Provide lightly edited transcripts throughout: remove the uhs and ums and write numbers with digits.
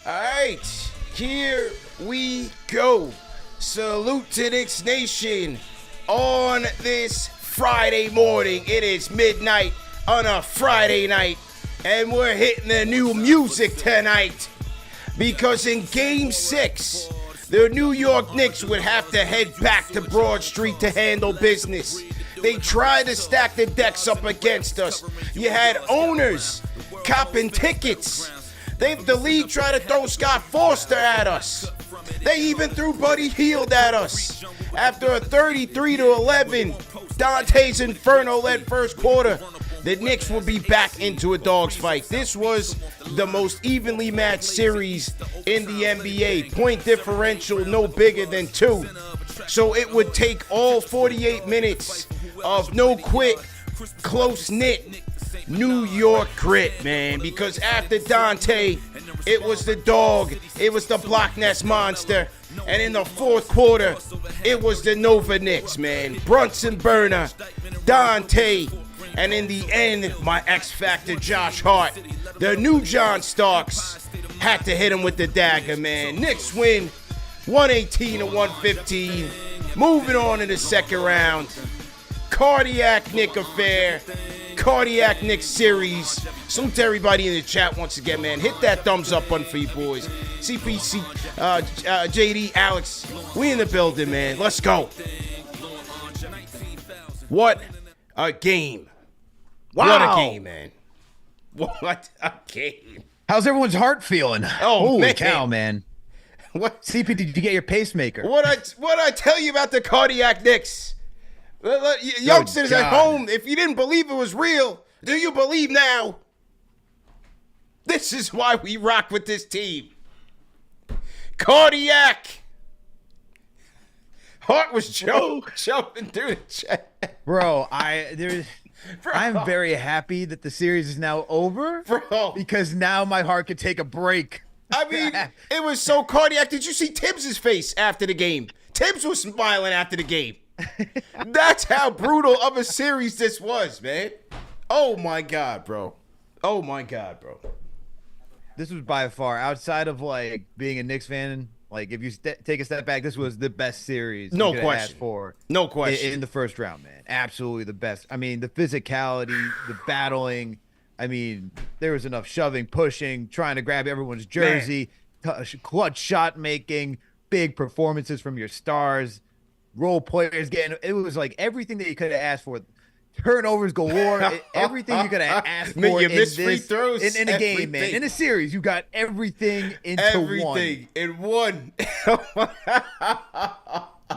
All right, here we go. Salute to Knicks Nation on this Friday morning. It is midnight on a Friday night, and we're hitting the new music tonight because in Game 6, the New York Knicks would have to head back to Broad Street to handle business. They tried to stack the decks up against us. You had owners copping tickets. The league tried to throw Scott Foster at us. They even threw Buddy Hield at us. After a 33-11 Dante's Inferno-led first quarter, the Knicks will be back into a dog's fight. This was the most evenly matched series in the NBA. Point differential no bigger than 2. So it would take all 48 minutes of no quit, close-knit New York grit, man. Because after Dante, it was the dog, it was the Block Nest Monster. And in the fourth quarter, it was the Nova Knicks, man. Brunson Burner, Dante, and in the end, my X Factor, Josh Hart. The new John Starks had to hit him with the dagger, man. Knicks win 118-115. Moving on in the second round. Cardiac Knick affair. Cardiac Knick series. Salute to everybody in the chat once again, man. Hit that thumbs up button for you boys. CPC, JD, Alex, we in the building, man. Let's go. What a game. Wow. What a game, man. What a game. How's everyone's heart feeling? Oh, holy man. cow, man. What? CP, did you get your pacemaker? What I tell you about the Cardiac Knicks? Youngsters at home, if you didn't believe it was real, do you believe now? This is why we rock with this team. Cardiac. Heart was jumping through the chat. Bro, I'm very happy that the series is now over. Bro. Because now my heart could take a break. I mean, it was so cardiac. Did you see Tibbs' face after the game? Tibbs was smiling after the game. That's how brutal of a series this was, man. Oh, my God, bro. Oh, my God, bro. This was by far, outside of, like, being a Knicks fan, like, if you take a step back, this was the best series no you could question. have asked for. No question. In the first round, man. Absolutely the best. I mean, the physicality, the battling. I mean, there was enough shoving, pushing, trying to grab everyone's jersey, clutch shot making, big performances from your stars, role players getting. It was like everything that you could have asked for. Turnovers galore, everything you could have asked for. You missed free throws in a game, man. In a series, you got everything into one. Everything in one.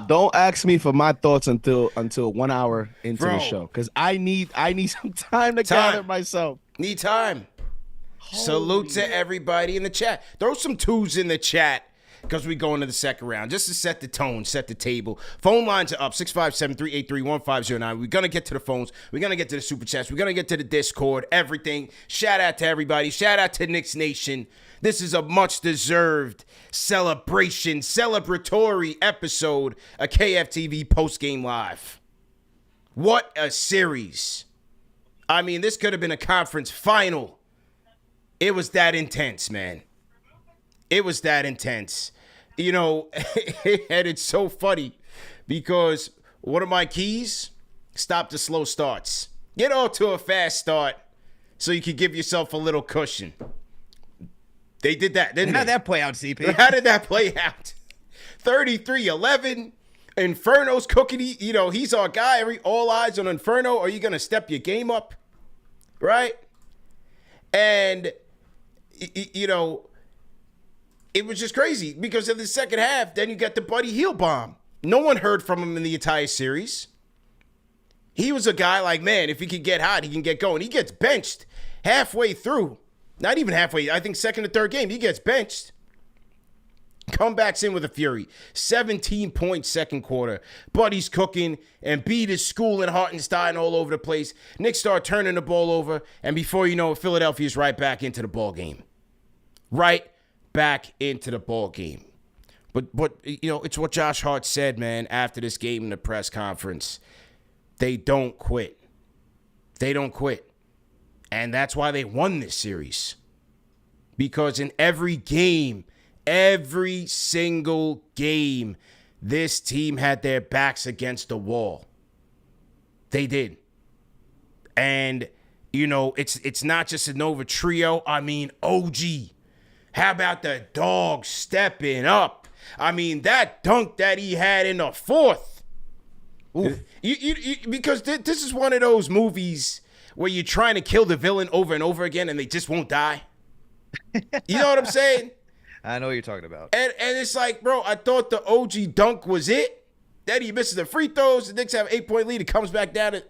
Don't ask me for my thoughts until 1 hour into the show, because I need some time to gather myself. Need time. Salute to everybody in the chat. Throw some twos in the chat because we go into the second round just to set the tone, set the table. Phone lines are up, 657-383-1509. We're going to get to the phones. We're going to get to the Superchats. We're going to get to the Discord, everything. Shout out to everybody. Shout out to Knicks Nation. This is a much-deserved celebratory episode of KFTV Postgame Live. What a series. I mean, this could have been a conference final. It was that intense, man. It was that intense. You know, and it's so funny because one of my keys, stop the slow starts. Get off to a fast start so you can give yourself a little cushion. They did that, didn't they? How'd that play out, CP? How did that play out? 33-11. Inferno's cooking. He's our guy. All eyes on Inferno. Are you going to step your game up? Right? And, it was just crazy because in the second half, then you got the Buddy Hield bomb. No one heard from him in the entire series. He was a guy like, man, if he can get hot, he can get going. He gets benched halfway through. Not even halfway. I think second or third game, he gets benched. Comebacks in with a fury. 17-point second quarter. Buddy's cooking. And Embiid is schooling Hartenstein all over the place. Knicks start turning the ball over. And before you know it, Philadelphia's right back into the ball game. Right back into the ball game. But it's what Josh Hart said, man, after this game in the press conference. They don't quit. They don't quit. And that's why they won this series. because in every single game, this team had their backs against the wall. They did. And, it's not just a Nova trio. I mean, OG. How about the dog stepping up? I mean, that dunk that he had in the fourth. Oof. Because this is one of those movies where you're trying to kill the villain over and over again and they just won't die. You know what I'm saying? I know what you're talking about. And it's like, bro, I thought the OG dunk was it. Then he misses the free throws. The Knicks have an 8-point lead. It comes back down.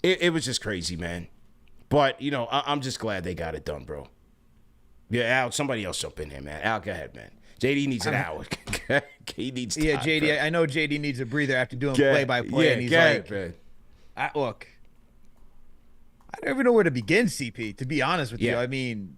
It was just crazy, man. But, I'm just glad they got it done, bro. Yeah, Al, somebody else jump in here, man. Al, go ahead, man. JD needs an hour. He needs time. Yeah, JD, bro. I know JD needs a breather after doing play-by-play. And he's like, man. Look, I don't even know where to begin, CP, to be honest with you. I mean,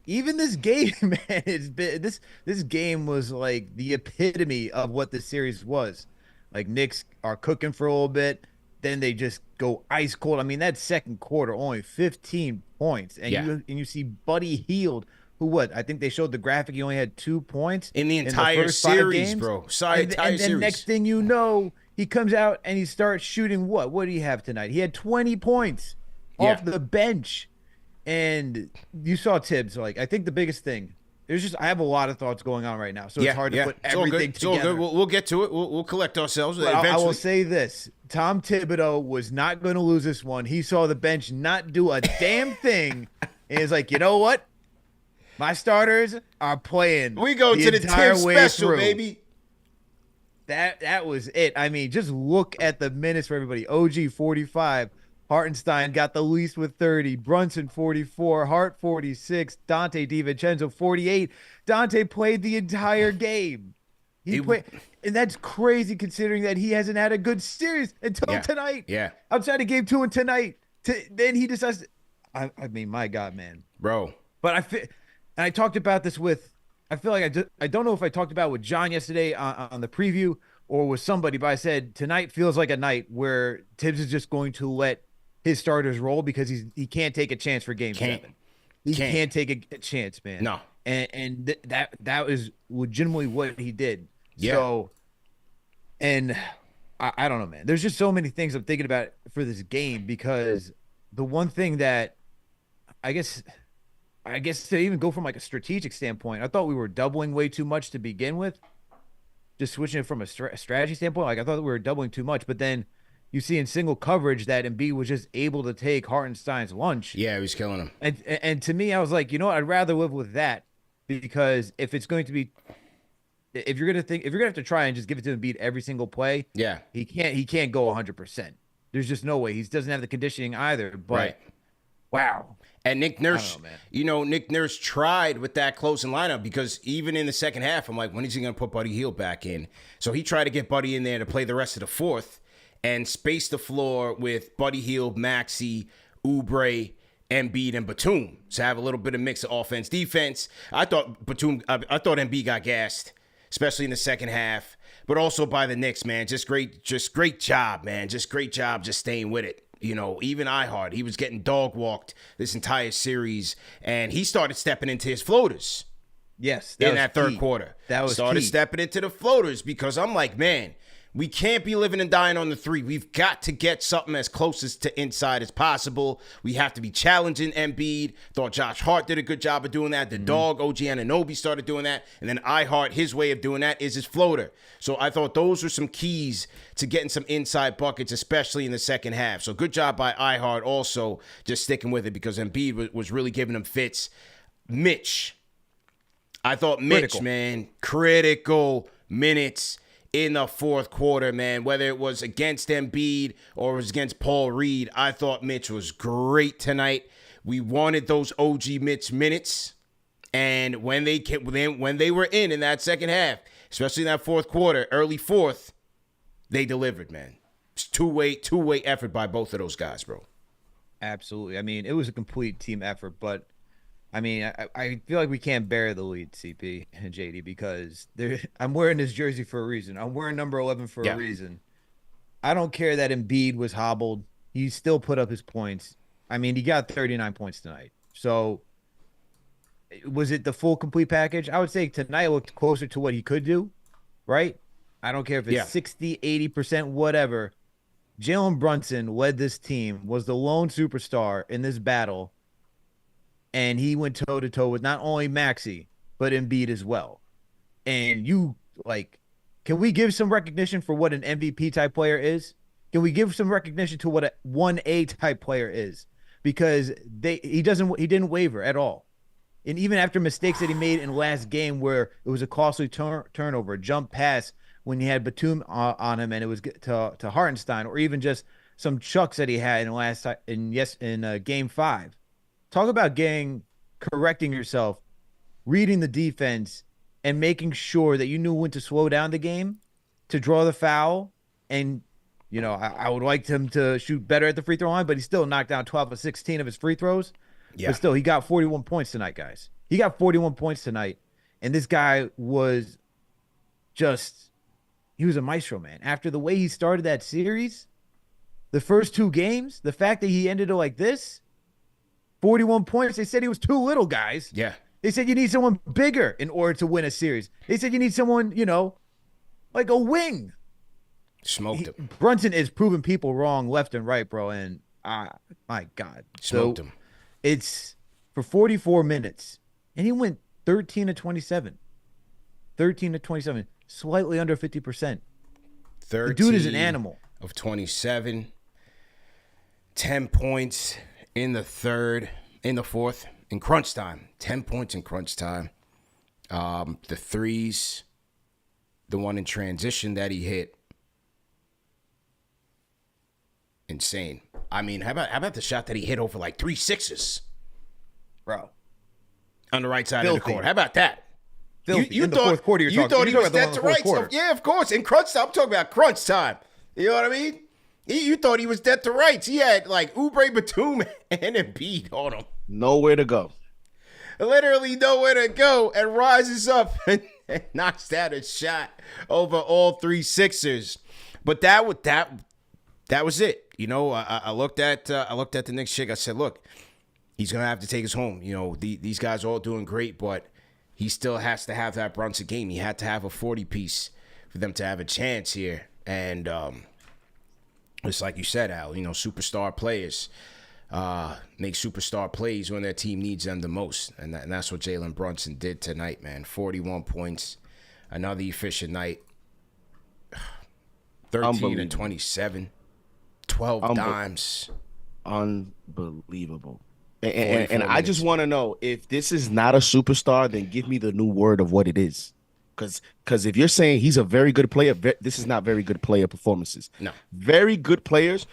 even this game, man, this game was like the epitome of what this series was. Like, Knicks are cooking for a little bit, then they just go ice cold. I mean, that second quarter, only 15 points. And you see Buddy Hield, who I think they showed the graphic, he only had 2 points. In the entire series, bro. And then next thing you know, he comes out and he starts shooting what? What did he have tonight? He had 20 points off the bench. And you saw Tibbs. Like, I think the biggest thing, I have a lot of thoughts going on right now, so it's hard to put everything together. It's all good. We'll get to it. We'll collect ourselves eventually. I will say this. Tom Thibodeau was not going to lose this one. He saw the bench not do a damn thing, and he's like, you know what? My starters are playing. We go to the Tim special, baby. That was it. I mean, just look at the minutes for everybody. OG 45. Hartenstein got the least with 30. Brunson 44. Hart 46. Dante DiVincenzo 48. Dante played the entire game. He played, and that's crazy considering that he hasn't had a good series until tonight. Yeah. Outside of game 2 and tonight. Then he decides. I mean, my God, man, bro. But I talked about this with. I feel like I don't know if I talked about it with John yesterday on the preview or with somebody, but I said tonight feels like a night where Tibbs is just going to let his starters roll because he can't take a chance for game 7. He can't take a chance, man. No. And that was legitimately what he did. Yeah. So, and I don't know, man. There's just so many things I'm thinking about for this game because the one thing that I guess to even go from like a strategic standpoint, I thought we were doubling way too much to begin with. Just switching it from a strategy standpoint, like I thought we were doubling too much, but then you see in single coverage that Embiid was just able to take Hartenstein's lunch. Yeah, he was killing him. And to me, I was like, you know what? I'd rather live with that because if you're gonna have to try and just give it to Embiid every single play, he can't go 100%. There's just no way. He doesn't have the conditioning either. But wow. And Nick Nurse, Nick Nurse tried with that closing lineup because even in the second half, I'm like, when is he going to put Buddy Hield back in? So he tried to get Buddy in there to play the rest of the fourth and space the floor with Buddy Hield, Maxey, Oubre, Embiid, and Batum. So have a little bit of mix of offense, defense. I thought Embiid got gassed, especially in the second half, but also by the Knicks, man. Just great job, man. Just great job just staying with it. Even iHeart, he was getting dog walked this entire series, and he started stepping into his floaters. Yes, in that third quarter. That was started key. Stepping into the floaters because I'm like, man, we can't be living and dying on the three. We've got to get something as close as to inside as possible. We have to be challenging Embiid. Thought Josh Hart did a good job of doing that. The dog, OG Anunoby, started doing that. And then iHeart, his way of doing that is his floater. So I thought those were some keys to getting some inside buckets, especially in the second half. So good job by iHeart also just sticking with it because Embiid was really giving him fits. Mitch. I thought Mitch, man, critical minutes in the fourth quarter, man, whether it was against Embiid or it was against Paul Reed. I thought Mitch was great tonight. We wanted those OG Mitch minutes. And when they were in that second half, especially in that fourth quarter, early fourth, they delivered, man. It's two-way effort by both of those guys, bro. Absolutely. I mean, it was a complete team effort, but I mean, I feel like we can't bear the lead, CP and JD, because I'm wearing this jersey for a reason. I'm wearing number 11 for a reason. I don't care that Embiid was hobbled. He still put up his points. I mean, he got 39 points tonight. So was it the full complete package? I would say tonight looked closer to what he could do, right? I don't care if it's 60, 80%, whatever. Jalen Brunson led this team, was the lone superstar in this battle, and he went toe-to-toe with not only Maxey, but Embiid as well. And can we give some recognition for what an MVP type player is? Can we give some recognition to what a 1A type player is? Because he didn't waver at all. And even after mistakes that he made in the last game where it was a costly turnover, a jump pass when he had Batum on him and it was to Hartenstein, or even just some chucks that he had in game 5. Talk about correcting yourself, reading the defense, and making sure that you knew when to slow down the game, to draw the foul. And, I would like him to shoot better at the free throw line, but he still knocked down 12 of 16 of his free throws. Yeah. But still, he got 41 points tonight, guys. He got 41 points tonight. And this guy was he was a maestro, man. After the way he started that series, the first 2 games, the fact that he ended it like this, 41 points, they said he was too little, guys. Yeah. They said you need someone bigger in order to win a series. They said you need someone, like a wing. Smoked him. Brunson is proving people wrong left and right, bro. And my God. Smoked him. It's for 44 minutes. And he went 13 to 27. 13 to 27. Slightly under 50%. The dude is an animal. Of 27. 10 points in the fourth. In crunch time. 10 points in crunch time. The threes. The one in transition that he hit. Insane. I mean, how about the shot that he hit over like 3 sixes? Bro. On the right side of the court. How about that? You in the fourth quarter, you thought he was dead to rights. Yeah, of course. In crunch time. I'm talking about crunch time. You know what I mean? You thought he was dead to rights. He had like Oubre, Batum, and Embiid on him. Nowhere to go. Literally nowhere to go, and rises up and knocks down a shot over all 3 Sixers. But that was it. I looked at the Knicks chick. I said, look, he's gonna have to take us home. These guys are all doing great, but he still has to have that Brunson game. He had to have a 40-piece for them to have a chance here. And it's like you said, Al, superstar players make superstar plays when their team needs them the most. And that's what Jalen Brunson did tonight, man. 41 points. Another efficient night. 13 and 27. 12 dimes. Unbelievable. And I just want to know, if this is not a superstar, then give me the new word of what it is. Because if you're saying he's a very good player, this is not very good player performances. No. Very good players.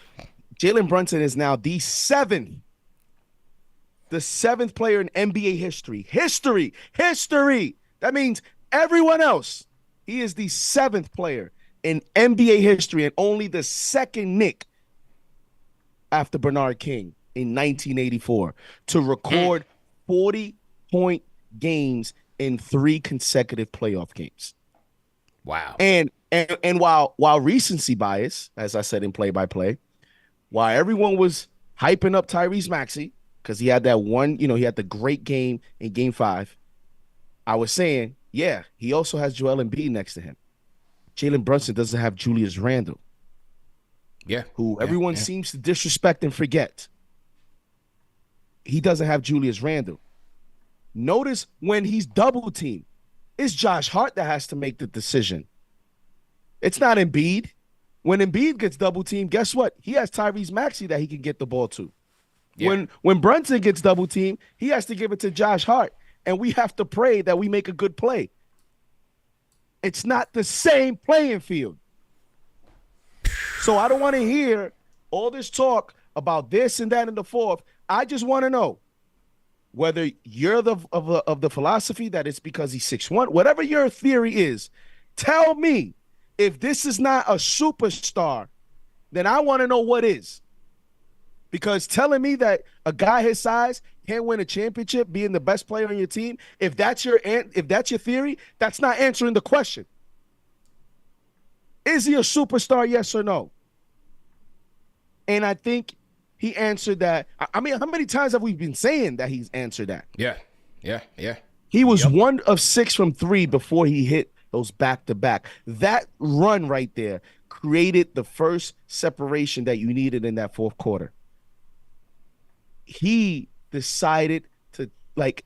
Jalen Brunson is now the seventh player in NBA history. History. That means everyone else. He is the 7th player in NBA history and only the 2nd Knick after Bernard King in 1984 to record 40-point games in 3 consecutive playoff games. Wow. And while recency bias, as I said in play-by-play, while everyone was hyping up Tyrese Maxey because he had that one, he had the great game in game 5, I was saying, yeah, he also has Joel Embiid next to him. Jalen Brunson doesn't have Julius Randle. Yeah. Who everyone seems to disrespect and forget. He doesn't have Julius Randle. Notice when he's double teamed, it's Josh Hart that has to make the decision. It's not Embiid. When Embiid gets double teamed, guess what? He has Tyrese Maxey that he can get the ball to. Yeah. When Brunson gets double teamed, he has to give it to Josh Hart. And we have to pray that we make a good play. It's not the same playing field. So I don't want to hear all this talk about this and that in the fourth. I just want to know whether you're of the philosophy that it's because he's 6'1", whatever your theory is. Tell me, if this is not a superstar, then I want to know what is. Because telling me that a guy his size can't win a championship being the best player on your team, if that's your theory, that's not answering the question. Is he a superstar, yes or no? And I think he answered that. I mean, how many times have we been saying that he's answered that? Yeah. Yeah. He was 1 of 6 from 3 before he hit those back-to-back. That run right there created the first separation that you needed in that fourth quarter. He decided to,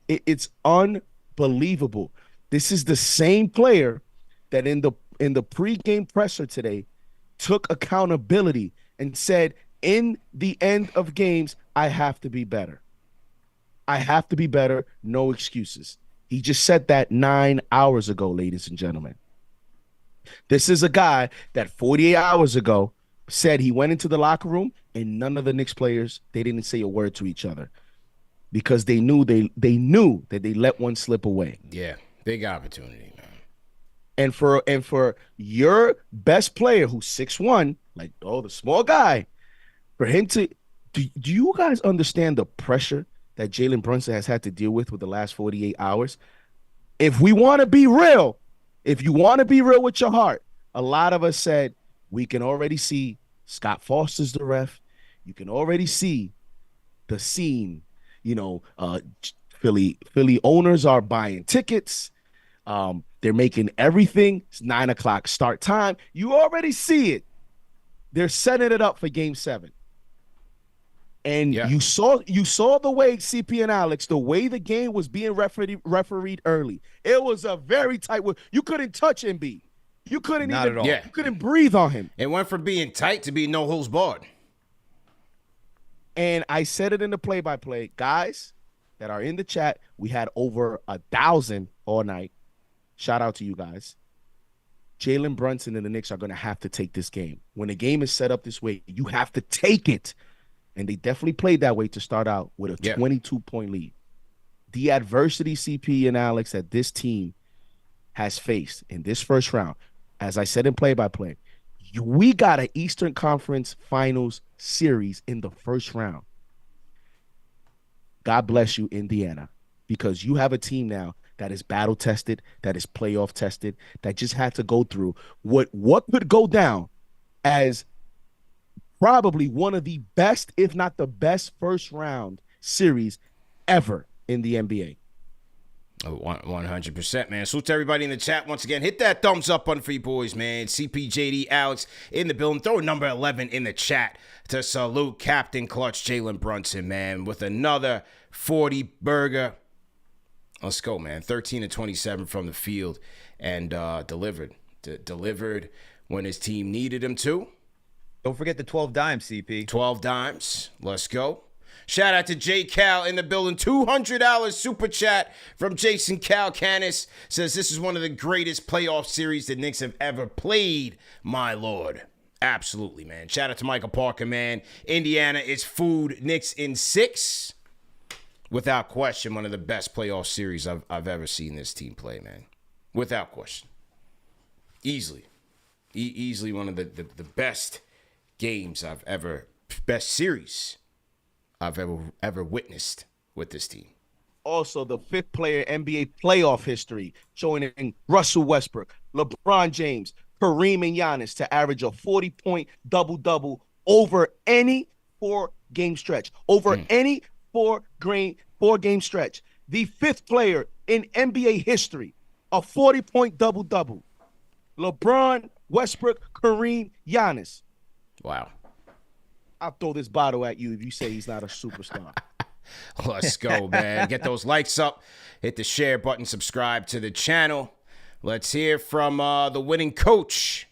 it's unbelievable. This is the same player that in the pregame presser today took accountability and said, in the end of games, I have to be better. I have to be better. No excuses. He just said that 9 hours ago, ladies and gentlemen. This is a guy that 48 hours ago said he went into the locker room and none of the Knicks players, they didn't say a word to each other because they knew that they let one slip away. Yeah, big opportunity, man. And for your best player who's 6'1", the small guy, for him to do you guys understand the pressure that Jalen Brunson has had to deal with the last 48 hours? If we want to be real, if you want to be real with your heart, a lot of us said we can already see Scott Foster's the ref. You can already see the scene. Philly owners are buying tickets. They're making everything. It's 9 o'clock start time. You already see it. They're setting it up for Game 7. And you saw the way CP and Alex, the way the game was being refereed early. It was a very tight one. You couldn't touch Embiid. You couldn't Not at all. You couldn't breathe on him. It went from being tight to being no holds barred. And I said it in the play-by-play. Guys that are in the chat, we had over 1,000 all night. Shout out to you guys. Jalen Brunson and the Knicks are going to have to take this game. When the game is set up this way, you have to take it. And they definitely played that way to start out with a 22-point lead. The adversity, CP and Alex, that this team has faced in this first round, as I said in play-by-play, we got an Eastern Conference Finals series in the first round. God bless you, Indiana, because you have a team now that is battle-tested, that is playoff-tested, that just had to go through what could go down as probably one of the best, if not the best, first-round series ever in the NBA. 100%, man. Salute to everybody in the chat. Once again, hit that thumbs up button for you boys, man. CPJD, Alex in the building. Throw number 11 in the chat to salute Captain Clutch Jalen Brunson, man, with another 40 burger. Let's go, man. 13 of 27 from the field and delivered. Delivered when his team needed him to. Don't forget the 12 dimes, CP. 12 dimes. Let's go. Shout out to J. Cal in the building. $200 super chat from Jason Cal Canis. Says this is one of the greatest playoff series the Knicks have ever played, my lord. Absolutely, man. Shout out to Michael Parker, man. Indiana is food. Knicks in 6. Without question, one of the best playoff series I've ever seen this team play, man. Without question. Easily. Easily one of the best games best series I've ever witnessed with this team. Also, the 5th player NBA playoff history, joining Russell Westbrook, LeBron James, Kareem, and Giannis to average a 40-point double-double over any 4-game stretch. Any 4-game stretch. The 5th player in NBA history, a 40-point double-double. LeBron, Westbrook, Kareem, Giannis. Wow. I'll throw this bottle at you if you say he's not a superstar. Let's go, man. Get those likes up. Hit the share button. Subscribe to the channel. Let's hear from the winning coach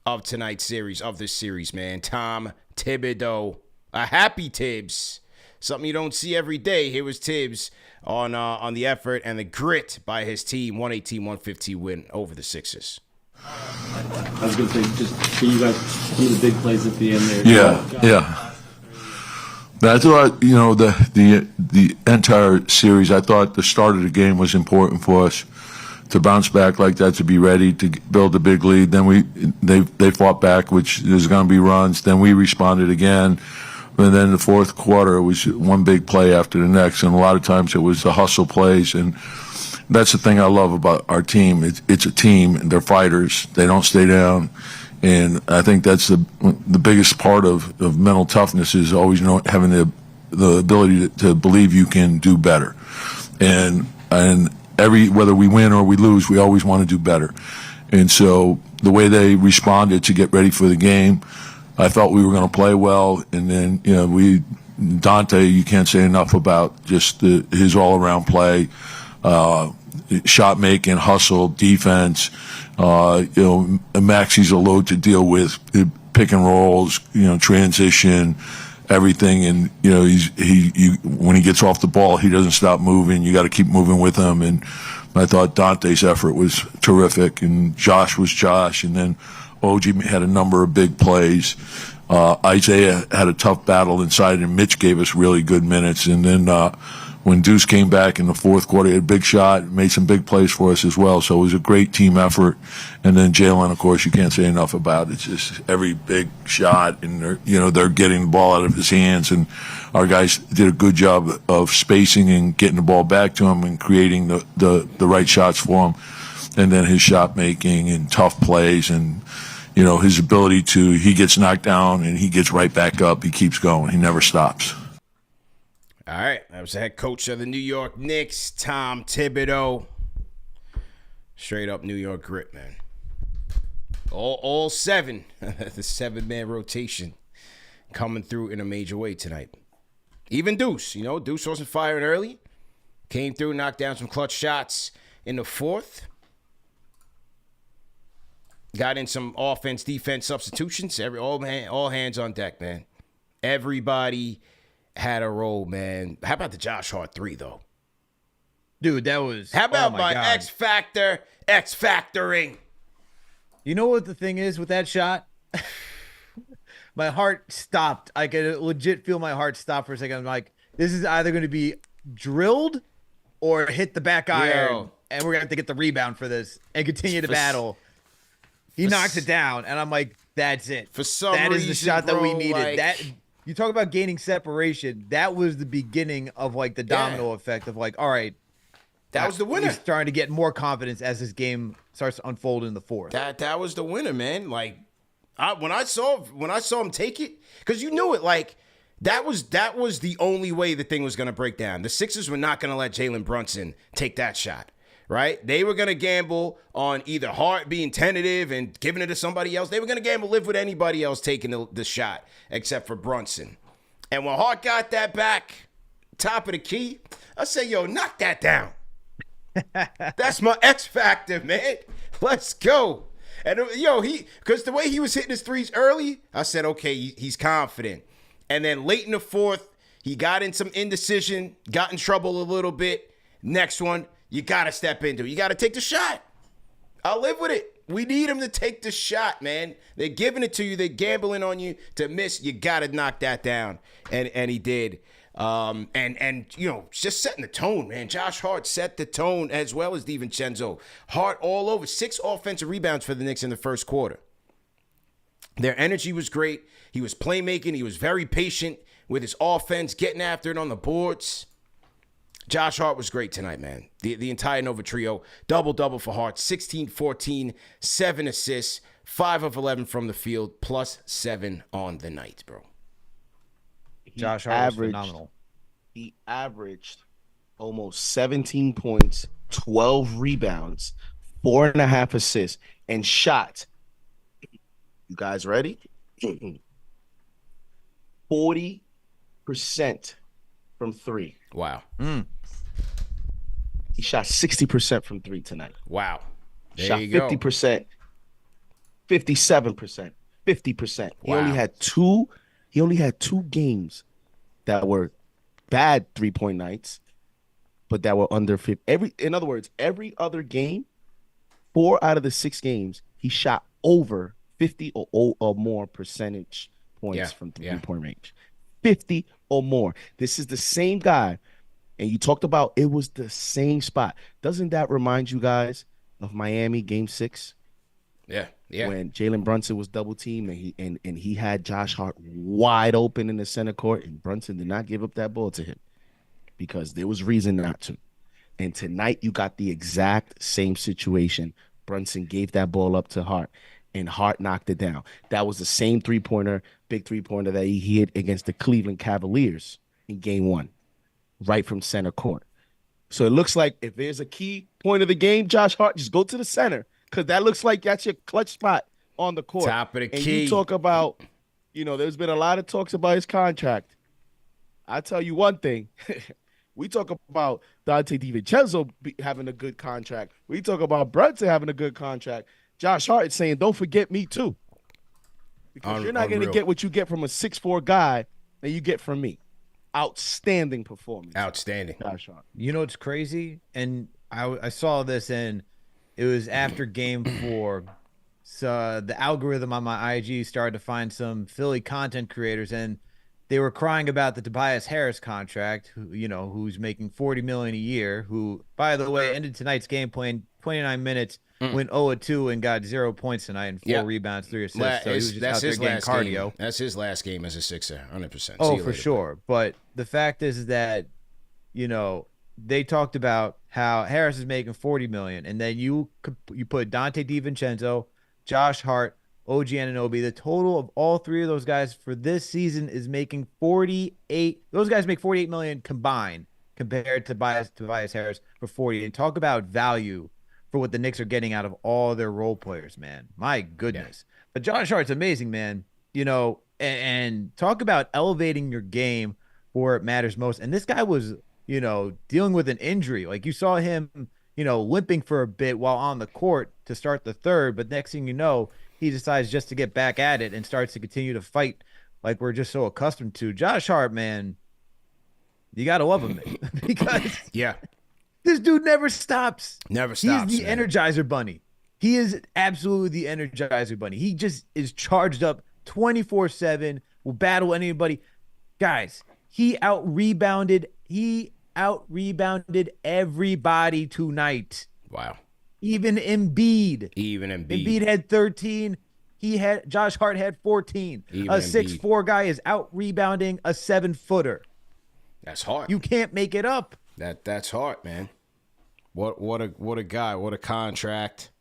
of this series, man. Tom Thibodeau. A happy Tibbs. Something you don't see every day. Here was Tibbs on the effort and the grit by his team. 118-115 win over the Sixers. I was going to say, just for you guys, some of the big plays at the end there. Yeah. But I thought, the entire series, I thought the start of the game was important for us to bounce back like that, to be ready to build a big lead. Then they fought back, which there's going to be runs. Then we responded again. And then the fourth quarter was one big play after the next. And a lot of times it was the hustle plays. And that's the thing I love about our team. It's a team, and they're fighters. They don't stay down. And I think that's the biggest part of mental toughness is always having the ability to believe you can do better. and whether we win or we lose, we always want to do better. And so the way they responded to get ready for the game, I thought we were going to play well. And then Dante, you can't say enough about just his all-around play, shot making, hustle, defense. Maxi's a load to deal with, pick and rolls, transition, everything. And when he gets off the ball, he doesn't stop moving. You got to keep moving with him. And I thought Dante's effort was terrific, and Josh was Josh. And then OG had a number of big plays. Isaiah had a tough battle inside, and Mitch gave us really good minutes. And then when Deuce came back in the fourth quarter, he had a big shot, made some big plays for us as well. So it was a great team effort. And then Jalen, of course, you can't say enough about. It's just every big shot, and they're getting the ball out of his hands. And our guys did a good job of spacing and getting the ball back to him and creating the right shots for him. And then his shot making and tough plays, and his ability he gets knocked down and he gets right back up. He keeps going. He never stops. All right, that was the head coach of the New York Knicks, Tom Thibodeau. Straight up New York grit, man. All seven, the 7-man rotation coming through in a major way tonight. Even Deuce, Deuce wasn't firing early. Came through, knocked down some clutch shots in the fourth. Got in some offense, defense substitutions. All hands on deck, man. Everybody had a role, man. How about the Josh Hart 3, though? Dude, that was... How about my God. X Factor, X-Factoring? You know what the thing is with that shot? My heart stopped. I could legit feel my heart stop for a second. I'm like, this is either going to be drilled or hit the back iron, and we're going to have to get the rebound for this and continue to battle. He knocks it down, and I'm like, that's it. For some that reason, is the shot that we needed. Like... You talk about gaining separation. That was the beginning of the domino effect of all right. That was the winner. He's starting to get more confidence as this game starts to unfold in the fourth. That was the winner, man. When I saw him take it, because you knew it. That was the only way the thing was going to break down. The Sixers were not going to let Jalen Brunson take that shot. Right? They were going to gamble on either Hart being tentative and giving it to somebody else. They were going to gamble, live with anybody else taking the shot except for Brunson. And when Hart got that back, top of the key, I said, knock that down. That's my X Factor, man. Let's go. And because the way he was hitting his threes early, I said, okay, he's confident. And then late in the fourth, he got in some indecision, got in trouble a little bit. Next one, you got to step into it. You got to take the shot. I'll live with it. We need him to take the shot, man. They're giving it to you. They're gambling on you to miss. You got to knock that down. And he did. Just setting the tone, man. Josh Hart set the tone as well as DiVincenzo. Hart all over. 6 offensive rebounds for the Knicks in the first quarter. Their energy was great. He was playmaking. He was very patient with his offense, getting after it on the boards. Josh Hart was great tonight, man. The entire Nova trio. Double-double for Hart. 16-14, 7 assists, 5 of 11 from the field, plus 7 on the night, bro. Josh Hart was phenomenal. He averaged almost 17 points, 12 rebounds, 4.5 assists, and shot. You guys ready? 40% from 3. Wow. He shot 60% from 3 tonight. Wow. There shot you go. 50%, 57%, 50%. He Wow. only had two games that were bad 3-point nights, but that were under 50. In other words, every other game, 4 out of the 6 games, he shot over 50 or more percentage points from 3-point range. 50 or more. This is the same guy. And you talked about it was the same spot. Doesn't that remind you guys of Miami Game 6? Yeah. When Jalen Brunson was double teamed and he had Josh Hart wide open in the center court, and Brunson did not give up that ball to him because there was reason not to. And tonight you got the exact same situation. Brunson gave that ball up to Hart, and Hart knocked it down. That was the same big 3-pointer that he hit against the Cleveland Cavaliers in Game 1. Right from center court. So it looks like if there's a key point of the game, Josh Hart, just go to the center because that looks like that's your clutch spot on the court. Top of the and key. You talk about, there's been a lot of talks about his contract. I tell you one thing. We talk about Dante DiVincenzo having a good contract. We talk about Brunson having a good contract. Josh Hart is saying, don't forget me too. Because you're not going to get what you get from a 6'4" guy that you get from me. Outstanding performance. Outstanding. Josh Hart. You know what's crazy? And I saw this, and it was after game 4. So the algorithm on my IG started to find some Philly content creators, and they were crying about the Tobias Harris contract, who's making $40 million a year, who, by the way, ended tonight's game playing 29 minutes, went 0-2 and got 0 points tonight and 4 rebounds, 3 assists. So he was just out there getting cardio. Game. That's his last game as a Sixer, 100%. Oh, for sure. But the fact is that, they talked about how Harris is making $40 million, and then you put Dante DiVincenzo, Josh Hart, OG Anunoby. The total of all 3 of those guys for this season is making 48. Those guys make $48 million combined compared to Tobias Harris for 40. And talk about value for what the Knicks are getting out of all their role players, man. My goodness. Yeah. But Josh Hart's amazing, man. And talk about elevating your game where it matters most. And this guy was, dealing with an injury. Like you saw him, limping for a bit while on the court to start the third. But next thing you know, he decides just to get back at it and starts to continue to fight like we're just so accustomed to. Josh Hart, man, you got to love him, man. Because this dude never stops. Never stops. He's the Energizer Bunny. He is absolutely the Energizer Bunny. He just is charged up 24/7, will battle anybody. Guys, he out-rebounded everybody tonight. Wow. Even Embiid. Embiid had 13. Josh Hart had 14. A 6'4" guy is out-rebounding a 7-footer. That's hard. You can't make it up. That's hard, man. What a guy. What a contract.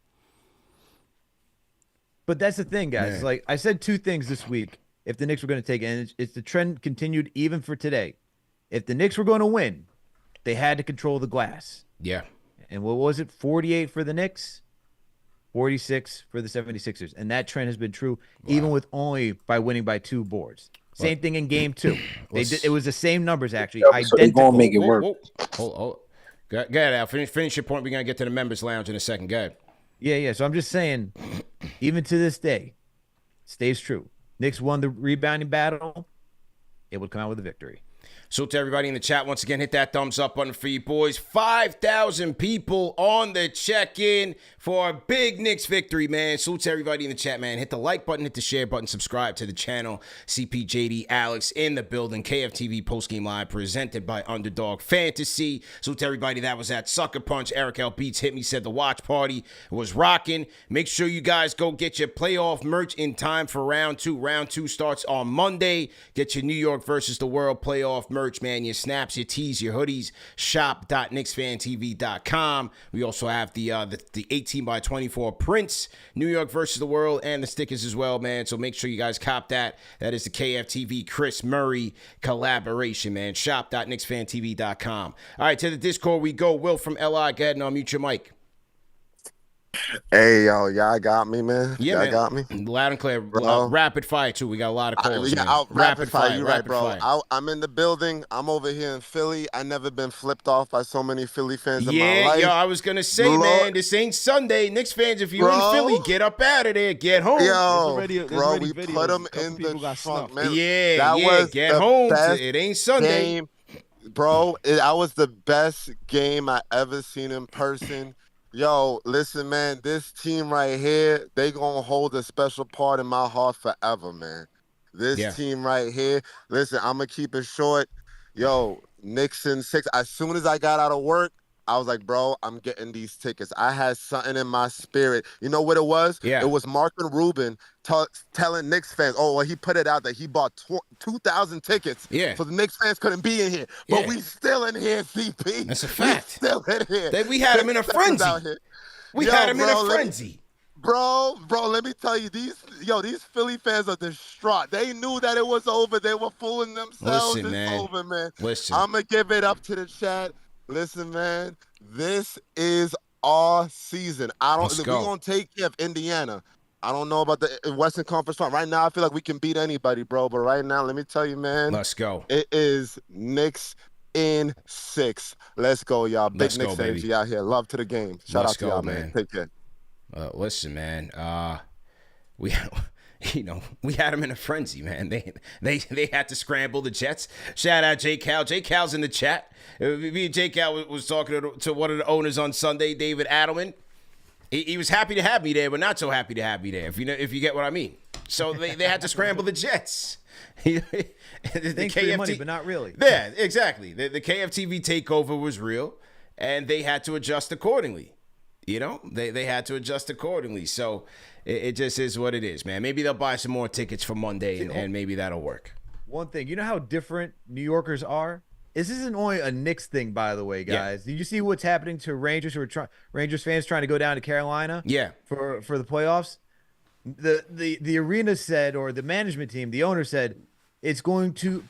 But that's the thing, guys. Man. Like I said 2 things this week. If the Knicks were going to take it, and it's the trend continued even for today. If the Knicks were going to win, they had to control the glass. Yeah. And what was it? 48 for the Knicks, 46 for the 76ers. And that trend has been true even with only by winning by 2 boards. Same thing in game 2. It was the same numbers, actually. So they're going to make it work. Hold. Go ahead, Al. Finish your point. We're going to get to the members' lounge in a second. Go ahead. Yeah. So I'm just saying, even to this day, stays true. Knicks won the rebounding battle. It would come out with a victory. So to everybody in the chat, once again, hit that thumbs up button for you boys. 5,000 people on the check-in for a big Knicks victory, man. Salute to everybody in the chat, man. Hit the like button, hit the share button, subscribe to the channel. CPJD, Alex in the building. KFTV postgame live presented by Underdog Fantasy. Salute to everybody that was at Sucker Punch. Eric L. Beats hit me, said the watch party was rocking. Make sure you guys go get your playoff merch in time for round 2. Round 2 starts on Monday. Get your New York versus the World playoff merch, man. Your snaps, your tees, your hoodies. Shop.KnicksFanTV.com. We also have the 18x24 prints, New York versus the World, and the stickers as well, man. So make sure you guys cop that. That is the KFTV Chris Murray collaboration, man. Shop.KnicksFanTV.com. All right, to the Discord we go. Will from LI, go ahead and unmute your mic. Hey, y'all got me, man. Yeah, y'all got me. Loud and clear. Rapid fire, too. We got a lot of calls. Rapid fire. You're right, bro. I'm in the building. I'm over here in Philly. I never been flipped off by so many Philly fans in my life. I was going to say, man, this ain't Sunday. Knicks fans, if you're in Philly, get up out of there. Get home. We put them in the trunk, man. Get home. It ain't Sunday. Game, bro, that was the best game I ever seen in person. Yo, listen, man, this team right here, they gonna hold a special part in my heart forever, man. This team right here, listen, I'm gonna keep it short. Yo, Knicks in 6. As soon as I got out of work, I was like, bro, I'm getting these tickets. I had something in my spirit. You know what it was? Yeah. It was Mark and Rubin telling Knicks fans, he put it out that he bought 2,000 tickets. Yeah. So the Knicks fans couldn't be in here. But we still in here, CP. That's a fact. We still in here. We had him in a frenzy. We had him in a frenzy. Bro, let me tell you, these Philly fans are distraught. They knew that it was over. They were fooling themselves. Listen, it's man. over, man. Listen. I'm going to give it up to the chat. Listen, man, this is our season. Let's We're go. gonna take care of Indiana. I don't know about the Western Conference Final. Right now, I feel like we can beat anybody, bro. But right now, let me tell you, man, Let's go. it is Knicks in 6. Let's go, y'all. Big Let's go, Knicks baby. energy out here. Love to the game. Shout Let's out to go, y'all, man. man. Take care. Listen, man. We, we had them in a frenzy, man. They had to scramble the Jets. Shout out J Cal. J Cal's in the chat. Me and J Cal was talking to one of the owners on Sunday, David Adelman. He was happy to have me there, but not so happy to have me there. If you get what I mean. So they had to scramble the Jets. the Thanks for your money, but not really. Yeah, exactly. The KFTV takeover was real, and they had to adjust accordingly. You know, they had to adjust accordingly. So it just is what it is, man. Maybe they'll buy some more tickets for Monday, and maybe that'll work. One thing, you know how different New Yorkers are? This isn't only a Knicks thing, by the way, guys. Yeah. Did you see what's happening to Rangers Rangers fans trying to go down to Carolina? Yeah. For the playoffs? The arena said, or the management team, the owner said,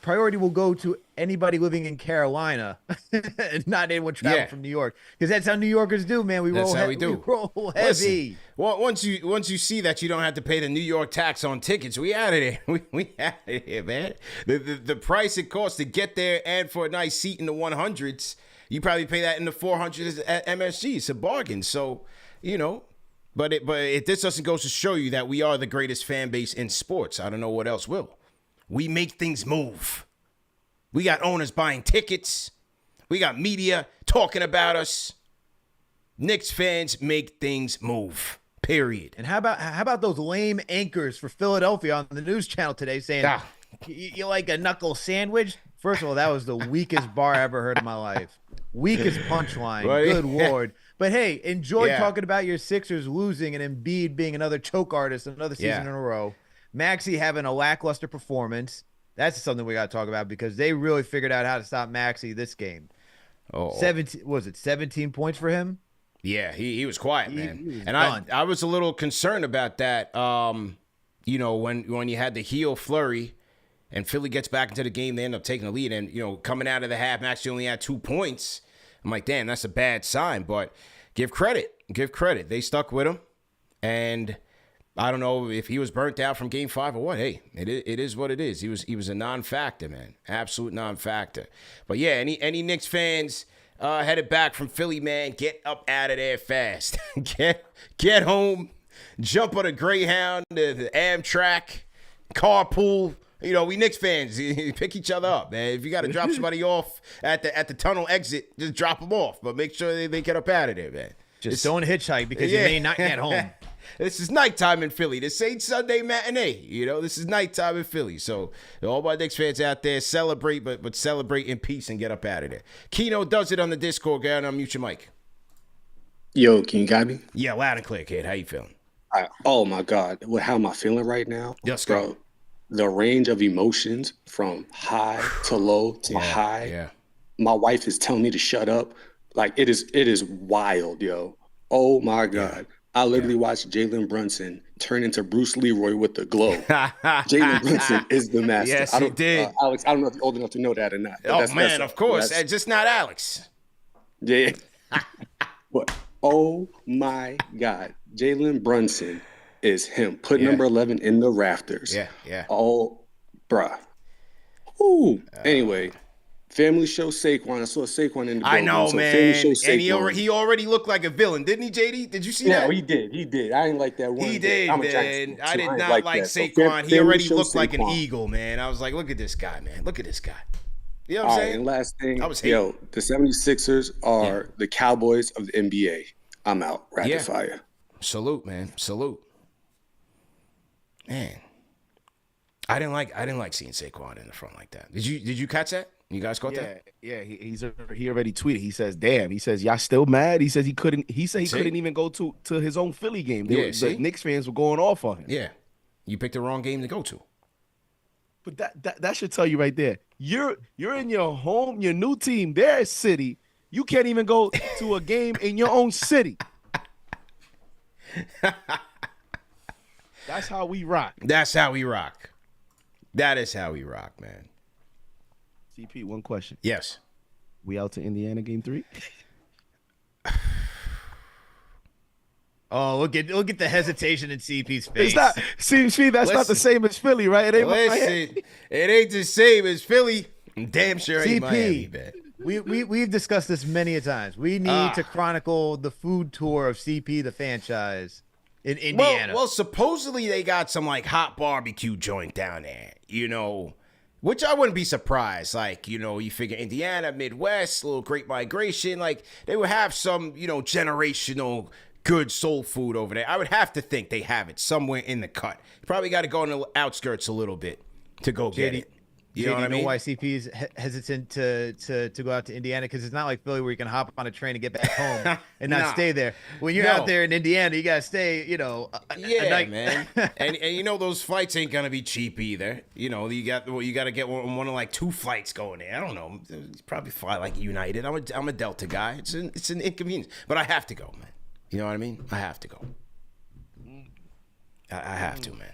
priority will go to anybody living in Carolina, and not anyone traveling from New York, because that's how New Yorkers do, man. We roll heavy. Listen, well, once you see that you don't have to pay the New York tax on tickets, we out of there. We out of here, man. The price it costs to get there and for a nice seat in the 100s, you probably pay that in the 400s at MSG. It's a bargain. So, you know. But this doesn't go to show you that we are the greatest fan base in sports. I don't know what else will. We make things move. We got owners buying tickets. We got media talking about us. Knicks fans make things move. Period. And how about those lame anchors for Philadelphia on the news channel today saying you like a knuckle sandwich? First of all, that was the weakest bar I ever heard in my life. Weakest punchline. Good Lord. But hey, enjoy talking about your Sixers losing and Embiid being another choke artist another season in a row. Maxey having a lackluster performance. That's something we got to talk about because they really figured out how to stop Maxey this game. 17 points for him? Yeah, he was quiet, man. He was and done. I was a little concerned about that. You know, when you had the heel flurry and Philly gets back into the game, they end up taking the lead. And, you know, coming out of the half, Maxey only had 2 points. I'm like, damn, that's a bad sign. But give credit. They stuck with him. And I don't know if he was burnt out from Game 5 or what. Hey, it is what it is. He was a non-factor, man. Absolute non-factor. But yeah, any Knicks fans headed back from Philly, man, get up out of there fast. get home, jump on a Greyhound, the Amtrak, carpool. You know, we Knicks fans, pick each other up, man. If you got to drop somebody off at the tunnel exit, just drop them off. But make sure they get up out of there, man. Just don't hitchhike because you may not get home. This is nighttime in Philly. This ain't Sunday matinee. You know, this is nighttime in Philly. So all my Knicks fans out there, celebrate, but celebrate in peace and get up out of there. Keno does it on the Discord, guy, and unmute your mic. Yo, can you got me? Yeah, loud and clear, kid. How you feeling? Oh, my God. How am I feeling right now? Yes, bro. The range of emotions from high to low to high. Yeah. My wife is telling me to shut up. Like, it is wild, yo. Oh, my God. Yeah. I literally watched Jalen Brunson turn into Bruce Leroy with the glow. Jalen Brunson is the master. Yes, he did. Alex, I don't know if you're old enough to know that or not. Oh, man, of course. Just not Alex. Yeah. But, oh, my God. Jalen Brunson is him. Put number 11 in the rafters. Yeah. Oh, bruh. Ooh. Anyway. Family show Saquon. I saw Saquon in the building. I know, so man. And he already looked like a villain, didn't he, JD? Did you see that? No, he did. He did. I didn't like that one. He did, I'm a man. I did not like Saquon. So he already looked like an eagle, man. I was like, look at this guy, man. Look at this guy. You know what I'm saying? And last thing, I was hating. the 76ers are the Cowboys of the NBA. I'm out. Rapid fire. Salute, man. Salute. Man. I didn't like seeing Saquon in the front like that. Did you catch that? You guys caught that? Yeah, he already tweeted. He says, "Damn." He says, "Y'all still mad?" He says he couldn't even go to his own Philly game. The Knicks fans were going off on him. Yeah, you picked the wrong game to go to. But that should tell you right there. You're in your home, your new team, their city. You can't even go to a game in your own city. That's how we rock. That's how we rock. That is how we rock, man. CP, one question. Yes. We out to Indiana game 3? Oh, look at the hesitation in CP's face. It's not CP. That's not the same as Philly, right? It ain't Listen, it ain't the same as Philly. I'm damn sure ain't CP. Miami, man. We've discussed this many a times. We need to chronicle the food tour of CP the franchise in Indiana. Well, supposedly they got some like hot barbecue joint down there, which I wouldn't be surprised. Like, you figure Indiana, Midwest, little Great Migration, like they would have some, generational good soul food over there. I would have to think they have it somewhere in the cut. You probably got to go on the outskirts a little bit to go get it. You know what I mean? Why CP is hesitant to go out to Indiana? Because it's not like Philly where you can hop on a train and get back home and not stay there. When you're out there in Indiana, you gotta stay. A night. Man. and those flights ain't gonna be cheap either. You got to get one of like 2 flights going there. I don't know. You probably fly like United. I'm a Delta guy. It's an inconvenience, but I have to go, man. You know what I mean? I have to go. I have to, man.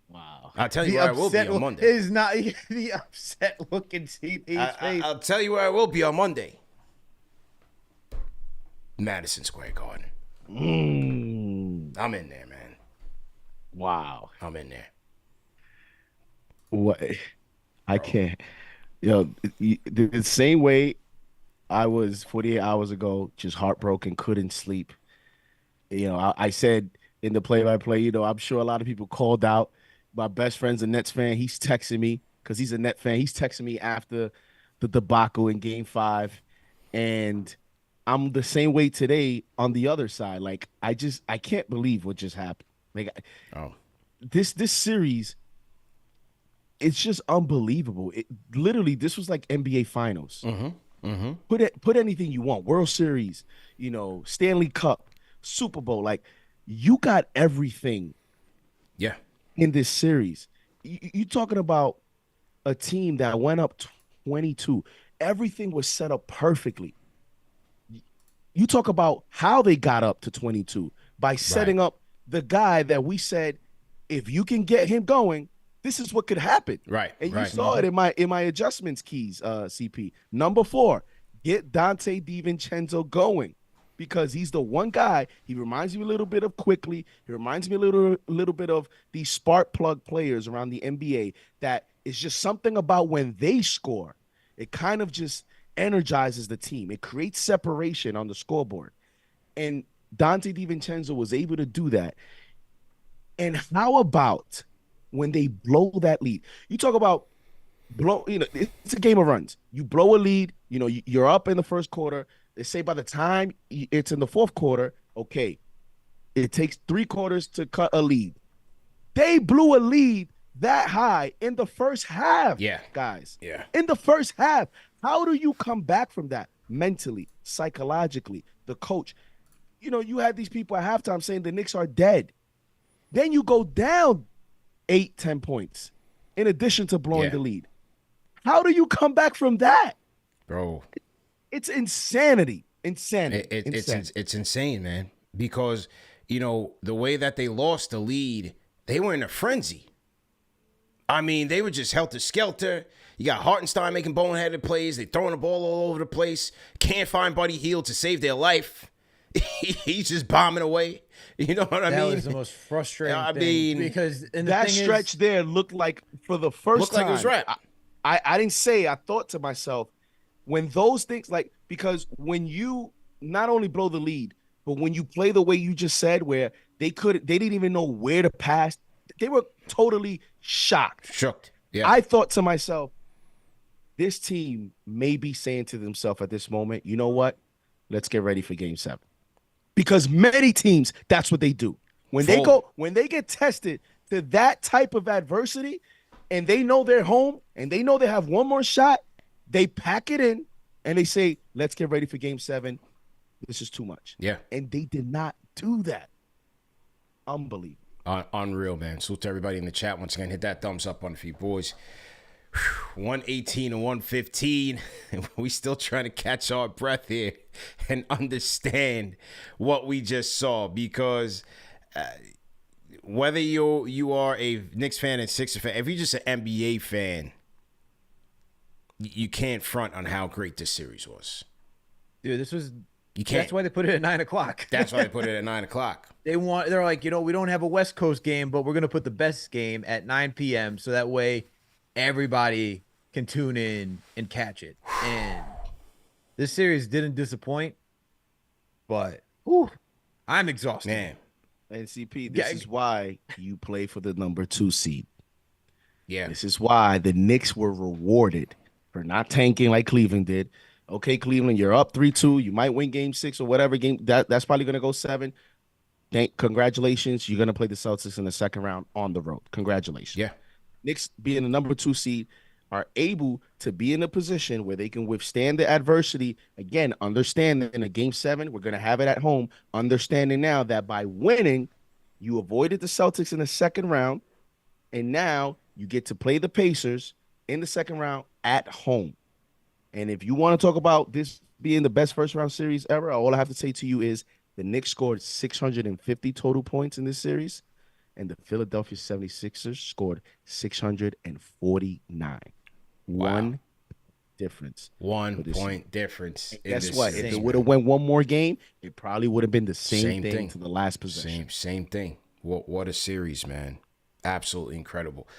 Wow. I'll tell you where I will be on Monday. Is not the upset looking CP's face. I'll tell you where I will be on Monday. Madison Square Garden. I'm in there, man. Wow. I'm in there. What? I can't. The same way I was 48 hours ago, just heartbroken, couldn't sleep. I said in the play-by-play, I'm sure a lot of people called out. My best friend's a Nets fan. He's texting me because he's a Net fan. He's texting me after the debacle in Game 5. And I'm the same way today on the other side. Like, I can't believe what just happened. Like, this series, it's just unbelievable. Literally, this was like NBA Finals. Put anything you want. World Series, Stanley Cup, Super Bowl. Like, you got everything. Yeah. In this series, you talking about a team that went up 22. Everything was set up perfectly. You talk about how they got up to 22 by setting up the guy that we said, if you can get him going, this is what could happen. Right. And you saw it in my adjustments keys, CP. Number 4, get Dante DiVincenzo going. Because he's the one guy, he reminds me a little bit of Quickly. He reminds me a little bit of these spark plug players around the NBA that is just something about when they score. It kind of just energizes the team. It creates separation on the scoreboard. And Dante DiVincenzo was able to do that. And how about when they blow that lead? You talk about it's a game of runs. You blow a lead, you're up in the first quarter. They say by the time it's in the fourth quarter, okay, it takes 3 quarters to cut a lead. They blew a lead that high in the first half, guys. Yeah. In the first half. How do you come back from that mentally, psychologically? The coach, you had these people at halftime saying the Knicks are dead. Then you go down 8-10 points in addition to blowing the lead. How do you come back from that? Bro. It's insanity. It's insane, man. Because, the way that they lost the lead, they were in a frenzy. I mean, they were just helter-skelter. You got Hartenstein making boneheaded plays. They throwing the ball all over the place. Can't find Buddy Hield to save their life. He's just bombing away. You know what I mean? That was the most frustrating thing. Because that stretch there looked like, for the first time, like it was right. I didn't say, I thought to myself, when those things, because when you not only blow the lead, but when you play the way you just said, where they didn't even know where to pass, they were totally shocked. Yeah. I thought to myself, this team may be saying to themselves at this moment, you know what? Let's get ready for Game 7. Because many teams, that's what they do. When they get tested to that type of adversity, and they know they're home, and they know they have one more shot, they pack it in, and they say, let's get ready for Game 7. This is too much. Yeah. And they did not do that. Unbelievable. Unreal, man. Salute to everybody in the chat. Once again, hit that thumbs up on for you boys. 118 and 115. We still trying to catch our breath here and understand what we just saw. Because whether you are a Knicks fan and Sixers fan, if you're just an NBA fan, you can't front on how great this series was. Dude, this was. You can't. That's why they put it at 9 o'clock. That's why they put it at 9 o'clock. They're like, we don't have a West Coast game, but we're gonna put the best game at 9 p.m. so that way everybody can tune in and catch it. And this series didn't disappoint, but I'm exhausted. Man. NCP, this is why you play for the number 2 seed. Yeah. This is why the Knicks were rewarded for not tanking like Cleveland did. Okay, Cleveland, you're up 3-2. You might win game 6 or whatever game. That's probably going to go 7. Congratulations. You're going to play the Celtics in the second round on the road. Congratulations. Yeah. Knicks, being the number 2 seed, are able to be in a position where they can withstand the adversity. Again, understanding in a game 7, we're going to have it at home. Understanding now that by winning, you avoided the Celtics in the second round, and now you get to play the Pacers in the second round at home. And if you want to talk about this being the best first-round series ever, all I have to say to you is the Knicks scored 650 total points in this series, and the Philadelphia 76ers scored 649. Wow. One difference. 1 point difference. Guess what? If it would have went one more game, it probably would have been the same thing to the last possession. Same thing. What a series, man. Absolutely incredible.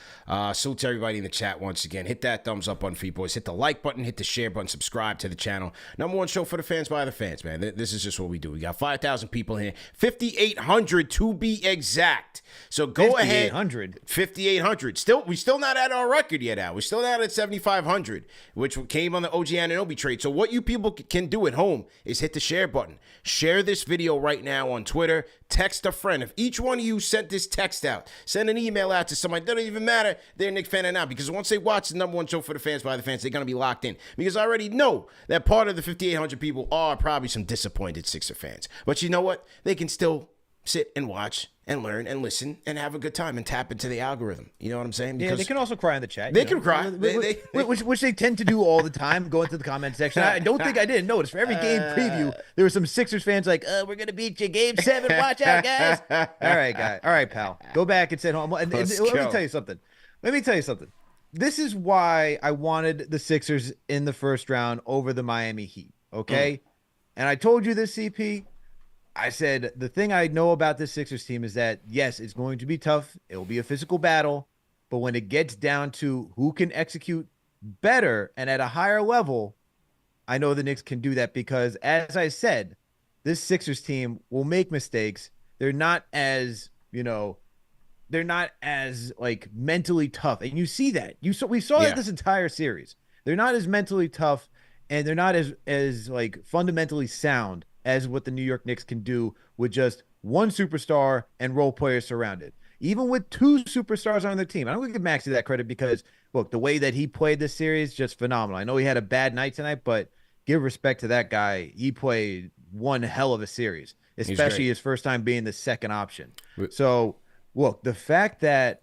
Salute to everybody in the chat once again. Hit that thumbs up button for you boys. Hit the like button, hit the share button, subscribe to the channel. Number one show for the fans by the fans, man. This is just what we do. We got 5,000 people here. 5,800 to be exact. So go ahead. 5,800. We're still not at our record yet, Al. We're still not at 7,500, which came on the OG Anunoby trade. So what you people can do at home is hit the share button. Share this video right now on Twitter. Text a friend. If each one of you sent this text out, send an email out to somebody. It doesn't even matter they're a Knicks fan or not, because once they watch the number one show for the fans by the fans, they're going to be locked in. Because I already know that part of the 5,800 people are probably some disappointed Sixer fans. But you know what? They can still sit and watch and learn and listen and have a good time and tap into the algorithm. You know what I'm saying? Because they can also cry in the chat. They can cry. Which they tend to do all the time, go into the comment section. I don't think I didn't notice. For every game preview, there were some Sixers fans like, we're going to beat you game 7. Watch out, guys. All right, guy. All right, pal. Go back and sit home. Let me tell you something. This is why I wanted the Sixers in the first round over the Miami Heat, okay? And I told you this, CP. I said, the thing I know about this Sixers team is that, yes, it's going to be tough. It will be a physical battle. But when it gets down to who can execute better and at a higher level, I know the Knicks can do that because, as I said, this Sixers team will make mistakes. They're not as, like mentally tough. And you see that. We saw that this entire series. They're not as mentally tough, and they're not as like fundamentally sound as what the New York Knicks can do with just one superstar and role players surrounded. Even with 2 superstars on the team. I don't give Maxey that credit because, look, the way that he played this series, just phenomenal. I know he had a bad night tonight, but give respect to that guy. He played one hell of a series, especially his first time being the second option. So, look, the fact that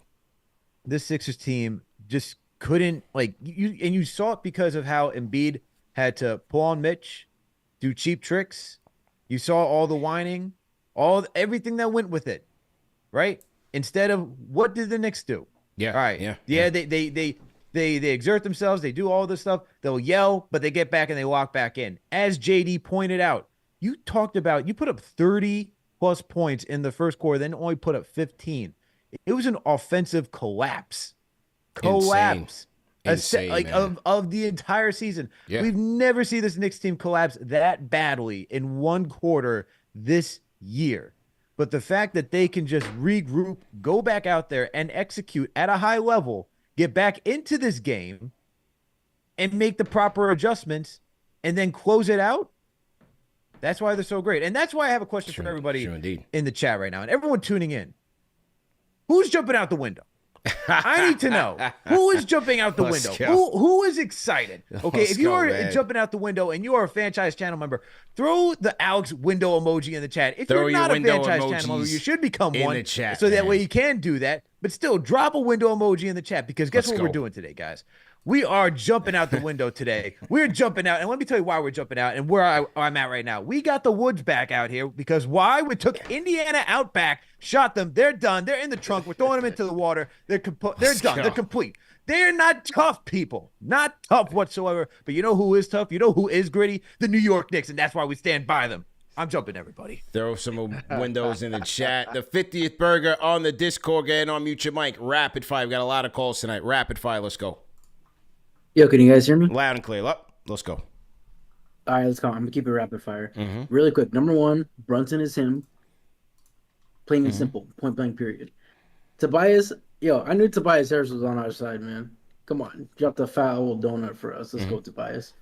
this Sixers team just couldn't, like, you saw it because of how Embiid had to pull on Mitch, do cheap tricks. You saw all the whining, everything that went with it, right? Instead of, what did the Knicks do? Yeah. All right. Yeah. They exert themselves. They do all this stuff. They'll yell, but they get back and they walk back in. As JD pointed out, you put up 30 plus points in the first quarter, then only put up 15. It was an offensive collapse. Insane, of the entire season. Yeah. We've never seen this Knicks team collapse that badly in one quarter this year. But the fact that they can just regroup, go back out there and execute at a high level, get back into this game and make the proper adjustments and then close it out, that's why they're so great. And that's why I have a question for everybody in the chat right now and everyone tuning in. Who's jumping out the window? I need to know who is jumping out the window. Who is excited? Okay, if you are jumping out the window and you are a Fanchise channel member, throw the Alex window emoji in the chat. If you're not a Fanchise channel member, you should become one. So that way you can do that. But still, drop a window emoji in the chat because guess what we're doing today, guys? We are jumping out the window today. We're jumping out. And let me tell you why we're jumping out and where I'm at right now. We got the Woods back out here because why? We took Indiana out back, shot them. They're done. They're in the trunk. We're throwing them into the water. They're done. They're complete. They're not tough people. Not tough whatsoever. But you know who is tough? You know who is gritty? The New York Knicks, and that's why we stand by them. I'm jumping everybody. Throw some windows in the chat. The 50th burger on the Discord. Get on mute your mic. Rapid fire. We got a lot of calls tonight. Rapid fire. Let's go. Yo, can you guys hear me? Loud and clear. Up. Let's go. All right, let's go. I'm gonna keep it rapid fire. Mm-hmm. Really quick. Number one, Brunson is him. Plain and simple. Point blank. Period. Tobias. Yo, I knew Tobias Harris was on our side, man. Come on, drop the fat old donut for us. Let's go, Tobias.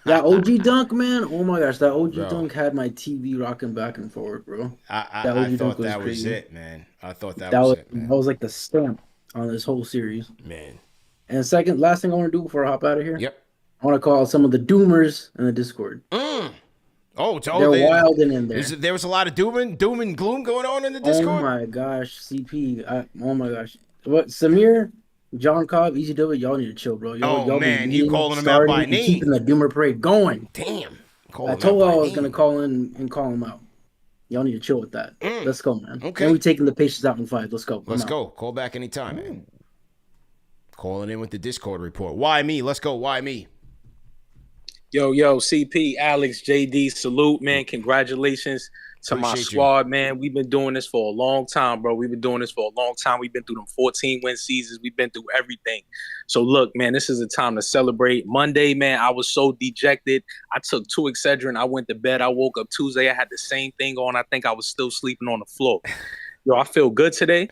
That OG dunk, man. Oh my gosh, that OG dunk had my TV rocking back and forward, bro. I thought that was it, man. I thought that was it, man. That was like the stamp on this whole series, man. And second, last thing I want to do before I hop out of here. Yep. I want to call some of the doomers in the Discord. Oh, they're wilding in there. There was a lot of doom and gloom going on in the Discord. Oh my gosh, CP. Oh my gosh. What, Samir? John Cobb, Easy Do It, y'all need to chill, bro. Y'all man, you calling them out by name. Keeping the Doomer parade going. Damn. I told y'all I was going to call in and call them out. Y'all need to chill with that. Let's go, man. Okay. And we taking the patients out in 5. Let's go. Let's go. Call back anytime, man. Calling in with the Discord report. Why me? Let's go. Why me? Yo, CP, Alex, JD, salute, man. Congratulations to my squad, man. We've been doing this for a long time, bro. We've been doing this for a long time. We've been through them 14-win seasons. We've been through everything. So, look, man, this is a time to celebrate. Monday, man, I was so dejected. I took 2 Excedrin. I went to bed. I woke up Tuesday. I had the same thing on. I think I was still sleeping on the floor. Yo, I feel good today.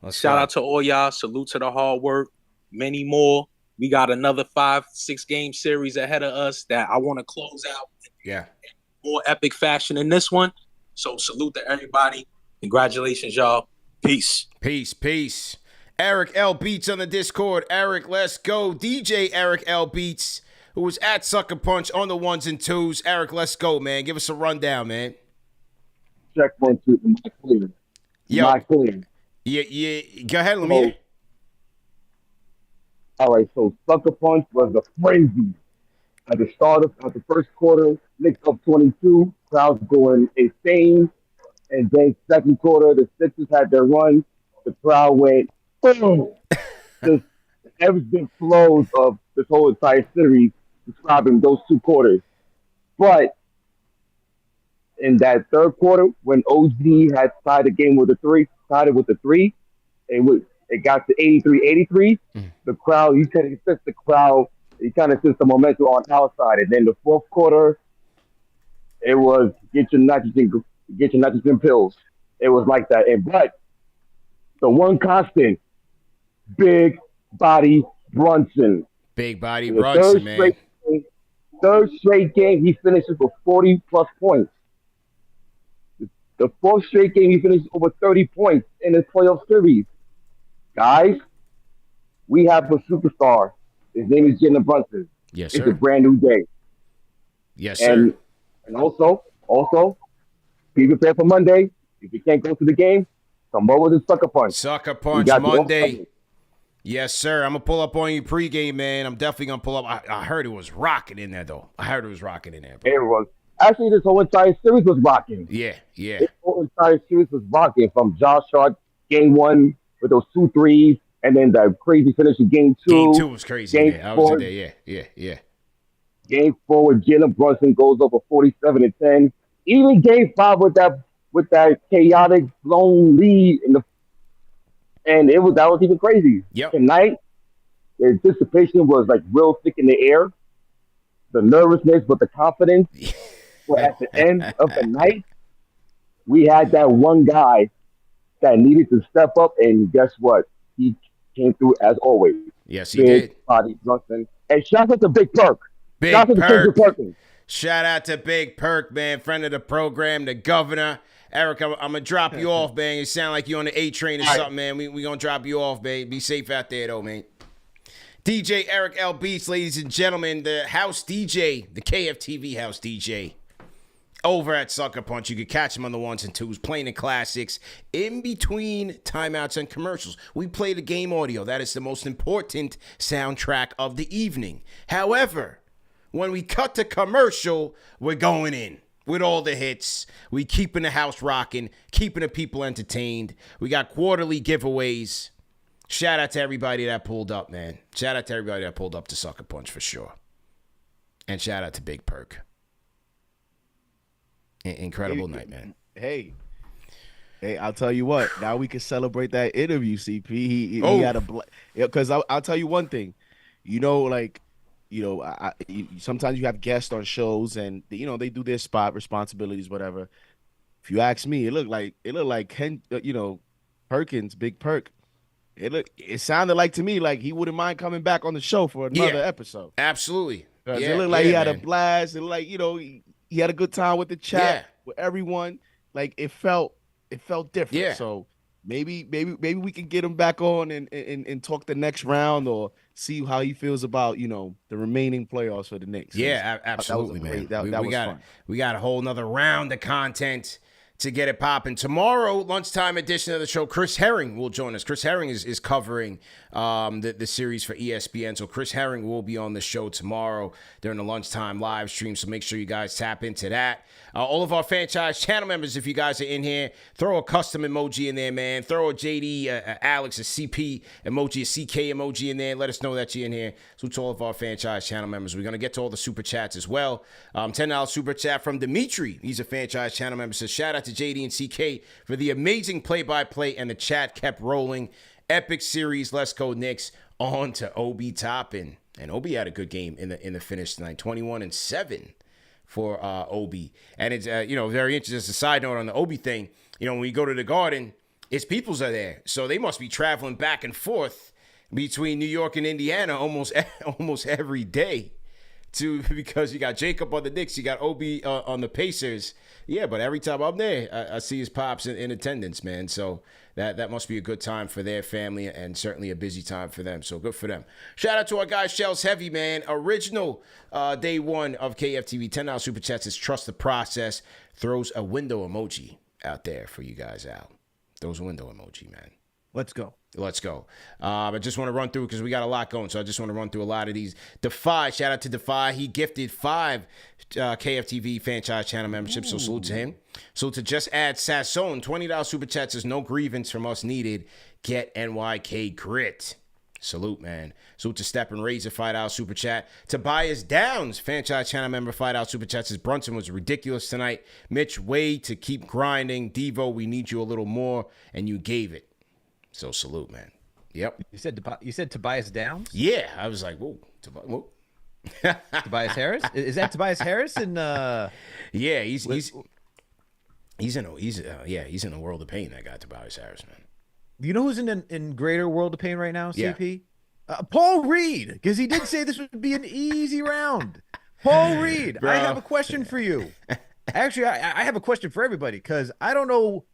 Shout out to all y'all. Salute to the hard work. Many more. We got another 5-6 game series ahead of us that I want to close out. Yeah. More epic fashion in this one. So salute to everybody. Congratulations, y'all. Peace. Peace. Eric L. Beats on the Discord. Eric, let's go. DJ Eric L. Beats, who was at Sucker Punch on the 1s and 2s. Eric, let's go, man. Give us a rundown, man. Check 1, 2. Am I clear? Am I clear? Yeah. Go ahead, let me hear. All right, so Sucker Punch was a frenzy. At the start of the first quarter, Knicks up 22, crowds going insane. And then second quarter, the Sixers had their run. The crowd went boom. Just everything flows of this whole entire series describing those 2 quarters. But in that third quarter, when OG had tied the game with the 3, it got to 83-83. The crowd, you kind of sense the crowd. You kind of sense the momentum on our side. And then the fourth quarter, it was get your nitrogen pills. It was like that. But the one constant, big body Brunson. Big body Brunson, man. Third straight game, he finishes with 40-plus points. The fourth straight game, he finishes over 30 points in this playoff series. Guys, we have a superstar. His name is Jalen Brunson. Yes, sir. It's a brand new day. Yes, sir. And also, be prepared for Monday. If you can't go to the game, come over to Sucker Punch. Sucker Punch Monday. Yes, sir. I'm going to pull up on you pregame, man. I'm definitely going to pull up. I heard it was rocking in there, though. Bro. It was. Actually, this whole entire series was rocking. Yeah. This whole entire series was rocking from Josh Hart, game 1 with those 2 threes. And then the crazy finish in game 2. Game 2 was crazy. Man. I was in there. Yeah. Game 4 with Jalen Brunson goes over 47-10. Even game 5 with that chaotic blown lead that was even crazy. Yep. Tonight, the anticipation was like real thick in the air. The nervousness, but the confidence. But at the end of the night, we had that one guy that needed to step up, and guess what? He came through as always. Yes, he did. Big body Brunson. And shout out to Big Perk. Shout out to Big Perk, man. Friend of the program, the governor. Eric, I'm going to drop you off, man. You sound like you're on the A train or something, man. We going to drop you off, babe. Be safe out there, though, man. DJ Eric L. Beats, ladies and gentlemen, the house DJ, the KFTV house DJ. Over at Sucker Punch, you can catch him on the 1s and 2s, playing the classics in between timeouts and commercials. We play the game audio. That is the most important soundtrack of the evening. However, when we cut to commercial, we're going in with all the hits. We keeping the house rocking, keeping the people entertained. We got quarterly giveaways. shout out to everybody that pulled up, man. Shout out to everybody that pulled up to Sucker Punch for sure. And shout out to Big Perk. Incredible night, man. Hey, I'll tell you what. Now we can celebrate that interview, CP. He had a because I'll tell you one thing. Sometimes you have guests on shows, and they do their spot responsibilities, whatever. If you ask me, it looked like Perkins, Big Perk. It sounded like to me like he wouldn't mind coming back on the show for another episode. Absolutely. It looked like he had a blast. It looked like he had a good time with the chat with everyone. Like it felt different. Yeah. So maybe we can get him back on and talk the next round or see how he feels about the remaining playoffs for the Knicks. Yeah, absolutely, man. That was fun. We got a whole nother round of content to get it popping. Tomorrow, lunchtime edition of the show, Chris Herring will join us. Chris Herring is covering the series for ESPN. So Chris Herring will be on the show tomorrow during the lunchtime live stream. So make sure you guys tap into that. All of our Fanchise channel members, if you guys are in here, throw a custom emoji in there, man. Throw a JD, Alex, a CP emoji, a CK emoji in there. Let us know that you're in here. So to all of our Fanchise channel members, we're going to get to all the super chats as well. $10 super chat from Dimitri. He's a Fanchise channel member. Says shout out to JD and CK for the amazing play-by-play, and the chat kept rolling. Epic series. Let's go Knicks. On to Obi Toppin. And Obi had a good game in the finish tonight. 21-7 for Obi. And it's very interesting. As a side note on the Obi thing, when we go to the Garden, his peoples are there. So they must be traveling back and forth between New York and Indiana almost every day. Because you got Jacob on the Knicks, you got Obi on the Pacers. Yeah, but every time I'm there, I see his pops in attendance, man. So that must be a good time for their family and certainly a busy time for them. So good for them. Shout out to our guy, Shells Heavy, man. Original day one of KFTV. $10 Super Chats is Trust the Process. Throws a window emoji out there for you guys out. Throws a window emoji, man. Let's go. I just want to run through because we got a lot going. So I just want to run through a lot of these. Defy, shout out to Defy. He gifted 5 KFTV Fanchise channel memberships. So salute to him. So to just add Sasson, $20 super chat says no grievance from us needed. Get NYK grit. Salute, man. Salute to Step and Razor, $5 super chat. Tobias Downs, Fanchise channel member, $5 super chat says Brunson was ridiculous tonight. Mitch, way to keep grinding. Devo, we need you a little more, and you gave it. So salute, man. Yep. You said Tobias Downs? Yeah, I was like, whoa. Tobias Harris? Is that Tobias Harris? And yeah, he's in a world of pain. That guy Tobias Harris, man. You know who's in greater world of pain right now? CP. Yeah. Paul Reed, because he did say this would be an easy round. Paul Reed, Bro. I have a question for you. Actually, I have a question for everybody because I don't know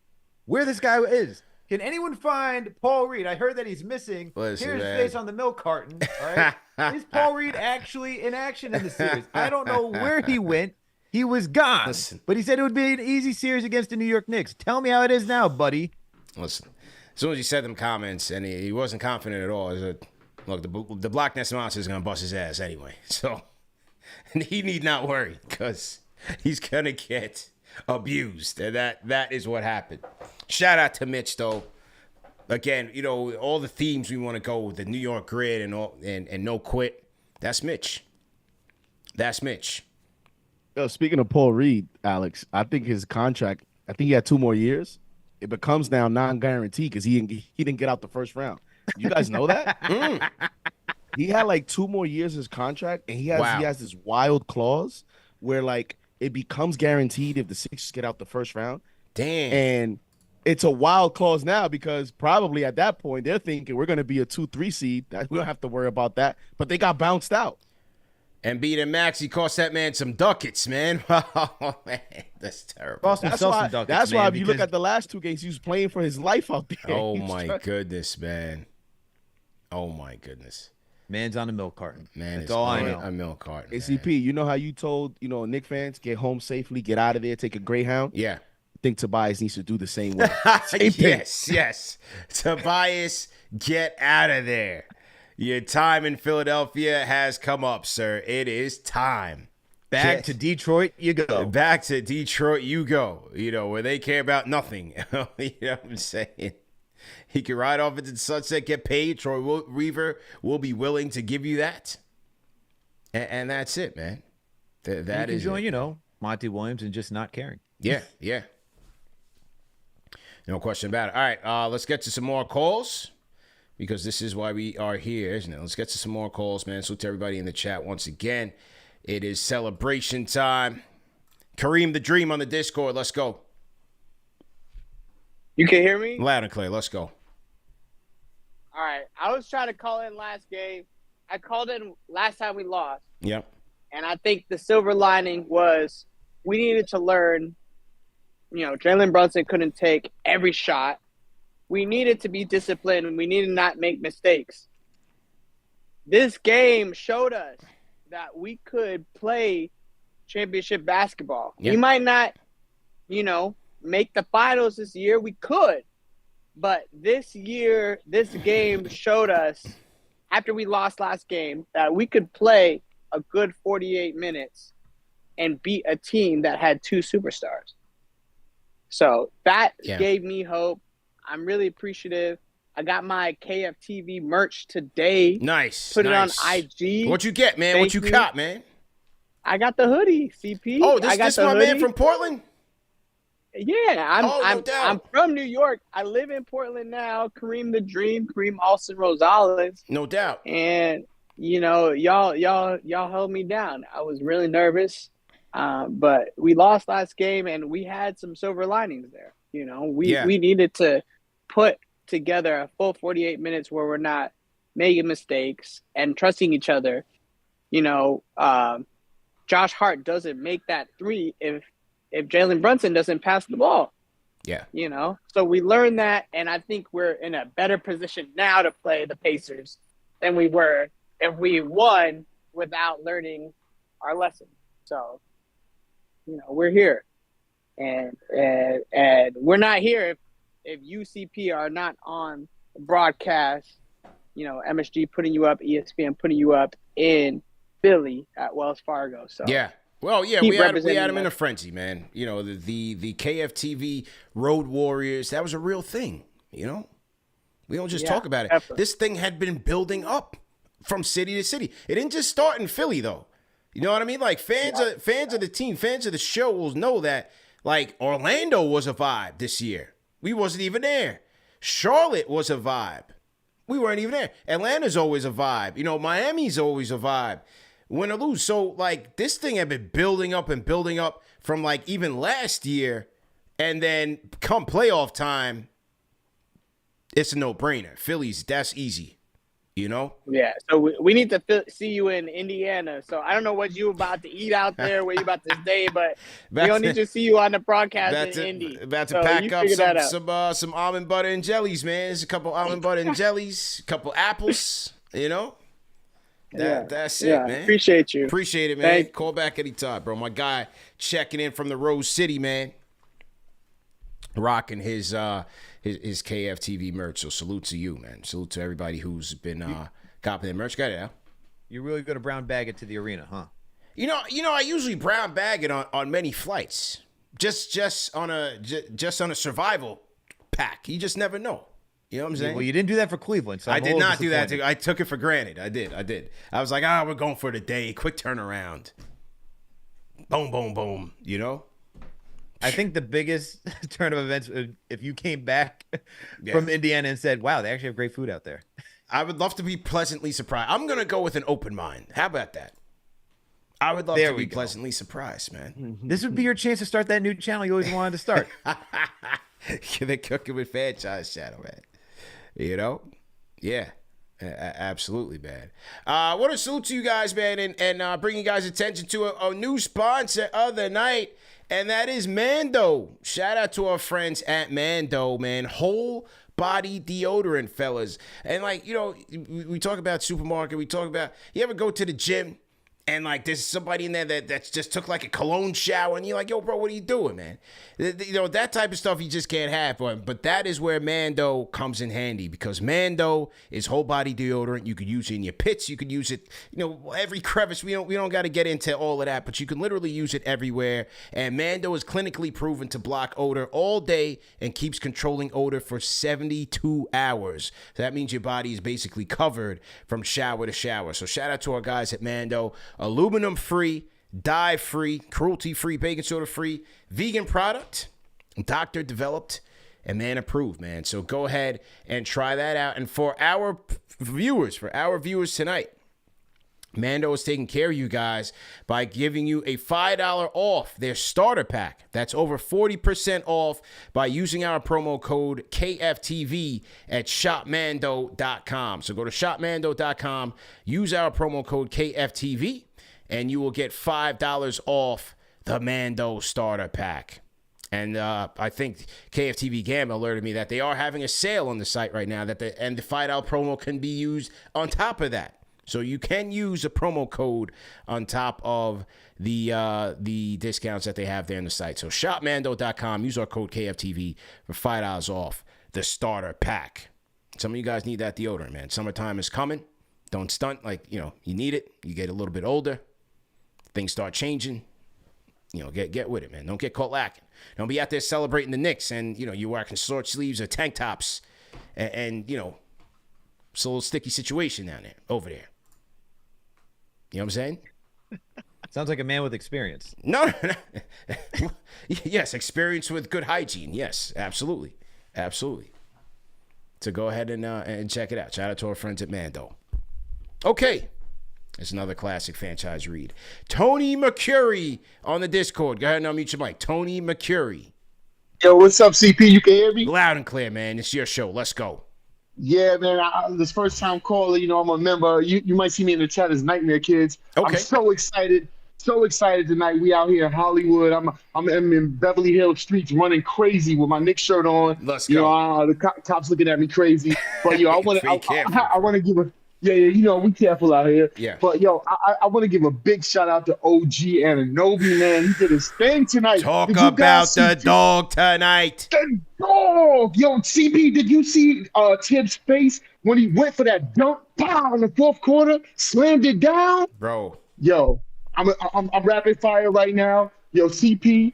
where this guy is. Can anyone find Paul Reed? I heard that he's missing. Listen, Here's his man. face on the milk carton. All right? Is Paul Reed actually in action in the series? I don't know where he went. He was gone. Listen. But he said it would be an easy series against the New York Knicks. Tell me how it is now, buddy. Listen, as soon as he said them comments, and he wasn't confident at all, he said, look, the Black Ness Monster is going to bust his ass anyway. So and he need not worry because he's going to get abused. And that is what happened. Shout out to Mitch, though. Again, all the themes we want to go with, the New York grid and no quit. That's Mitch. Yo, speaking of Paul Reed, Alex, I think his contract, he had 2 more years. It becomes now non-guaranteed because he didn't get out the first round. You guys know that? He had like 2 more years of his contract, and he has this wild clause where like it becomes guaranteed if the Sixers get out the first round. Damn. And it's a wild clause now because probably at that point they're thinking we're going to be a 2-3 seed. We don't have to worry about that. But they got bounced out. And beat him Max, he cost that man some ducats, man. Oh, man, that's terrible. Cost himself some ducats, that's why man, if you look at the last 2 games, he was playing for his life out there. Oh, my goodness, man. Oh, my goodness. Man's on a milk carton. Man, that's all I know. A milk carton. ACP, you know how you told, Knicks fans, get home safely, get out of there, take a Greyhound? Yeah. I think Tobias needs to do the same way. Yes. Tobias, get out of there. Your time in Philadelphia has come up, sir. It is time. Back to Detroit you go. Back to Detroit you go. Where they care about nothing. You know what I'm saying? He can ride off into the sunset, get paid. Troy Weaver will be willing to give you that. And that's it, man. That is join, it. you know, Monty Williams and just not caring. Yeah. No question about it. All right, let's get to some more calls because this is why we are here, isn't it? Let's get to some more calls, man. Salute to everybody in the chat once again. It is celebration time. Kareem The Dream on the Discord. Let's go. You can hear me? Loud and clear. Let's go. All right. I was trying to call in last game. I called in last time we lost. Yep. And I think the silver lining was we needed to learn, you know, Jalen Brunson couldn't take every shot. We needed to be disciplined and we needed to not make mistakes. This game showed us that we could play championship basketball. Yep. We might not, you know, make the finals this year. We could. But this year, this game showed us, after we lost last game, that we could play a good 48 minutes and beat a team that had two superstars. So that gave me hope. I'm really appreciative. I got my KFTV merch today. Nice. Put it on IG. What you get, man? Thank What you you. got, man? I got the hoodie, CP. Oh, I got this the my hoodie. man from Portland? Yeah, no doubt. I'm from New York. I live in Portland now. Kareem The Dream, Kareem Austin Rosales. No doubt. And you know, y'all held me down. I was really nervous, but we lost last game, and we had some silver linings there. You know, we needed to put together a full 48 minutes where we're not making mistakes and trusting each other. You know, Josh Hart doesn't make that three if Jalen Brunson doesn't pass the ball. Yeah. You know, so we learned that, and I think we're in a better position now to play the Pacers than we were if we won without learning our lesson. So, you know, we're here. And we're not here if UCP are not on the broadcast, you know, MSG putting you up, ESPN putting you up in Philly at Wells Fargo. So yeah. Well, yeah, keep we had representing him in a us. frenzy, man. You know, the KFTV Road Warriors, that was a real thing, you know? We don't just talk about it. Definitely. This thing had been building up from city to city. It didn't just start in Philly, though. You know what I mean? Like, fans of the team, fans of the show will know that, like, Orlando was a vibe this year. We wasn't even there. Charlotte was a vibe. We weren't even there. Atlanta's always a vibe. You know, Miami's always a vibe. Win or lose. So, like, this thing had been building up from, like, even last year. And then come playoff time, it's a no-brainer. Phillies, that's easy. You know? Yeah, so we need to see you in Indiana. So I don't know what you about to eat out there, where you about to stay, but we don't need to see you on the broadcast in Indy. About to So pack you up figure that out. some almond butter and jellies, man. There's a couple almond butter and jellies, a couple apples, you know? That's it, man. Appreciate you. Appreciate it, man. Thank you. Call back anytime, bro. My guy checking in from the Rose City, man. Rocking his KFTV merch. So salute to you, man. Salute to everybody who's been copying that merch. Got it, Al? You're really going to brown bag it to the arena, huh? You know, I usually brown bag it on many flights. Just on a survival pack. You just never know. You know what I'm saying? Well, you didn't do that for Cleveland, so I did not do that. I took it for granted. I did. I was like, we're going for the day. Quick turnaround. Boom, boom, boom. You know? I think the biggest turn of events if you came back from Indiana and said, wow, they actually have great food out there. I would love to be pleasantly surprised. I'm going to go with an open mind. How about that? I would love to be pleasantly surprised, man. This would be your chance to start that new channel you always wanted to start. They're cooking with Fanchise channel, man. You know? Yeah. Absolutely, man. What a salute to you guys, man, and bring you guys attention to a new sponsor of the night, and that is Mando. Shout out to our friends at Mando, man. Whole body deodorant, fellas. And, like, you know, we talk about supermarket. We talk about, you ever go to the gym And like there's somebody in there that just took like a cologne shower, and you're like, yo, bro, what are you doing, man? You know, that type of stuff you just can't have. But that is where Mando comes in handy, because Mando is whole body deodorant. You could use it in your pits. You could use it, you know, every crevice. We don't got to get into all of that, but you can literally use it everywhere. And Mando is clinically proven to block odor all day and keeps controlling odor for 72 hours. So that means your body is basically covered from shower to shower. So shout out to our guys at Mando. Aluminum free, dye free, cruelty free, baking soda free, vegan product, doctor developed, and man approved, man. So go ahead and try that out. And for our viewers tonight, Mando is taking care of you guys by giving you a $5 off their starter pack. That's over 40% off by using our promo code KFTV at shopmando.com. So go to shopmando.com, use our promo code KFTV, and you will get $5 off the Mando starter pack. And I think KFTV Gamma alerted me that they are having a sale on the site right now, and the $5 promo can be used on top of that. So you can use a promo code on top of the discounts that they have there on the site. So shopmando.com, use our code KFTV for $5 off the starter pack. Some of you guys need that deodorant, man. Summertime is coming. Don't stunt like, you know, you need it. You get a little bit older. Things start changing. You know, get with it, man. Don't get caught lacking. Don't be out there celebrating the Knicks and, you know, you're wearing short sleeves or tank tops and you know, it's a little sticky situation down there, over there. You know what I'm saying? Sounds like a man with experience. No. Yes, experience with good hygiene. Yes, absolutely. Absolutely. So go ahead and check it out. Shout out to our friends at Mando. Okay. It's another classic franchise read. Tony McCurry on the Discord. Go ahead and unmute your mic. Tony McCurry. Yo, what's up, CP? You can hear me? Loud and clear, man. It's your show. Let's go. Yeah, man. This first time caller, you know, I'm a member. You might see me in the chat as Nightmare Kids. Okay. I'm so excited. So excited tonight. We out here in Hollywood. I'm in Beverly Hills streets running crazy with my Knicks shirt on. Let's go. You know, the cops looking at me crazy. But yo, I want to give a you know, we careful out here. Yeah. But yo, I want to give a big shout out to OG Ananobi, man. He did his thing tonight. Talk about the dog tonight. The dog. Yo, CP, did you see Tibbs' face when he went for that dunk? Pow, in the fourth quarter, slammed it down. Bro. Yo, I'm rapid fire right now. Yo, CP,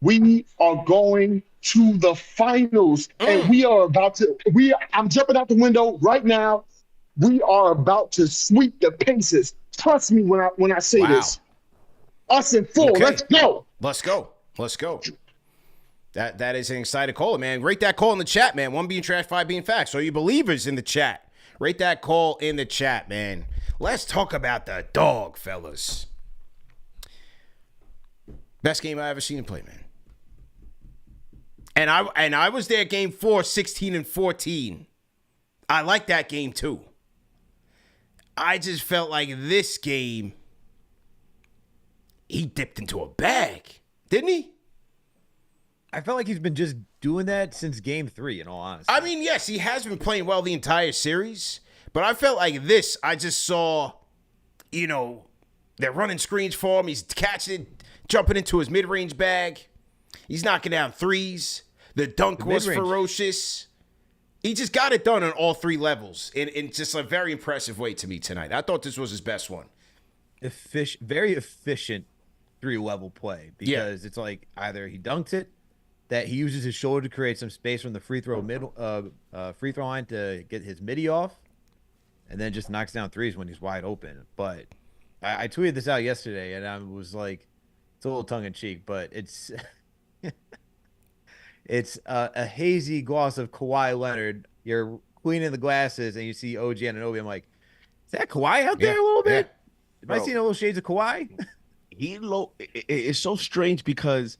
we are going to the finals, and we are about to. I'm jumping out the window right now. We are about to sweep the Pacers. Trust me when I say this. Us in full. Okay. Let's go. Let's go. Let's go. That is an excited caller, man. Rate that call in the chat, man. 1 being trash, 5 being facts. So you believers in the chat, rate that call in the chat, man. Let's talk about the dog, fellas. Best game I ever seen him play, man. And I was there game 4, 16-14. I like that game too. I just felt like this game, he dipped into a bag, didn't he? I felt like he's been just doing that since game 3, in all honesty. I mean, yes, he has been playing well the entire series, but I felt like this, I just saw, you know, they're running screens for him. He's catching it, jumping into his mid-range bag. He's knocking down threes. The dunk was ferocious. He just got it done on all 3 levels in just a very impressive way to me tonight. I thought this was his best one. Very efficient 3-level play, because it's like either he dunks it, that he uses his shoulder to create some space from the free throw line to get his midi off, and then just knocks down threes when he's wide open. But I tweeted this out yesterday, and I was like, it's a little tongue in cheek, but it's it's a hazy gloss of Kawhi Leonard. You're cleaning the glasses, and you see OG Anunoby. I'm like, is that Kawhi out there a little bit? Am I seeing a little shades of Kawhi? It's so strange because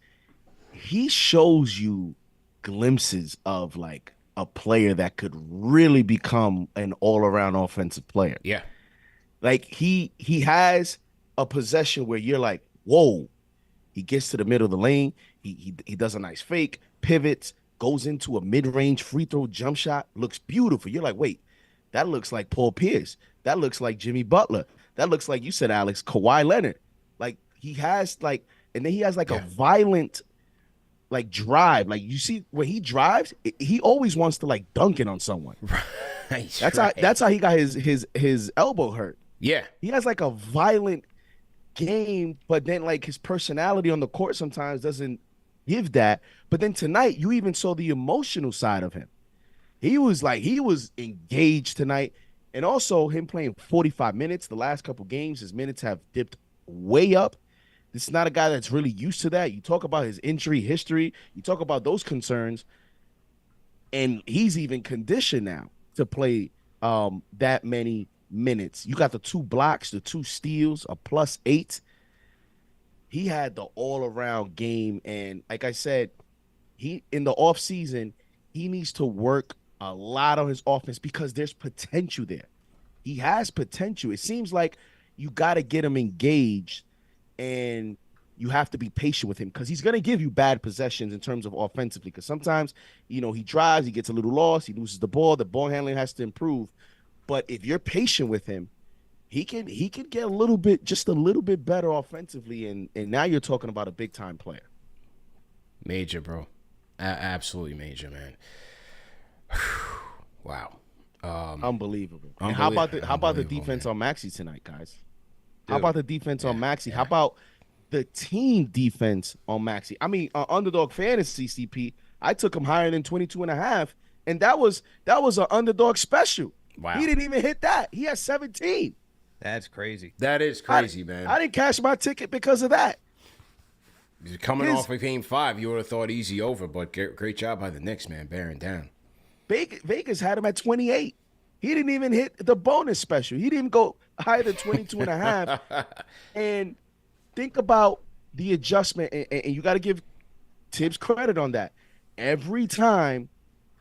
he shows you glimpses of like a player that could really become an all-around offensive player. Yeah. Like he has a possession where you're like, whoa. He gets to the middle of the lane. He does a nice fake, pivots, goes into a mid-range free throw jump shot, looks beautiful. You're like, wait, that looks like Paul Pierce. That looks like Jimmy Butler. that looks like you said, Alex, Kawhi Leonard. Like he has like, and then he has like a violent like drive. Like you see when he drives, he always wants to like dunk it on someone. Right, That's how he got his elbow hurt. Yeah. He has like a violent game, but then like his personality on the court sometimes doesn't give that. But then tonight, you even saw the emotional side of him. He was engaged tonight. And also him playing 45 minutes. The last couple games, his minutes have dipped way up. This is not a guy that's really used to that. You talk about his injury history. You talk about those concerns. And he's even conditioned now to play that many minutes. You got the 2 blocks, the 2 steals, a +8. He had the all-around game. And like I said, he in the offseason, he needs to work a lot on his offense because there's potential there. He has potential. It seems like you got to get him engaged and you have to be patient with him because he's going to give you bad possessions in terms of offensively because sometimes, he drives, he gets a little lost, he loses the ball handling has to improve. But if you're patient with him, he can get just a little bit better offensively, and now you're talking about a big-time player. Major, bro. Absolutely major, man. Wow. Unbelievable. And how about the defense on Maxey tonight, guys? How about the defense on Maxey? How about the team defense on Maxey? I mean, Underdog Fantasy, CP, I took him higher than 22.5, and that was an Underdog special. Wow. He didn't even hit that. He had 17. That's crazy. That is crazy, man. I didn't cash my ticket because of that. Coming off of Game 5, you would have thought easy over, but great job by the Knicks, man, bearing down. Vegas had him at 28. He didn't even hit the bonus special. He didn't go higher than 22.5. And think about the adjustment, and you got to give Tibbs credit on that. Every time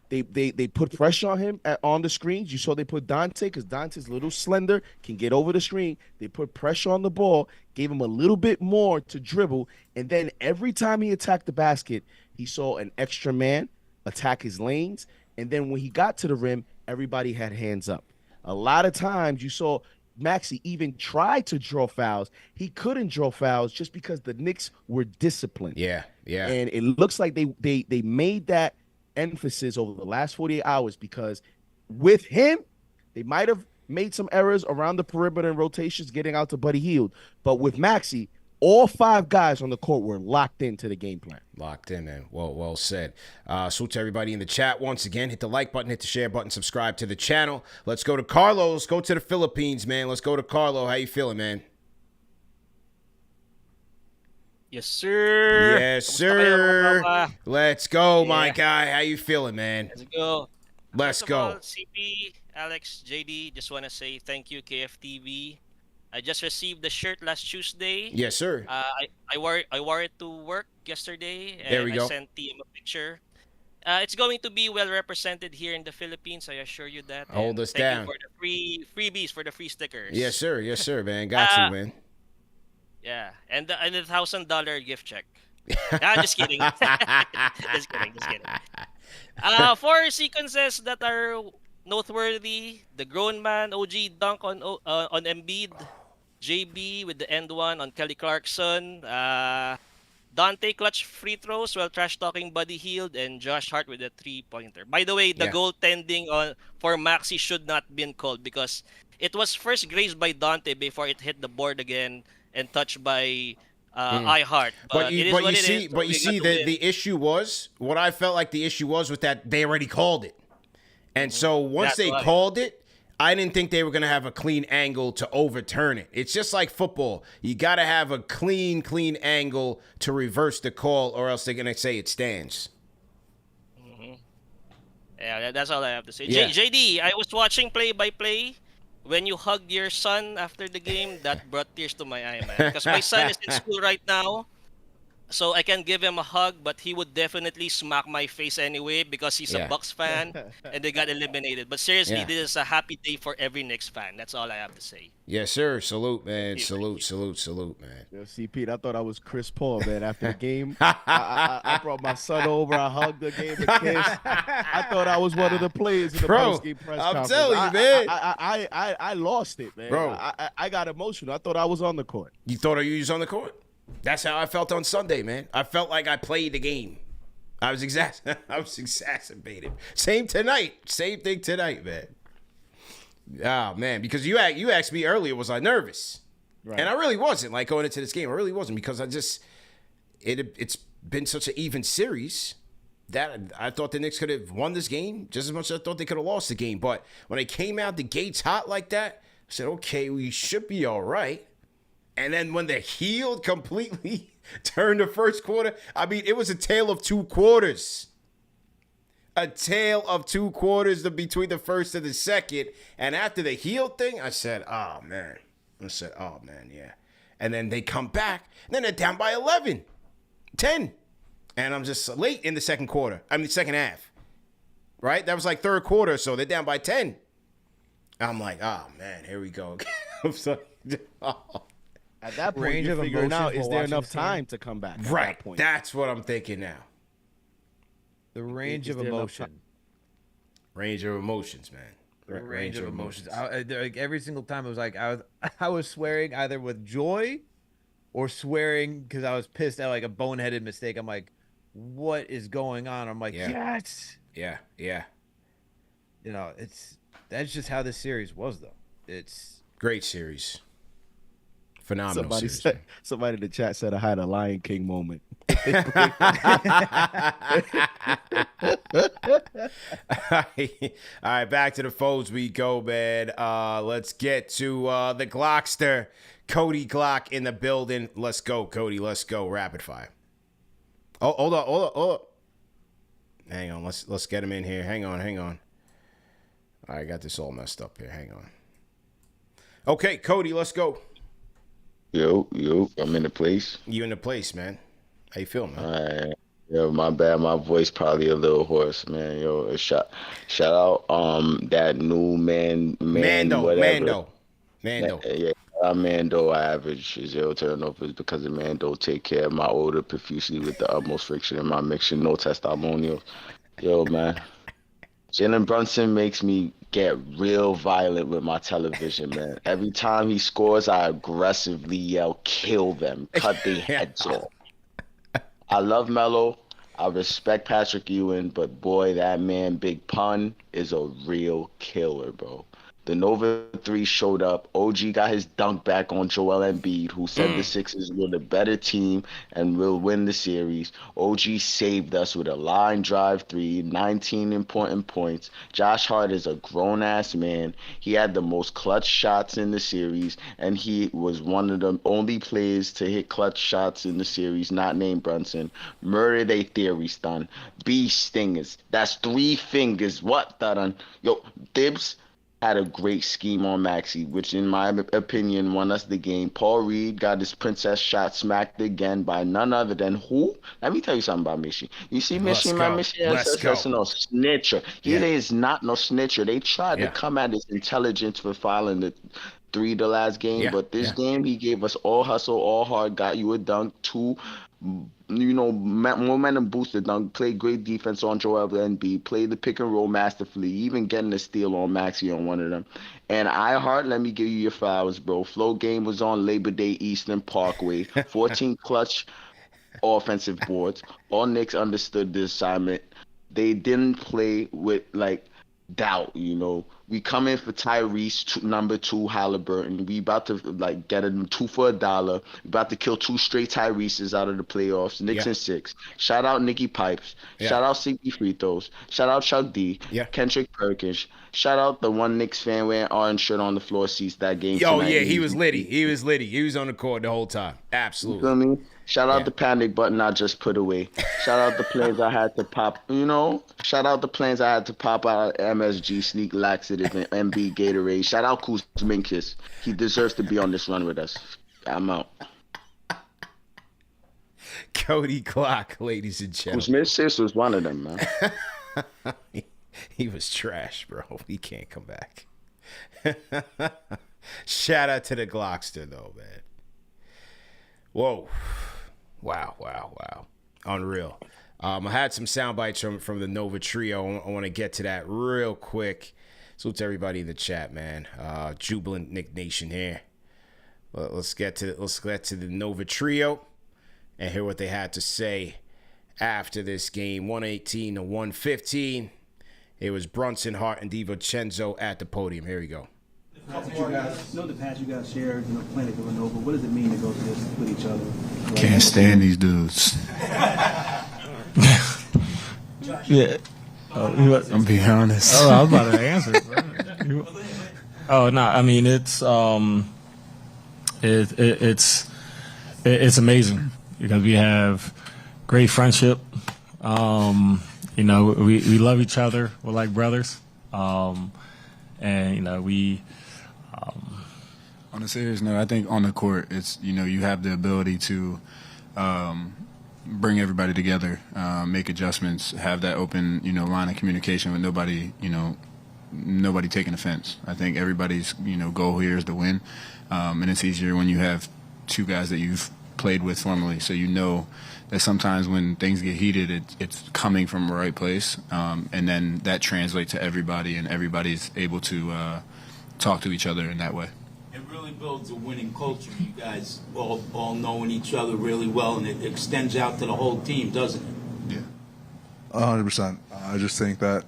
they put pressure on him on the screens, you saw they put Dante because Dante's a little slender, can get over the screen. They put pressure on the ball, gave him a little bit more to dribble, and then every time he attacked the basket, he saw an extra man attack his lanes, and then when he got to the rim, everybody had hands up. A lot of times you saw Maxey even try to draw fouls. He couldn't draw fouls just because the Knicks were disciplined. Yeah. And it looks like they made that emphasis over the last 48 hours because with him, they might have made some errors around the perimeter and rotations getting out to Buddy Hield. But with Maxey, all 5 guys on the court were locked into the game plan. Locked in, man. Well said. Salute to everybody in the chat once again. Hit the like button, hit the share button, subscribe to the channel. Let's go to Carlo. Let's go to the Philippines, man. Let's go to Carlo. How you feeling, man? Yes, sir. Yes, sir. Let's go, my guy. How you feeling, man? Let's go. Let's First of go. all, CP, Alex, JD, just want to say thank you, KFTV. I just received the shirt last Tuesday. Yes, sir. I wore it to work yesterday, and There we go. I sent him a picture. It's going to be well represented here in the Philippines. I assure you that. Hold us down. Thank you for the freebies for the free stickers. Yes, sir. Yes, sir, man. Got you, man. Yeah, and the $1,000 gift check. Nah, just kidding. Just kidding. For sequences that are noteworthy, the grown man OG dunk on Embiid, JB with the end one on Kelly Clarkson, Dante clutch free throws while trash talking Buddy Hield, and Josh Hart with a 3-pointer. By the way, the goaltending for Maxey should not been called because it was first grazed by Dante before it hit the board again and touched by Hart. But you see, the issue was what I felt like the issue was with that they already called it, and so once they called it, I didn't think they were gonna have a clean angle to overturn it. It's just like football; you got to have a clean angle to reverse the call, or else they're gonna say it stands. Yeah, that's all I have to say. Yeah. JD, I was watching play-by-play. When you hugged your son after the game, that brought tears to my eye, man. Because my son is in school right now. So I can give him a hug, but he would definitely smack my face anyway because he's a Yeah. Bucks fan and they got eliminated. But seriously, Yeah. this is a happy day for every Knicks fan. That's all I have to say. Yes, sir. Salute, man. you. Salute, man. Yo, CP, I thought I was Chris Paul, man. After the game, I brought my son over. I hugged the game, the kiss. I thought I was one of the players in the Bro, post-game press I'm conference. telling you, man. I lost it, man. Bro. I got emotional. I thought I was on the court. You thought you was on the court? That's how I felt on Sunday, man. I felt like I played the game. I was exacerbated. Same tonight. Same thing tonight, man. Oh, man, because you asked me earlier, was I nervous? Right. And I really wasn't, like, going into this game. I really wasn't, because it's been such an even series that I thought the Knicks could have won this game just as much as I thought they could have lost the game. But when they came out the gates hot like that, I said, okay, we should be all right. And then when the heel completely turned the first quarter, I mean, it was a tale of two quarters. A tale of two quarters between the first and the second. And after the heel thing, I said, oh, man. Yeah. And then they come back. And then they're down by 11, 10. And I'm just late in the second quarter. I mean, the second half. Right? That was like third quarter, so they're down by 10. I'm like, oh, man, here we go. I'm sorry. Oh. At that point, Range you're of figuring emotions out, is while there watching enough this game. time to come back? At Right. that point? That's what I'm thinking now. The range Is of there enough emotion. Range of emotions, man. Range of emotions. Like every single time it was like I was swearing either with joy or swearing because I was pissed at like a boneheaded mistake. I'm like, what is going on? I'm like, yes. Yeah. You know, that's just how this series was, though. It's great series. Phenomenal series. Somebody in the chat said I had a Lion King moment. All right, back to the foes we go, man. Let's get to the Glockster. Cody Glock in the building. Let's go, Cody. Let's go. Rapid fire. Oh, hold on. Hang on. Let's get him in here. Hang on. All right, I got this all messed up here. Hang on. Okay, Cody, let's go. Yo, I'm in the place. You in the place, man. How you feeling, man? All right. Yo, my bad. My voice probably a little hoarse, man. Yo, shout out that new Mando. Yeah, Mando averages 0 turnovers because of Mando take care of my odor profusely with the utmost friction in my mixture, no testimonials. Yo, man. Jalen Brunson makes me get real violent with my television, man. Every time he scores, I aggressively yell, kill them, cut their heads off. I love Melo. I respect Patrick Ewing, but boy, that man, Big Pun, is a real killer, bro. The Nova 3 showed up. OG got his dunk back on Joel Embiid, who said the Sixers were the better team and will win the series. OG saved us with a line drive 3, 19 important points. Josh Hart is a grown-ass man. He had the most clutch shots in the series, and he was one of the only players to hit clutch shots in the series, not named Brunson. Murder they theory, stun. B stingers. That's 3 fingers. What, done? Yo, Dibs had a great scheme on Maxey, which in my opinion won us the game. Paul Reed got his princess shot smacked again by none other than who? Let me tell you something about Mishy. You see Mishy, that's no snitcher. He is not no snitcher. They tried to come at his intelligence for filing the 3 the last game, but this game he gave us all hustle, all hard, got you a dunk, 2 momentum boosted dunk, played great defense on Joel Embiid, played the pick and roll masterfully, even getting a steal on Maxey on one of them. And iHeart, let me give you your flowers, bro. Flow game was on Labor Day Eastern Parkway, 14 clutch offensive boards. All Knicks understood the assignment. They didn't play with doubt, We come in for Tyrese, number 2, Halliburton. We about to get him 2 for $1. We about to kill 2 straight Tyreses out of the playoffs. Knicks in 6. Shout out Nicky Pipes. Shout out CP Free Throws. Shout out Chuck D. Kendrick Perkins. Shout out the one Knicks fan wearing orange shirt on the floor seats that game. Oh yeah, he was litty. He was on the court the whole time. Absolutely. You feel me? Shout out the panic button I just put away. Shout out the planes I had to pop, Shout out the planes I had to pop out of MSG, Sneak Laxative, and MB Gatorade. Shout out Kuzminkas. He deserves to be on this run with us. I'm out. Cody Glock, ladies and gentlemen. Smith was one of them, man. He was trash, bro. He can't come back. Shout out to the Glockster, though, man. Whoa. Wow. Unreal. I had some sound bites from the Nova Trio. I want to get to that real quick. Salute to everybody in the chat, man. Jubilant Knicks Nation here. Let's get to the Nova Trio and hear what they had to say after this game. 118 to 115. It was Brunson, Hart, and DiVincenzo at the podium. Here we go. The past you guys shared, playing at Villanova. What does it mean to go through this with each other? Can't stand these dudes. Yeah. I'm being honest. Oh, I was about to answer. Oh no, I mean it's amazing because we have great friendship. We love each other. We're like brothers. And we. On a serious note, I think on the court, it's you have the ability to bring everybody together, make adjustments, have that open line of communication with nobody taking offense. I think everybody's goal here is to win, and it's easier when you have two guys that you've played with formally, so that sometimes when things get heated, it's coming from the right place, and then that translates to everybody, and everybody's able to talk to each other in that way. It really builds a winning culture. You guys all knowing each other really well, and it extends out to the whole team, doesn't it? Yeah. 100%. I just think that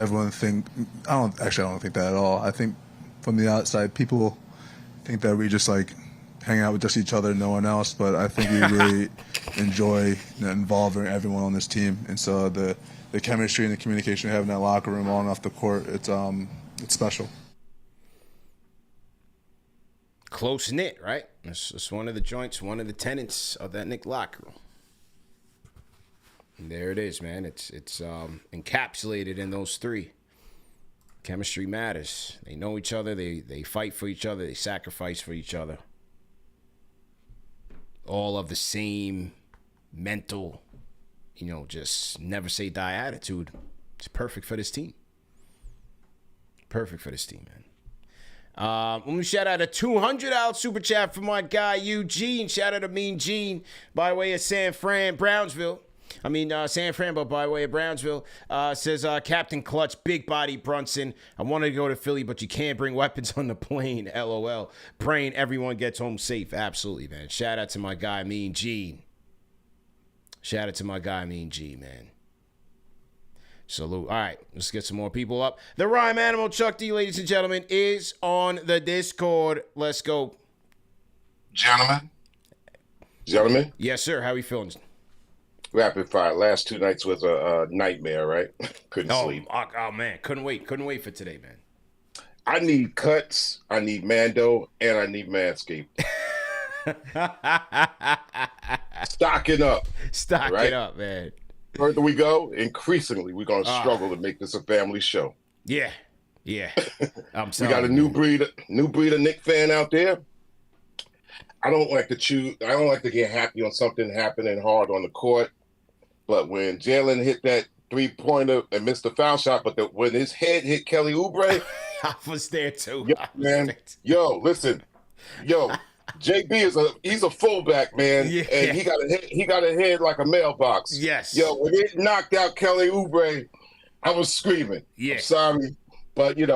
I don't think that at all. I think from the outside, people think that we just hang out with just each other, no one else. But I think we really enjoy involving everyone on this team, and so the chemistry and the communication we have in that locker room, on and off the court, it's special. Close knit, right? It's one of the joints, one of the tenets of that Knicks locker room. And there it is, man. It's encapsulated in those three. Chemistry matters. They know each other. They fight for each other. They sacrifice for each other. All of the same mental, just never say die attitude. It's perfect for this team. Perfect for this team, man. Let me shout out a $200 super chat from my guy Eugene. Shout out to Mean Gene by way of San Fran, Brownsville. San Fran, but by way of Brownsville. Says, Captain Clutch, big body Brunson. I wanted to go to Philly, but you can't bring weapons on the plane. LOL. Praying everyone gets home safe. Absolutely, man. Shout out to my guy Mean Gene. Man. Salute. All right, let's get some more people up. The Rhyme Animal, Chuck D, ladies and gentlemen, is on the Discord. Let's go. Gentlemen? Yes, sir. How are you feeling? Rapid fire. Last 2 nights was a nightmare, right? Couldn't sleep. Oh, man. Couldn't wait for today, man. I need cuts, I need Mando, and I need Manscaped. Stocking up. Stocking up, man. Further we go, increasingly, we're going to struggle to make this a family show. Yeah. I'm sorry. We got a new breed of Knicks fan out there. I don't like to get happy on something happening hard on the court. But when Jalen hit that 3-pointer and missed the foul shot, but when his head hit Kelly Oubre, I was there too. Listen. JB he's a fullback, man, and he got a head like a mailbox. Yes. When it knocked out Kelly Oubre, I was screaming. Yeah. I'm sorry, but and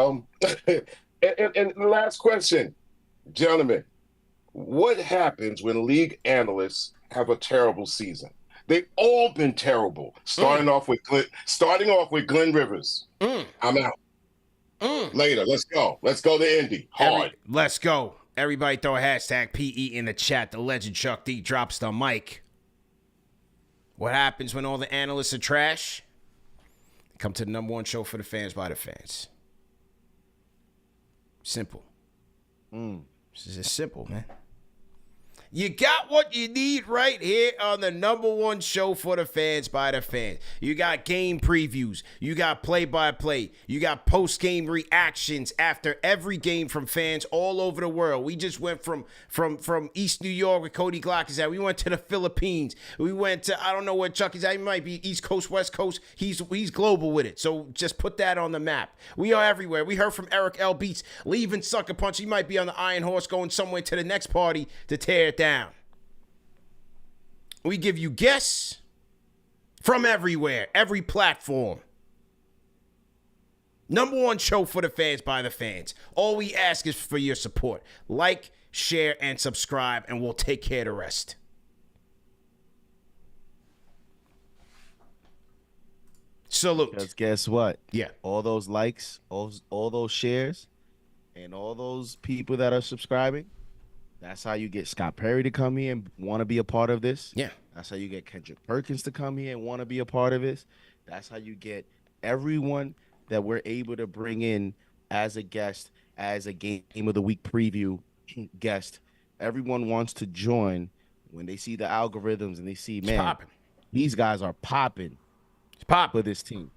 the last question, gentlemen, what happens when league analysts have a terrible season? They've all been terrible. Starting off with Glenn Rivers. I'm out. Later, let's go. Let's go to Indy. Hard. Let's go. Everybody throw a hashtag PE in the chat. The legend Chuck D drops the mic. What happens when all the analysts are trash? Come to the number one show for the fans by the fans. Simple. This is simple, man. You got what you need right here on the #1 show for the fans by the fans. You got game previews. You got play-by-play. You got post-game reactions after every game from fans all over the world. We just went from East New York where Cody Glock is at. We went to the Philippines. We went to, I don't know where Chuck is at. He might be East Coast, West Coast. He's global with it. So just put that on the map. We are everywhere. We heard from Eric L. Beats leaving Sucker Punch. He might be on the Iron Horse going somewhere to the next party to tear it down. We give you guests from everywhere, every platform. #1 show for the fans by the fans. All we ask is for your support. Like, share, and subscribe, and we'll take care of the rest. Salute. Because guess what? Yeah. All those likes, all those shares, and all those people that are subscribing, that's how you get Scott Perry to come here and want to be a part of this. Yeah. That's how you get Kendrick Perkins to come here and want to be a part of this. That's how you get everyone that we're able to bring in as a guest, as a game of the week preview guest. Everyone wants to join when they see the algorithms and they see, man, these guys are popping. It's popping for this team.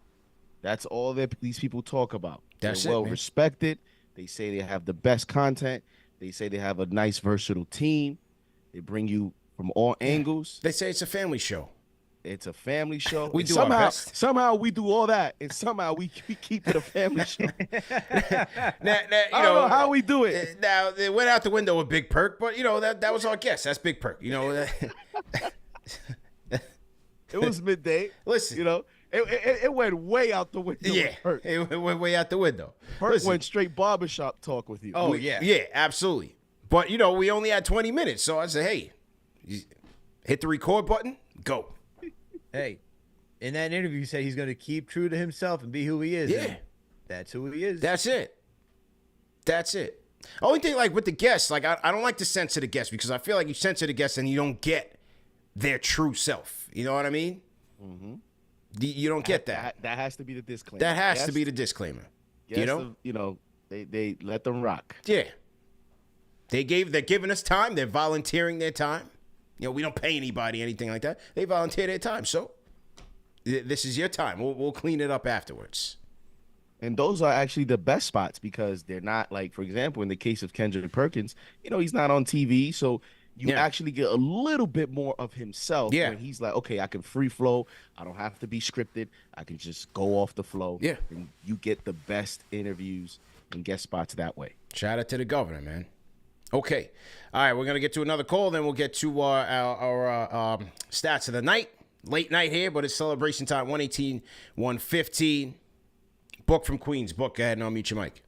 That's all that these people talk about. That's They're well man. respected. They say they have the best content. They say they have a nice, versatile team. They bring you from all angles. They say it's a family show. It's a family show. We And do somehow, our best. Somehow we do all that, and somehow we keep it a family show. I don't know how we do it. Now, it went out the window with Big Perk, but, that was our guess. That's Big Perk. It was midday. Listen. It went way out the window. Yeah, with Perk. it went way out the window. Perk Listen. went straight barbershop talk with you. Oh, yeah, absolutely. But, we only had 20 minutes, so I said, hey, hit the record button, go. Hey, in that interview, he said he's going to keep true to himself and be who he is. Yeah. And that's who he is. That's it. Only thing, with the guests, I don't like to censor the guests because I feel like you censor the guests and you don't get their true self. You know what I mean? Mm-hmm. You don't get that. That has to be the disclaimer. That has to be the disclaimer. They let them rock. Yeah. They're giving us time. They're volunteering their time. We don't pay anybody anything like that. They volunteer their time. So this is your time. We'll clean it up afterwards. And those are actually the best spots because they're not for example, in the case of Kendrick Perkins, he's not on TV. So you actually get a little bit more of himself when he's like, okay, I can free flow. I don't have to be scripted. I can just go off the flow. Yeah. And you get the best interviews and guest spots that way. Shout out to the governor, man. Okay. All right, we're going to get to another call. Then we'll get to our stats of the night. Late night here, but it's celebration time. 118, 115. Book from Queens. Book, go ahead and unmute your mic.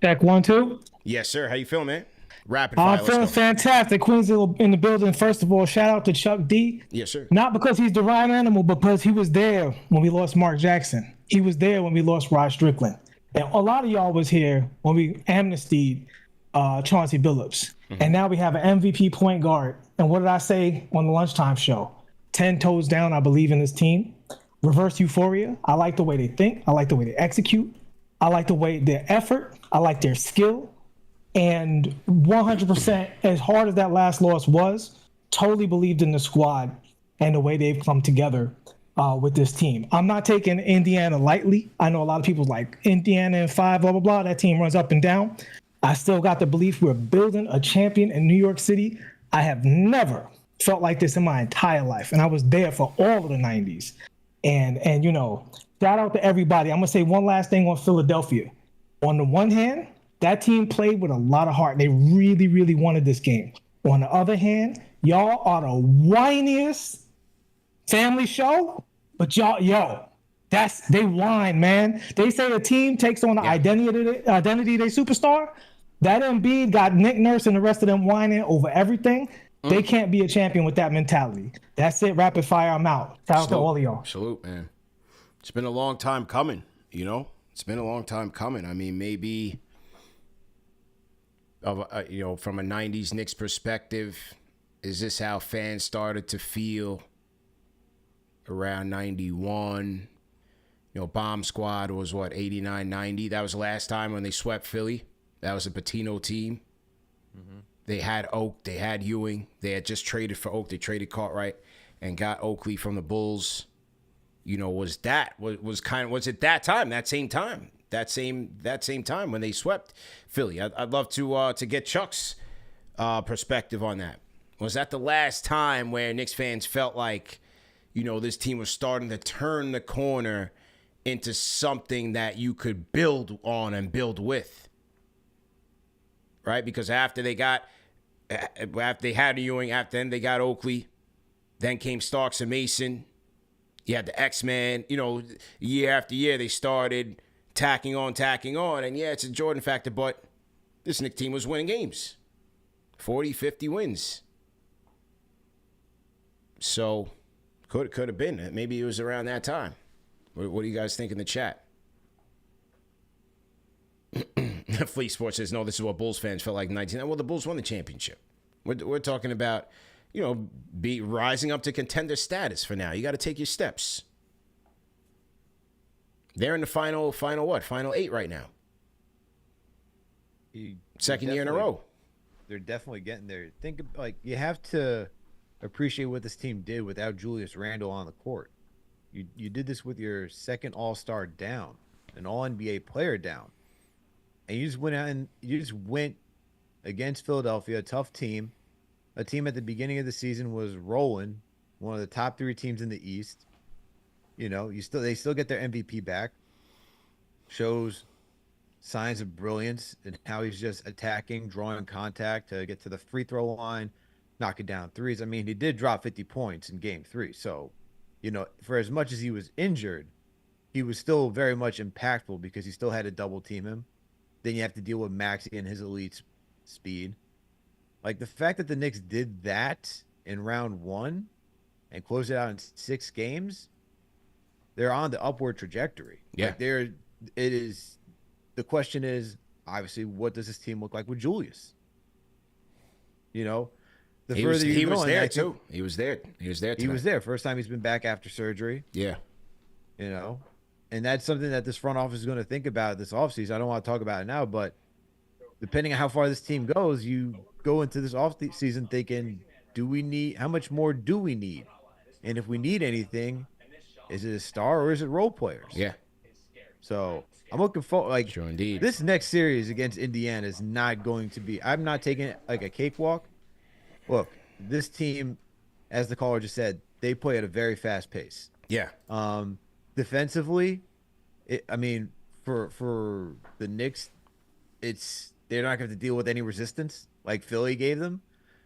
Check 1, 2. Yes, sir. How you feeling, man? Rapid fire. I'm feeling fantastic. Queens in the building. First of all, shout out to Chuck D. Yes, sir. Not because he's the right animal, but because he was there when we lost Mark Jackson. He was there when we lost Rod Strickland. And a lot of y'all was here when we amnestied Chauncey Billups. Mm-hmm. And now we have an MVP point guard. And what did I say on the lunchtime show? 10 toes down, I believe in this team. Reverse euphoria. I like the way they think. I like the way they execute. I like the way their effort. I like their skill. And 100%, as hard as that last loss was, totally believed in the squad and the way they've come together with this team. I'm not taking Indiana lightly. I know a lot of people like Indiana in 5, blah, blah, blah. That team runs up and down. I still got the belief we're building a champion in New York City. I have never felt like this in my entire life. And I was there for all of the 90s. And shout out to everybody. I'm going to say one last thing on Philadelphia. On the one hand, that team played with a lot of heart. They really, really wanted this game. On the other hand, y'all are the whiniest family show, but they whine, man. They say the team takes on the identity of their superstar. That Embiid got Nick Nurse and the rest of them whining over everything. They can't be a champion with that mentality. That's it. Rapid fire. I'm out. Shout out to all of y'all. Salute, man. It's been a long time coming, It's been a long time coming. I mean, maybe... from a 90s Knicks perspective, is this how fans started to feel around 91? Bomb Squad was 89, 90. That was the last time when they swept Philly. That was a Patino team. They had Oak, they had Ewing. They had just traded for Oak. They traded Cartwright and got Oakley from the Bulls. You know, was it that time, that same time? That same time when they swept Philly. I'd love to get Chuck's perspective on that. Was that the last time where Knicks fans felt like, you know, this team was starting to turn the corner into something that you could build on and build with? Right? Because after they had Ewing, after then they got Oakley, then came Starks and Mason. You had the X-Men. You know, year after year they started tacking on. And yeah, it's a Jordan factor, but this Knicks team was winning games. 40, 50 wins. So, could have been. Maybe it was around that time. What do you guys think in the chat? Fleet Sports says, no, this is what Bulls fans felt like in 19. Well, the Bulls won the championship. We're talking about, you know, rising up to contender status for now. You got to take your steps. They're in the final 8 right now. Second year in a row. They're definitely getting there. You have to appreciate what this team did without Julius Randle on the court. You did this with your second All-Star down, an All-NBA player down. And you just went out and went against Philadelphia, a tough team, a team at the beginning of the season was rolling, one of the top 3 teams in the East. You know, they still get their MVP back. Shows signs of brilliance and how he's just attacking, drawing contact to get to the free throw line, knocking down threes. I mean, he did drop 50 points in Game 3, so you know, for as much as he was injured, he was still very much impactful because he still had to double team him. Then you have to deal with Maxey and his elite speed. Like the fact that the Knicks did that in round 1 and closed it out in 6 games, they're on the upward trajectory. Yeah. Like it is. The question is, obviously, what does this team look like with Julius? You know, He was there too. He was there. He was there. First time he's been back after surgery. Yeah. You know, and that's something that this front office is going to think about this offseason. I don't want to talk about it now, but depending on how far this team goes, you go into this offseason thinking, how much more do we need? And if we need anything, is it a star or is it role players? Yeah. So I'm looking forward. Sure, indeed. This next series against Indiana is not going to be. I'm not taking it like a cakewalk. Look, this team, as the caller just said, they play at a very fast pace. Yeah. Defensively, for the Knicks, they're not going to deal with any resistance like Philly gave them.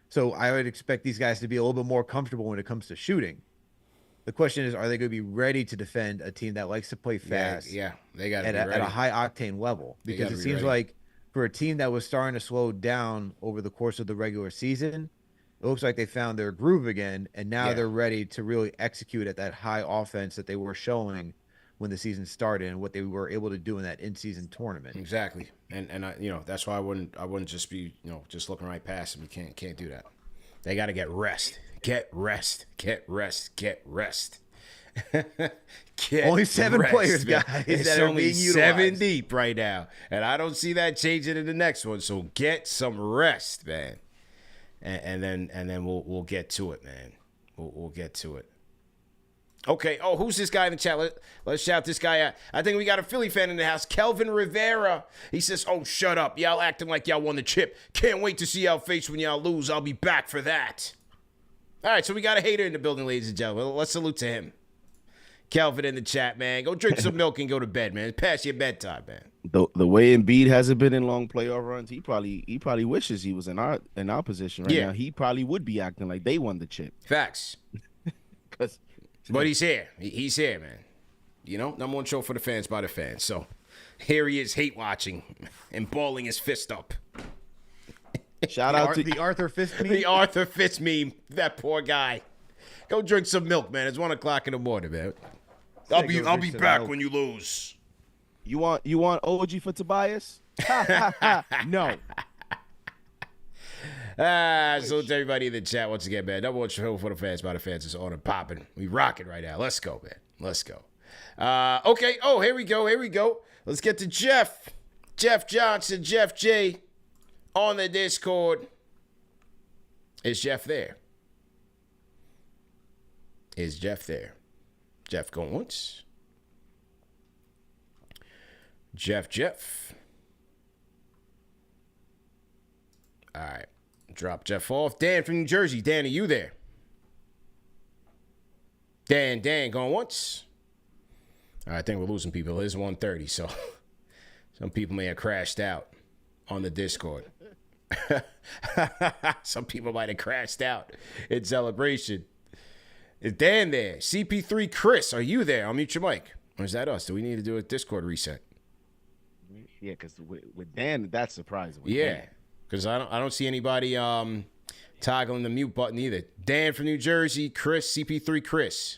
So I would expect these guys to be a little bit more comfortable when it comes to shooting. The question is, are they going to be ready to defend a team that likes to play fast? Yeah, they got to be ready at a high octane level, because it seems like for a team that was starting to slow down over the course of the regular season, it looks like they found their groove again, and now they're ready to really execute at that high offense that they were showing when the season started and what they were able to do in that in-season tournament. Exactly, and I, that's why I wouldn't just be just looking right past them. You can't do that. They got to get rest. Get rest. Only 7 players, guys. It's that only are being utilized. 7 deep right now, and I don't see that changing in the next one. So get some rest, man, and then we'll get to it, man. We'll get to it. Okay. Oh, who's this guy in the chat? Let's shout this guy out. I think we got a Philly fan in the house, Kelvin Rivera. He says, "Oh, shut up. Y'all acting like y'all won the chip. Can't wait to see y'all face when y'all lose. I'll be back for that." All right, so we got a hater in the building, ladies and gentlemen. Let's salute to him. Kelvin in the chat, man. Go drink some milk and go to bed, man. It's past your bedtime, man. The way Embiid hasn't been in long playoff runs, he probably wishes he was in our position right now. He probably would be acting like they won the chip. Facts. But he's here. He's here, man. Number one show for the fans by the fans. So here he is, hate watching and balling his fist up. Shout out to the Arthur Fist meme. The Arthur Fist meme. That poor guy. Go drink some milk, man. It's 1 o'clock in the morning, man. I'll be back when you lose. You want OG for Tobias? No. So to everybody in the chat once again, man. Number one show for the fans by the fans is on and popping. We rocking right now. Let's go, man. Let's go. Okay. Oh, here we go. Let's get to Jeff Johnson, Jeff J on the Discord. Is Jeff there? Is Jeff there? Jeff going once. Jeff. All right. Drop Jeff off. Dan from New Jersey. Dan, are you there? Dan, going once. All right, I think we're losing people. It is 1:30, so some people may have crashed out on the Discord. Some people might have crashed out in celebration. Is Dan there? CP3 Chris, are you there? I'll mute your mic. Or is that us? Do we need to do a Discord reset? Yeah, because with Dan, that's surprising. Yeah, because I don't see anybody toggling the mute button either. Dan from New Jersey, Chris, CP3 Chris.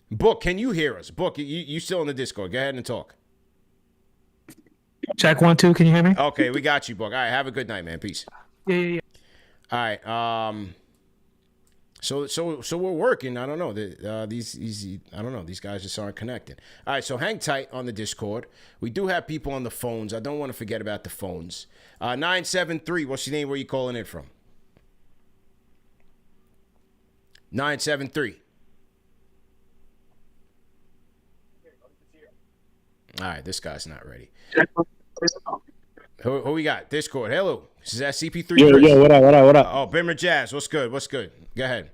Book, can you hear us? Book, you still in the Discord. Go ahead and talk. Check 1 2. Can you hear me? Okay, we got you, Book. All right, have a good night, man. Peace. Yeah. All right. So we're working. I don't know. I don't know. These guys just aren't connected. All right. So hang tight on the Discord. We do have people on the phones. I don't want to forget about the phones. 973. What's your name? Where you calling in from? 973. All right. This guy's not ready. Who we got? Discord. Hello. This is CP3. Yo, what up? Oh, Bimmer Jazz. What's good? Go ahead.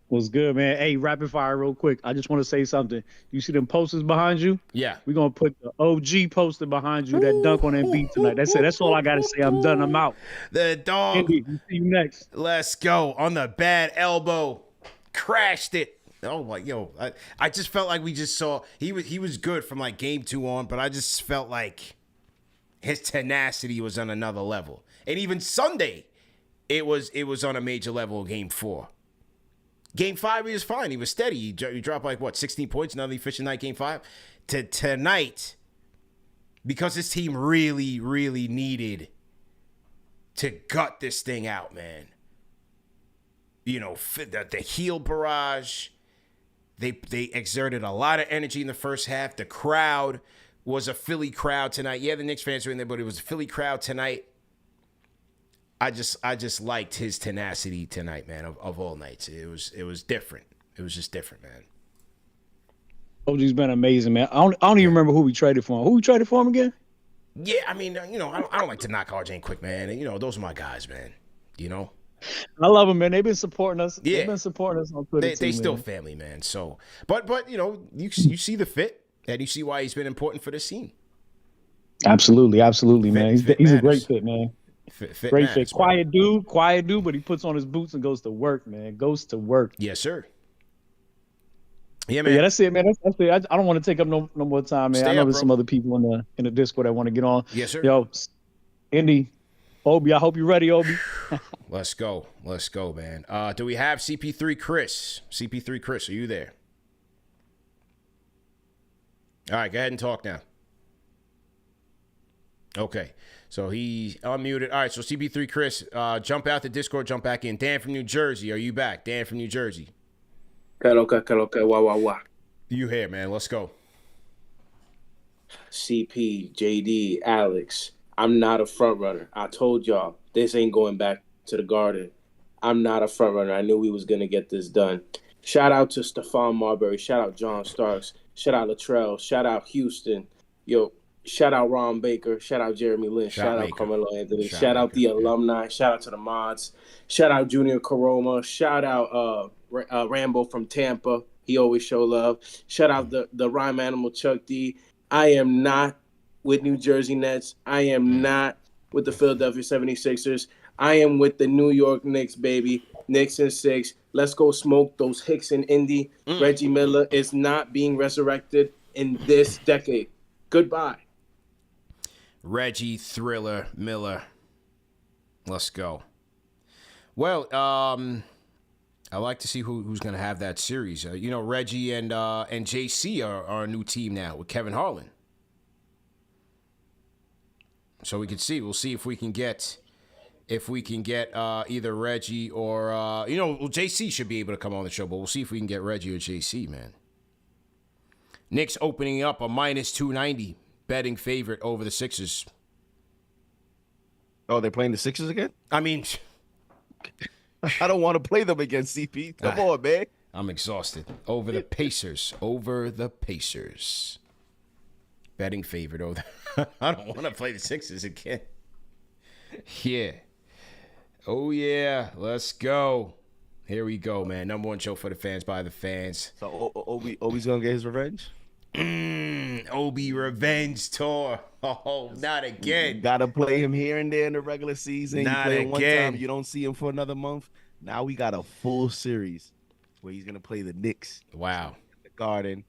What's good, man? Hey, rapid fire real quick. I just want to say something. You see them posters behind you? Yeah. We're going to put the OG poster behind you that dunk on Embiid tonight. That's it. That's all I got to say. I'm done. I'm out. The dog. Andy, see you next. Let's go. On the bad elbow. Crashed it. Oh, my, I just felt like we just saw, he was good from like game 2 on, but I just felt like his tenacity was on another level. And even Sunday, it was on a major level of game 4. Game 5, he was fine. He was steady. He dropped like, 16 points, another efficient night, game 5. Tonight, because this team really, really needed to gut this thing out, man. The heel barrage, they exerted a lot of energy in the first half. The crowd was a Philly crowd tonight. Yeah, the Knicks fans were in there, but it was a Philly crowd tonight. I just liked his tenacity tonight, man, of all nights. It was different. It was just different, man. OG's been amazing, man. I don't even remember who we traded for him. Who we traded for him again? Yeah, I mean, I don't like to knock RJ quick, man. And, those are my guys, man. I love them, man. They've been supporting us. Yeah. They've been supporting us on Twitter. They still family, man. So, but you see the fit, and you see why he's been important for this team. Absolutely, man. He's a great fit, man. Fit great matters, fit. Quiet dude, but he puts on his boots and goes to work, man. Goes to work. Yes, sir. Yeah, man. Yeah, that's it, man. That's it. I don't want to take up no more time, man. I know there's some other people in the Discord that want to get on. Yes, sir. Yo, Indy, Obi, I hope you're ready, Obi. Let's go, man. Do we have CP3 Chris? CP3 Chris, are you there? All right, go ahead and talk now. Okay, so he unmuted. All right, so CP3 Chris, jump out the Discord, jump back in. Dan from New Jersey, are you back? Dan from New Jersey. Wah. You here, man? Let's go. CP, JD, Alex. I'm not a front runner. I told y'all this ain't going back to the Garden. I'm not a front runner. I knew we was gonna get this done. Shout out to Stephon Marbury. Shout out John Starks. Shout out Latrell. Shout out Houston. Yo, shout out Ron Baker. Shout out Jeremy Lin. Shout out Carmelo Anthony. Shout out the alumni. Shout out to the mods. Shout out Junior Caroma. Shout out Rambo from Tampa. He always show love. Shout out the rhyme animal Chuck D. I am not with New Jersey Nets. I am not with the Philadelphia 76ers. I am with the New York Knicks, baby. Knicks in 6. Let's go smoke those Hicks and Indy. Reggie Miller is not being resurrected in this decade. Goodbye. Reggie Thriller Miller. Let's go. Well, I like to see who's going to have that series. Reggie and JC are a new team now with Kevin Harlan. So we can see. We'll see if we can get either Reggie or JC should be able to come on the show, but we'll see if we can get Reggie or JC, man. Knicks opening up a -290 betting favorite over the Sixers. Oh, they're playing the Sixers again? I mean, I don't want to play them against CP. Come on, man. I'm exhausted. Over the Pacers. Over the Pacers. Betting favorite over. I don't want to play the Sixers again. Yeah. Oh, yeah. Let's go. Here we go, man. Number one show for the fans by the fans. So Obi's going to get his revenge? Obi revenge tour. Oh, not again. You got to play him here and there in the regular season. Not you play him one again. time, you don't see him for another month. Now we got a full series where he's going to play the Knicks. Wow. The Garden.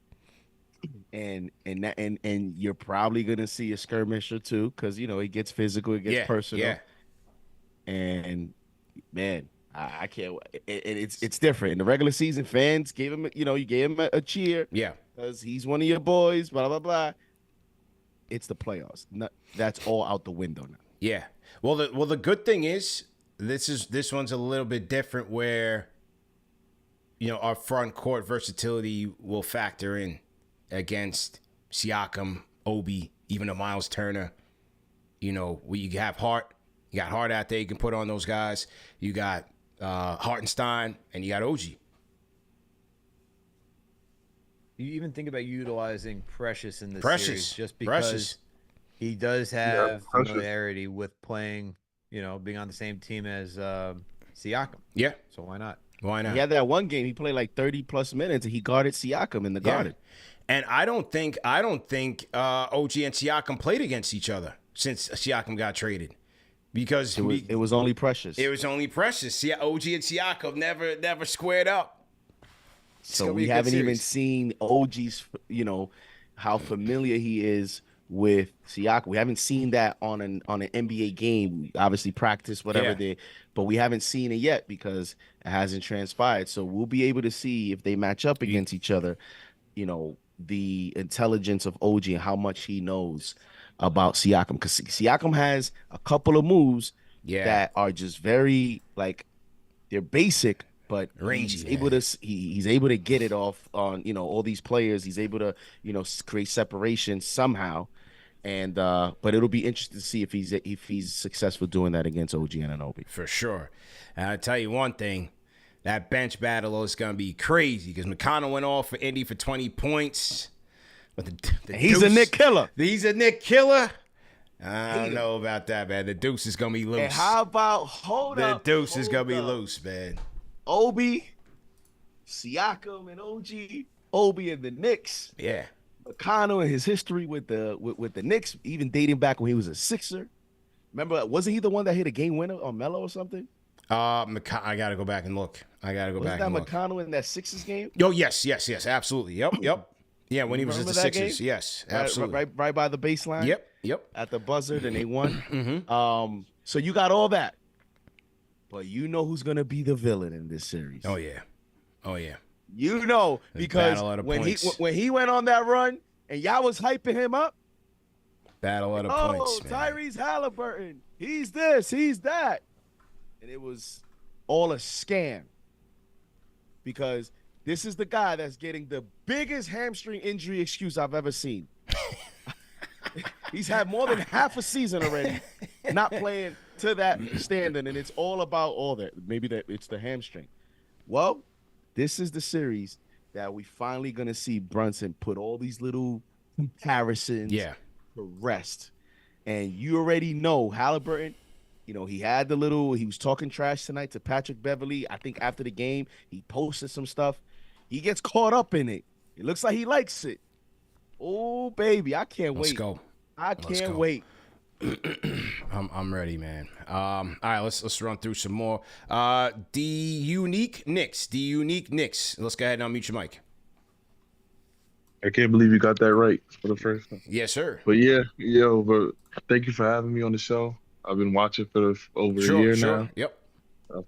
And you're probably going to see a skirmish or two because, you know, it gets physical, it gets personal. Yeah. And, man, I can't. It's different. In the regular season, fans gave him, you know, you gave him a cheer. Yeah. Because he's one of your boys, blah, blah, blah. It's the playoffs. That's all out the window now. Yeah. Well, the good thing is this one's a little bit different where, you know, our front court versatility will factor in against Siakam, Obi, even a Miles Turner. You know, you have Hart. You got Hart out there. You can put on those guys. You got Hartenstein, and you got OG. You even think about utilizing Precious in this Precious. series just because he does have Precious. familiarity with playing, you know, being on the same team as Siakam. Yeah. So why not? Why not? He had that one game. He played like 30-plus minutes, and he guarded Siakam in the Garden. And I don't think OG and Siakam played against each other since Siakam got traded. Because it was only Precious. It was only Precious. OG and Siakam never squared up. So we haven't even seen OG's, you know, how familiar he is with Siakam. We haven't seen that on an NBA game. We obviously practice whatever but we haven't seen it yet because it hasn't transpired. So we'll be able to see if they match up against each other, you know, the intelligence of OG and how much he knows about Siakam. Because Siakam has a couple of moves that are just very, like, they're basic, but rangy. He's able to get it off on, you know, all these players. He's able to, you know, create separation somehow. And but it'll be interesting to see if he's successful doing that against OG Anunoby. For sure. And I'll tell you one thing, that bench battle is going to be crazy because McConnell went off for Indy for 20 points. But he's a Nick killer. He's a Nick killer. I don't know about that, man. The deuce is going to be loose. And how about the deuce is going to be loose, man. Obi, Siakam, and OG. Obi and the Knicks. Yeah. McConnell and his history with the Knicks, even dating back when he was a Sixer. Remember, wasn't he the one that hit a game winner on Melo or something? I got to go back and look. Wasn't that McConnell in that Sixers game? Oh, yes, absolutely. Yep. Yeah, when he was at the Sixers. Game? Yes, absolutely. Right by the baseline? Yep. At the buzzer, and they won. So you got all that. But you know who's going to be the villain in this series. Oh, yeah. You know, because when he went on that run and y'all was hyping him up. Battle of the points, man. Tyrese Halliburton. He's this, he's that. And it was all a scam. Because this is the guy that's getting the biggest hamstring injury excuse I've ever seen. He's had more than half a season already not playing to that standard, and it's all about all that. Maybe that it's the hamstring. Well, this is the series that we finally going to see Brunson put all these little comparisons to rest. And you already know Halliburton, you know, he was talking trash tonight to Patrick Beverley. I think after the game, he posted some stuff. He gets caught up in it. It looks like he likes it. Oh, baby, I can't wait. Let's go. I can't wait. I'm ready, man. All right, let's run through some more. The Unique Knicks. Let's go ahead and unmute your mic. I can't believe you got that right for the first time. Yes, sir. But but thank you for having me on the show. I've been watching for over a year now. Yep.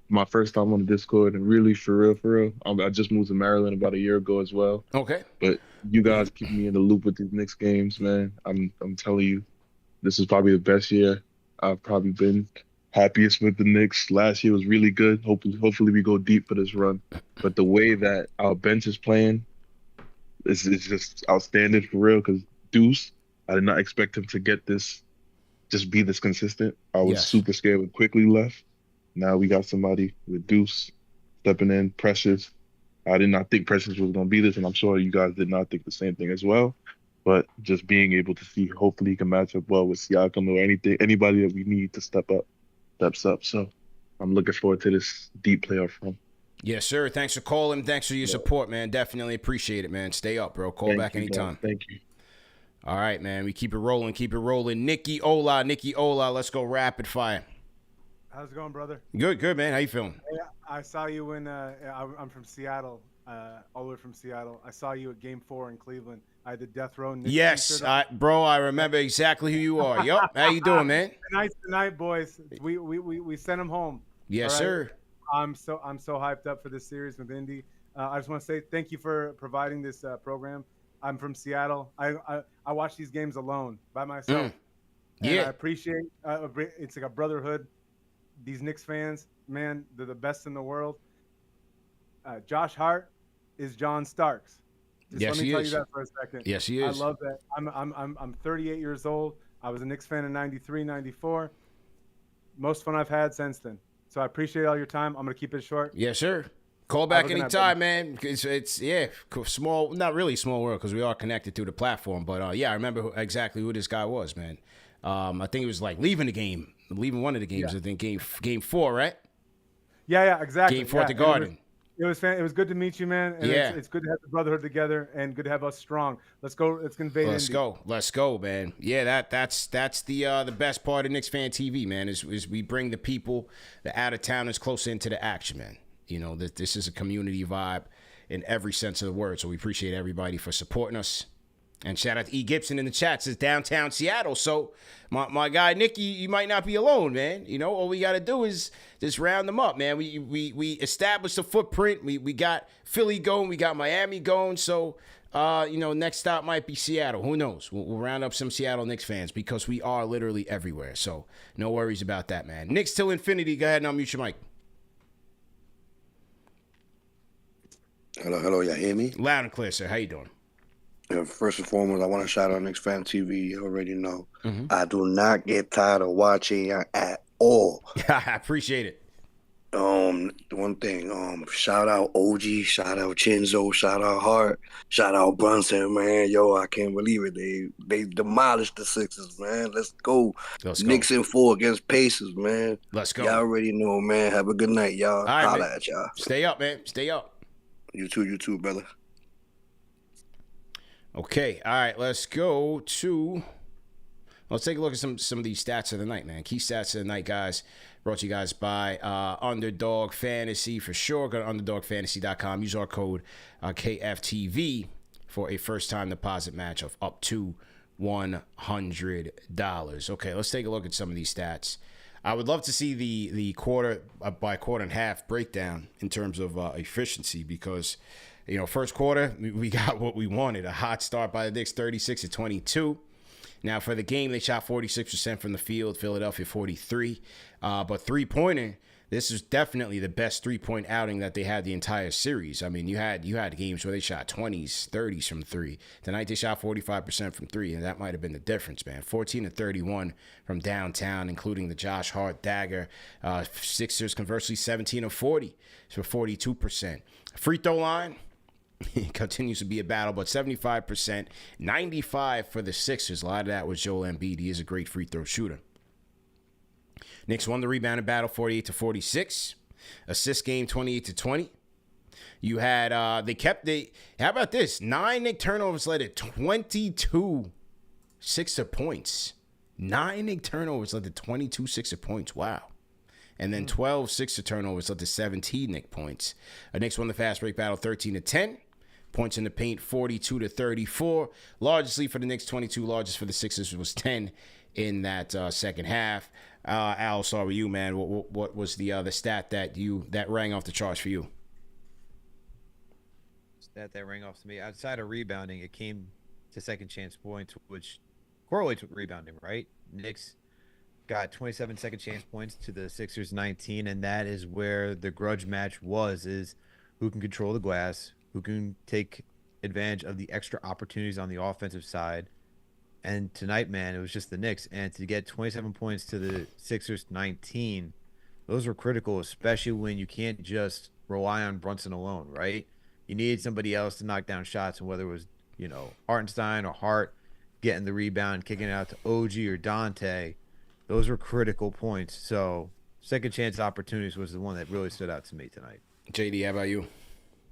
My first time on the Discord, and really, for real. I just moved to Maryland about a year ago as well. Okay. But you guys keep me in the loop with these Knicks games, man. I'm telling you, this is probably the best year I've probably been happiest with the Knicks. Last year was really good. Hopefully we go deep for this run. But the way that our bench is playing is just outstanding for real. Because Deuce, I did not expect him to get this just be this consistent. I was Yes. super scared when Quickly left. Now we got somebody with Deuce stepping in, Precious. I did not think Precious was going to be this, and I'm sure you guys did not think the same thing as well. But just being able to see, hopefully he can match up well with Siakam or anybody that we need to steps up. So I'm looking forward to this deep playoff run. Yes, sir. Thanks for calling. Thanks for your support, man. Definitely appreciate it, man. Stay up, bro. Call back anytime. Thank you. All right, man. We keep it rolling. Keep it rolling. Nicky Hola. Let's go rapid fire. How's it going, brother? Good, man. How you feeling? Hey, I saw you when I'm from Seattle, all the way from Seattle. I saw you at Game 4 in Cleveland. I had the Death Row Knicks Yes, t-shirt on. bro. I remember exactly who you are. Yup. How you doing, man? Tonight, boys. We sent them home. Yes, sir. I'm so hyped up for this series with Indy. I just want to say thank you for providing this program. I'm from Seattle. I watch these games alone by myself. And Yeah. I appreciate it's like a brotherhood. These Knicks fans, man, they're the best in the world. Josh Hart is John Starks. Yes, let me he tell is. you that for a second. Yes, he is. I love that. I'm 38 years old. I was a Knicks fan in 93, 94. Most fun I've had since then. So I appreciate all your time. I'm gonna keep it short. Yes, sir. Call back anytime, man. It's small, not really small world because we are connected through the platform. But yeah, I remember exactly who this guy was, man. I think it was like leaving one of the games. Yeah. I think game 4, right? Yeah, exactly. Game 4 at the And Garden. It was good to meet you, man. And Yeah. it's good to have the brotherhood together and good to have us strong. Let's go. Let's convey. Let's go, man. Yeah, that's the best part of Knicks Fan TV, man. Is we bring the people, the out of towners, closer into the action, man. You know that this is a community vibe in every sense of the word. So we appreciate everybody for supporting us. And shout out to E. Gibson in the chat, says downtown Seattle. So my guy Nicky, you might not be alone, man. You know, all we got to do is just round them up, man. We established a footprint. We got Philly going. We got Miami going. So, next stop might be Seattle. Who knows? We'll round up some Seattle Knicks fans because we are literally everywhere. So no worries about that, man. Knicks till infinity. Go ahead and unmute your mic. Hello, y'all hear me? Loud and clear, sir. How you doing? Yeah, first and foremost, I want to shout out KnicksFanTV. You already know. Mm-hmm. I do not get tired of watching you at all. I appreciate it. One thing, shout out OG, shout out Chinzo, shout out Hart, shout out Brunson, man. Yo, I can't believe it. They demolished the Sixers, man. Let's go. Knicks in 4 against Pacers, man. Let's go. Y'all already know, man. Have a good night, y'all. All right, Holla man. at y'all. Stay up, man. Stay up. You too, brother. Okay, all right, let's take a look at some of these stats of the night, man. Key stats of the night, guys. Brought to you guys by Underdog Fantasy for sure. Go to underdogfantasy.com. Use our code KFTV for a first-time deposit match of up to $100. Okay, let's take a look at some of these stats. I would love to see the quarter by quarter and half breakdown in terms of efficiency because, first quarter, we got what we wanted. A hot start by the Knicks, 36-22. Now, for the game, they shot 46% from the field, Philadelphia 43%. But three-pointer, this is definitely the best three-point outing that they had the entire series. I mean, you had games where they shot 20s, 30s from three. Tonight, they shot 45% from three, and that might have been the difference, man. 14-31 from downtown, including the Josh Hart dagger. Sixers, conversely, 17-40 for 42%. Free throw line. It continues to be a battle, but 75%, 95% for the Sixers. A lot of that was Joel Embiid. He is a great free throw shooter. Knicks won the rebounding battle 48-46. Assist game 28-20. You had how about this? 9 Knicks turnovers led to 22 Sixer points. 9 Knicks turnovers led to 22 Sixer points. Wow. And then 12 Sixer turnovers led to 17 Knicks points. Knicks won the fast break battle 13-10. Points in the paint 42-34. Largely for the Knicks, 22. Largest for the Sixers was 10 in that second half. Al, start with you, man. What was the stat that rang off the charts for you? Stat that rang off to me. Outside of rebounding, it came to second chance points, which correlates with rebounding, right? Knicks got 27 second chance points to the Sixers 19, and that is where the grudge match is who can control the glass, who can take advantage of the extra opportunities on the offensive side. And tonight, man, it was just the Knicks. And to get 27 points to the Sixers 19, those were critical, especially when you can't just rely on Brunson alone, right? You needed somebody else to knock down shots, and whether it was, Hartenstein or Hart getting the rebound, kicking it out to OG or Dante, those were critical points. So second chance opportunities was the one that really stood out to me tonight. JD, how about you?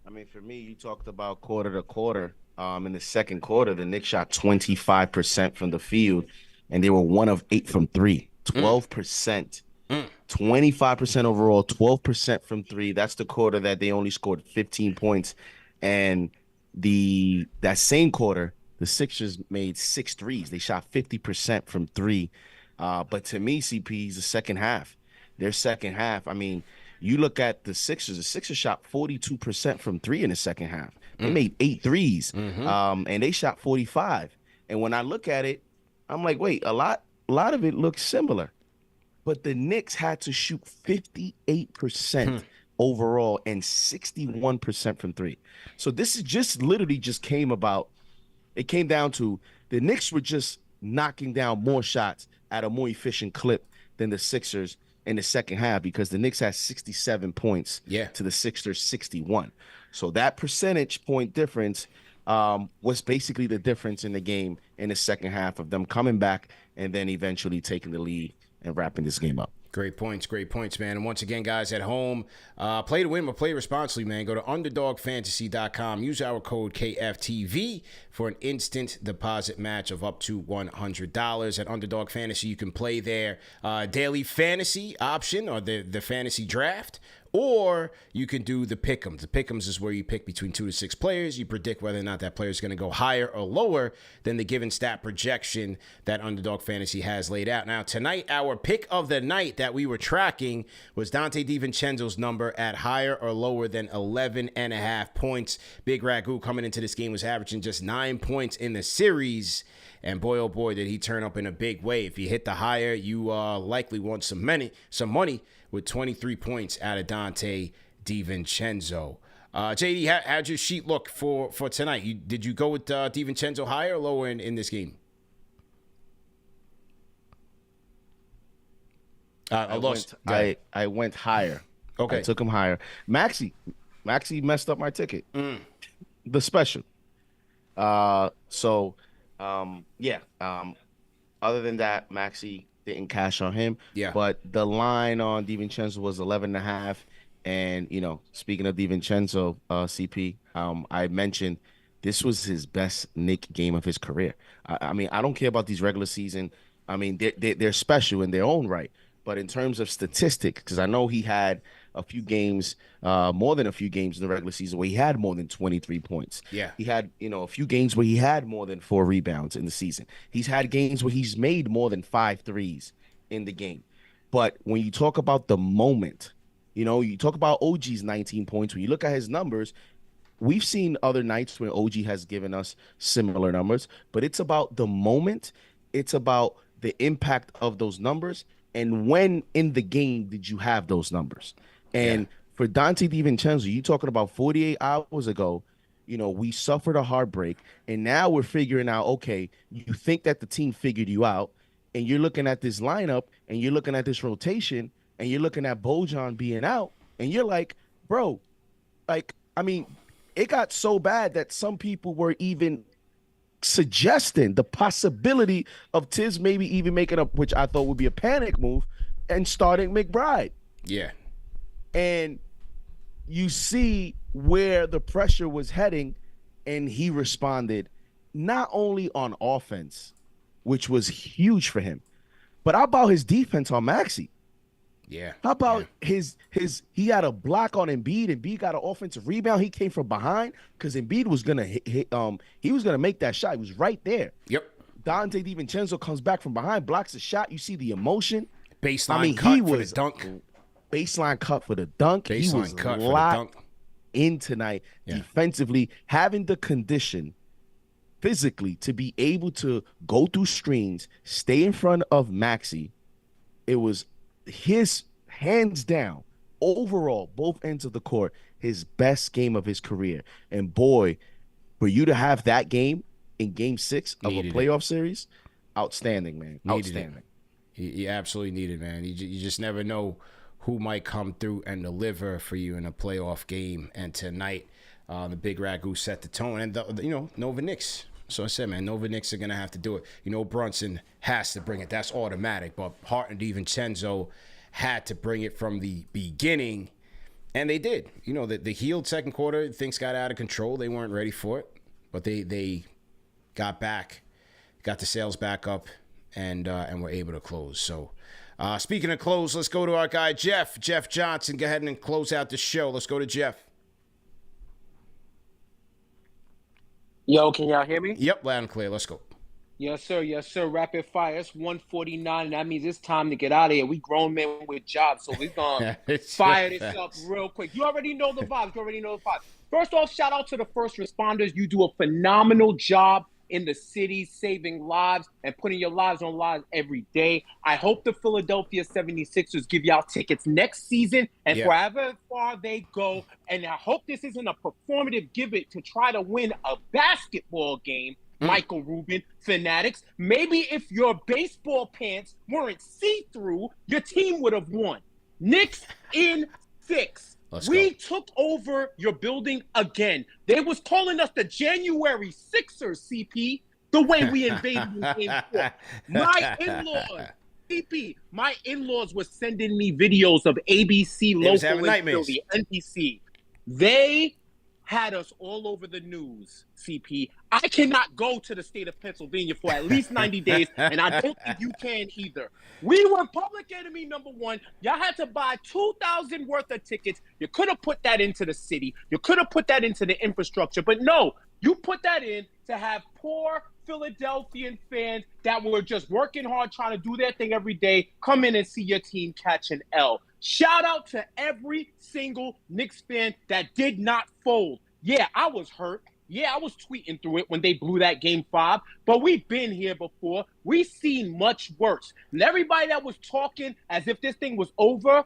I mean, for me, you talked about quarter to quarter. In the second quarter, the Knicks shot 25% from the field, and they were 1 of 8 from 3. 12%. 25% overall, 12% from 3. That's the quarter that they only scored 15 points. And that same quarter, the Sixers made 6 threes. They shot 50% from 3. But to me, CP is the second half. Their second half, I mean, you look at the Sixers shot 42% from 3 in the second half. They made 8 threes, and they shot 45. And when I look at it, I'm like, wait, a lot of it looks similar. But the Knicks had to shoot 58% overall and 61% from 3. So this is just literally just came down to the Knicks were just knocking down more shots at a more efficient clip than the Sixers in the second half, because the Knicks had 67 points to the Sixers 61. So that percentage point difference was basically the difference in the game in the second half of them coming back and then eventually taking the lead and wrapping this game up. Great points, man. And once again, guys, at home, play to win, but play responsibly, man. Go to UnderdogFantasy.com. Use our code KFTV for an instant deposit match of up to $100. At Underdog Fantasy, you can play their daily fantasy option or the fantasy draft, or you can do the pick'ems. The pick'ems is where you pick between 2 to 6 players. You predict whether or not that player is going to go higher or lower than the given stat projection that Underdog Fantasy has laid out. Now, tonight, our pick of the night that we were tracking was Dante DiVincenzo's number at higher or lower than 11.5 points. Big Ragu coming into this game was averaging just 9 points in the series. And boy, oh boy, did he turn up in a big way. If you hit the higher, you likely want some money with 23 points out of Dante DiVincenzo. JD, how'd your sheet look for tonight? Did you go with DiVincenzo higher or lower in this game? I went higher. Okay. I took him higher. Maxey messed up my ticket. The special. Other than that, Maxey didn't cash on him. Yeah. But the line on DiVincenzo was 11.5. And, speaking of DiVincenzo, CP, I mentioned this was his best Knick game of his career. I mean, I don't care about these regular season. I mean, they're special in their own right. But in terms of statistics, because I know he had a few games, more than a few games in the regular season where he had more than 23 points. Yeah. He had, a few games where he had more than 4 rebounds in the season. He's had games where he's made more than 5 threes in the game. But when you talk about the moment, you talk about OG's 19 points. When you look at his numbers, we've seen other nights when OG has given us similar numbers, but it's about the moment. It's about the impact of those numbers. And when in the game did you have those numbers? And for Dante DiVincenzo, you talking about 48 hours ago, we suffered a heartbreak, and now we're figuring out, okay, you think that the team figured you out, and you're looking at this lineup, and you're looking at this rotation, and you're looking at Bojan being out, and you're like, bro, it got so bad that some people were even suggesting the possibility of Tiz maybe even making up, which I thought would be a panic move, and starting McBride. Yeah. And you see where the pressure was heading, and he responded not only on offense, which was huge for him, but how about his defense on Maxey? Yeah. How about his he had a block on Embiid. Embiid got an offensive rebound. He came from behind because Embiid was gonna he was gonna make that shot. He was right there. Yep. Dante DiVincenzo comes back from behind, blocks the shot. You see the emotion. Baseline cut for the dunk. Baseline cut for the dunk. Baseline he was cut for the locked dunk. in tonight defensively, having the condition physically to be able to go through screens, stay in front of Maxey. It was his, hands down, overall, both ends of the court, his best game of his career. And boy, for you to have that game in Game 6 of Needed a playoff series, outstanding, man. Needed Outstanding. You absolutely need it, man. You just never know who might come through and deliver for you in a playoff game. And tonight, the Big Ragu set the tone. And, Nova Knicks. So I said, man, Nova Knicks are going to have to do it. Brunson has to bring it. That's automatic. But Hart and DiVincenzo had to bring it from the beginning. And they did. The healed second quarter, things got out of control. They weren't ready for it. But they got back, got the sales back up, and were able to close. So speaking of close, let's go to our guy, Jeff Johnson. Go ahead and close out the show. Let's go to Jeff. Yo, can y'all hear me? Yep, loud and clear. Let's go. Yes, sir. Yes, sir. Rapid fire. It's 1:49, and that means it's time to get out of here. We grown men with jobs, so we're going to fire this up real quick. You already know the vibes. First off, shout out to the first responders. You do a phenomenal job in the city, saving lives and putting your lives on lives every day. I hope the Philadelphia 76ers give y'all tickets next season and forever far they go. And I hope this isn't a performative gimmick to try to win a basketball game. Michael Rubin, Fanatics. Maybe if your baseball pants weren't see-through, your team would have won. Knicks in 6. We took over your building again. They was calling us the January Sixers, CP, the way we invaded in Game 4. My in-laws, CP, my in-laws were sending me videos of ABC local in Philly, NBC. They had us all over the news, CP. I cannot go to the state of Pennsylvania for at least 90 days, and I don't think you can either. We were public enemy number 1. Y'all had to buy 2,000 worth of tickets. You could have put that into the city. You could have put that into the infrastructure, but no, you put that in to have poor Philadelphian fans that were just working hard, trying to do their thing every day, come in and see your team catch an L. Shout out to every single Knicks fan that did not fold. Yeah, I was hurt. Yeah, I was tweeting through it when they blew that Game 5, but we've been here before. We've seen much worse. And everybody that was talking as if this thing was over,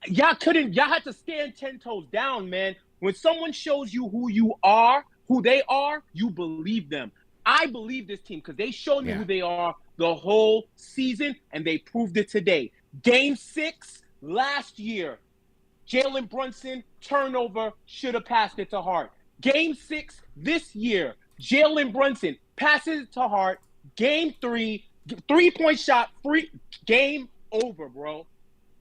y'all had to stand 10 toes down, man. When someone shows you who they are, you believe them. I believe this team because they showed me who they are the whole season, and they proved it today. Game 6 last year, Jalen Brunson, turnover, should have passed it to Hart. Game 6 this year, Jalen Brunson passes it to Hart. Game 3, 3-point shot, free, game over, bro.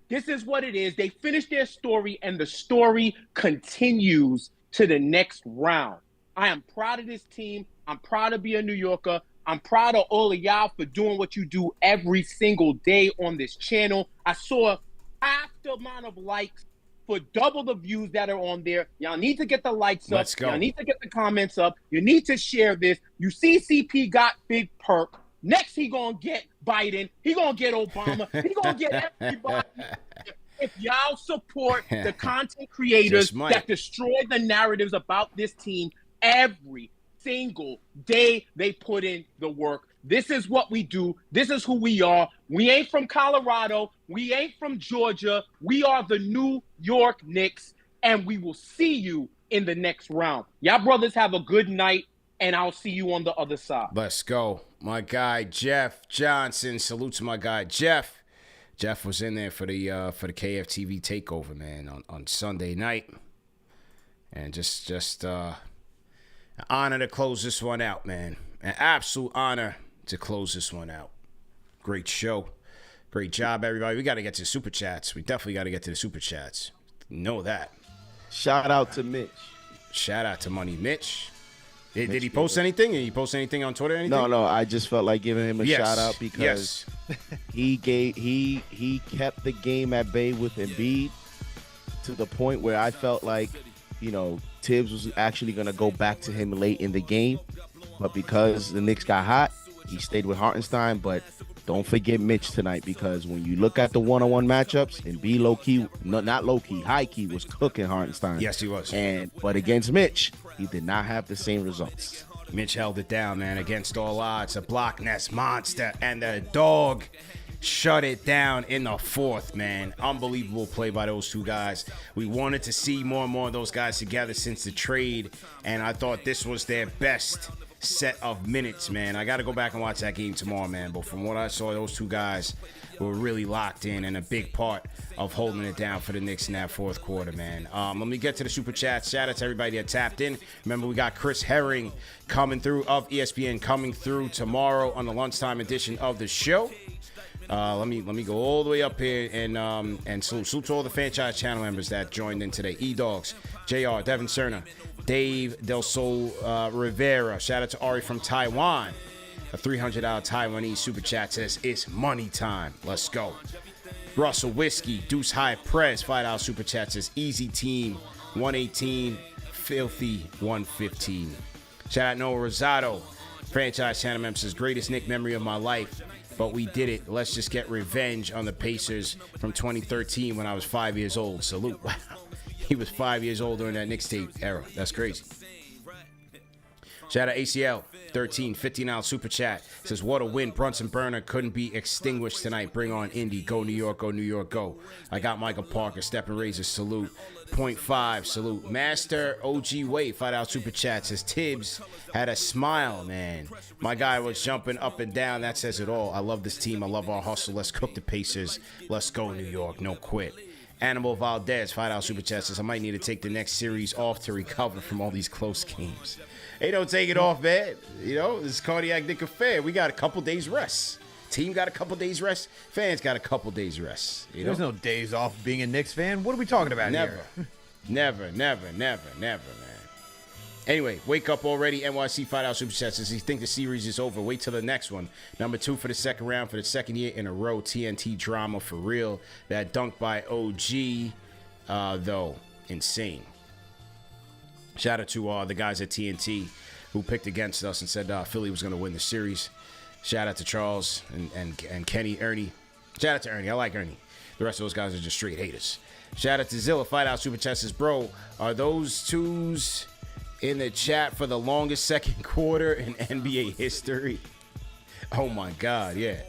This is what it is. They finished their story, and the story continues to the next round. I am proud of this team. I'm proud to be a New Yorker. I'm proud of all of y'all for doing what you do every single day on this channel. I saw half the amount of likes for double the views that are on there. Y'all need to get the likes up. Let's go. Y'all need to get the comments up. You need to share this. You see CP got big perk. Next, he gonna get Biden. He gonna get Obama. He gonna get everybody. If y'all support the content creators that destroy the narratives about this team every single day they put in the work. This is what we do. This is who we are. We ain't from Colorado. We ain't from Georgia. We are the New York Knicks, and we will see you in the next round. Y'all brothers have a good night, and I'll see you on the other side. Let's go. My guy, Jeff Johnson. Salute to my guy, Jeff. Jeff was in there for the KFTV takeover, man, on Sunday night. And just an honor to close this one out, man. An absolute honor to close this one out. Great show. Great job, everybody. We got to get to the Super Chats. We definitely got to get to the Super Chats. You know that. Shout out to Mitch. Shout out to Money Mitch. Did he post anything? Did he post anything on Twitter or anything? No. I just felt like giving him a shout out because he kept the game at bay with Embiid to the point where I felt like, Tibbs was actually going to go back to him late in the game. But because the Knicks got hot, he stayed with Hartenstein. But don't forget Mitch tonight, because when you look at the one-on-one matchups, Embiid low-key, not low-key, high-key was cooking Hartenstein. Yes, he was. But against Mitch, he did not have the same results. Mitch held it down, man, against all odds. A block nest monster and the dog. shut it down in the fourth, man. Unbelievable play by those two guys. We wanted to see more and more of those guys together since the trade, and I thought this was their best set of minutes, man. I got to go back and watch that game tomorrow, man. But from what I saw, those two guys were really locked in and a big part of holding it down for the Knicks in that fourth quarter, man. Let me get to the super chat. Shout out to everybody that tapped in. Remember, we got Chris Herring coming through of ESPN coming through tomorrow on the lunchtime edition of the show. Let me go all the way up here and salute to all the Fanchise channel members that joined in today. E-Dogs, JR, Devin Cerna, Dave Del Sol Rivera. Shout out to Ari from Taiwan. A $300 Taiwanese super chat says, it's money time. Let's go. Russell Whiskey, Deuce High Press, $5 super chat says, easy team, 118, filthy, 115. Shout out Noah Rosado, Franchise channel member says, greatest Knick memory of my life, but we did it. Let's just get revenge on the Pacers from 2013 when I was 5 years old. Salute. Wow. He was 5 years old during that Knicks tape era. That's crazy. Shout out ACL, 13, $15 super chat. Says, what a win. Brunson Burner couldn't be extinguished tonight. Bring on Indy. Go New York, go New York, go. I got Michael Parker, Step and Razor, salute. 0.5, salute. Master OG Wade, $5 super chat. Says, Tibbs had a smile, man. My guy was jumping up and down. That says it all. I love this team. I love our hustle. Let's cook the Pacers. Let's go New York. No quit. Animal Valdez, $5 super chat. Says, I might need to take the next series off to recover from all these close games. Hey, don't take it off, man. You know, this is Cardiac Nick affair. We got a couple days rest. Team got a couple days rest. Fans got a couple days rest. You know? There's no days off being a Knicks fan. What are we talking about here? Never, man. Anyway, wake up already. NYC $5 super chat says he think the series is over. Wait till the next one. Number 2 for the second round for the second year in a row. TNT drama for real. That dunk by OG, though, insane. Shout out to the guys at TNT who picked against us and said Philly was going to win the series. Shout out to Charles and Kenny, Ernie. Shout out to Ernie. I like Ernie. The rest of those guys are just straight haters. Shout out to Zilla, $5 super chat says, bro, are those twos in the chat for the longest second quarter in NBA history? Oh, my God, yeah.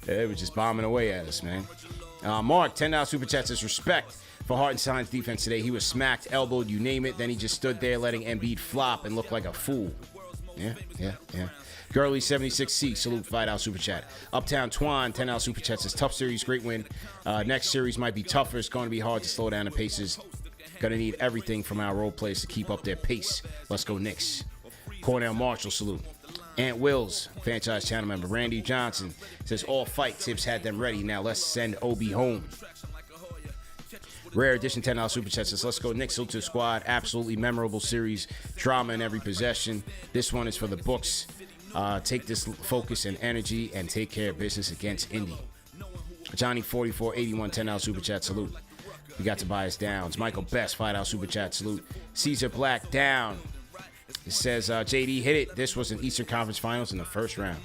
They were just bombing away at us, man. Mark, $10 super chat says, respect for Hartenstein's defense today. He was smacked, elbowed, you name it. Then he just stood there letting Embiid flop and look like a fool. Yeah. Gurley 76C, salute, $5 super chat. Uptown Twan, $10 super chat says, tough series, great win. Next series might be tougher. It's going to be hard to slow down the Pacers. Going to need everything from our role players to keep up their pace. Let's go Knicks. Cornell Marshall, salute. Ant Wills, Franchise channel member. Randy Johnson says, all fight tips had them ready. Now let's send Obi home. Rare Edition $10 super chat says, let's go Knicks to the squad. Absolutely memorable series. Drama in every possession. This one is for the books. Take this focus and energy and take care of business against Indy. Johnny 4481 $10 super chat, salute. We got Tobias Downs. Michael Best, $5 super chat, salute. Caesar Black down. It says, JD hit it. This was an Eastern Conference Finals in the first round.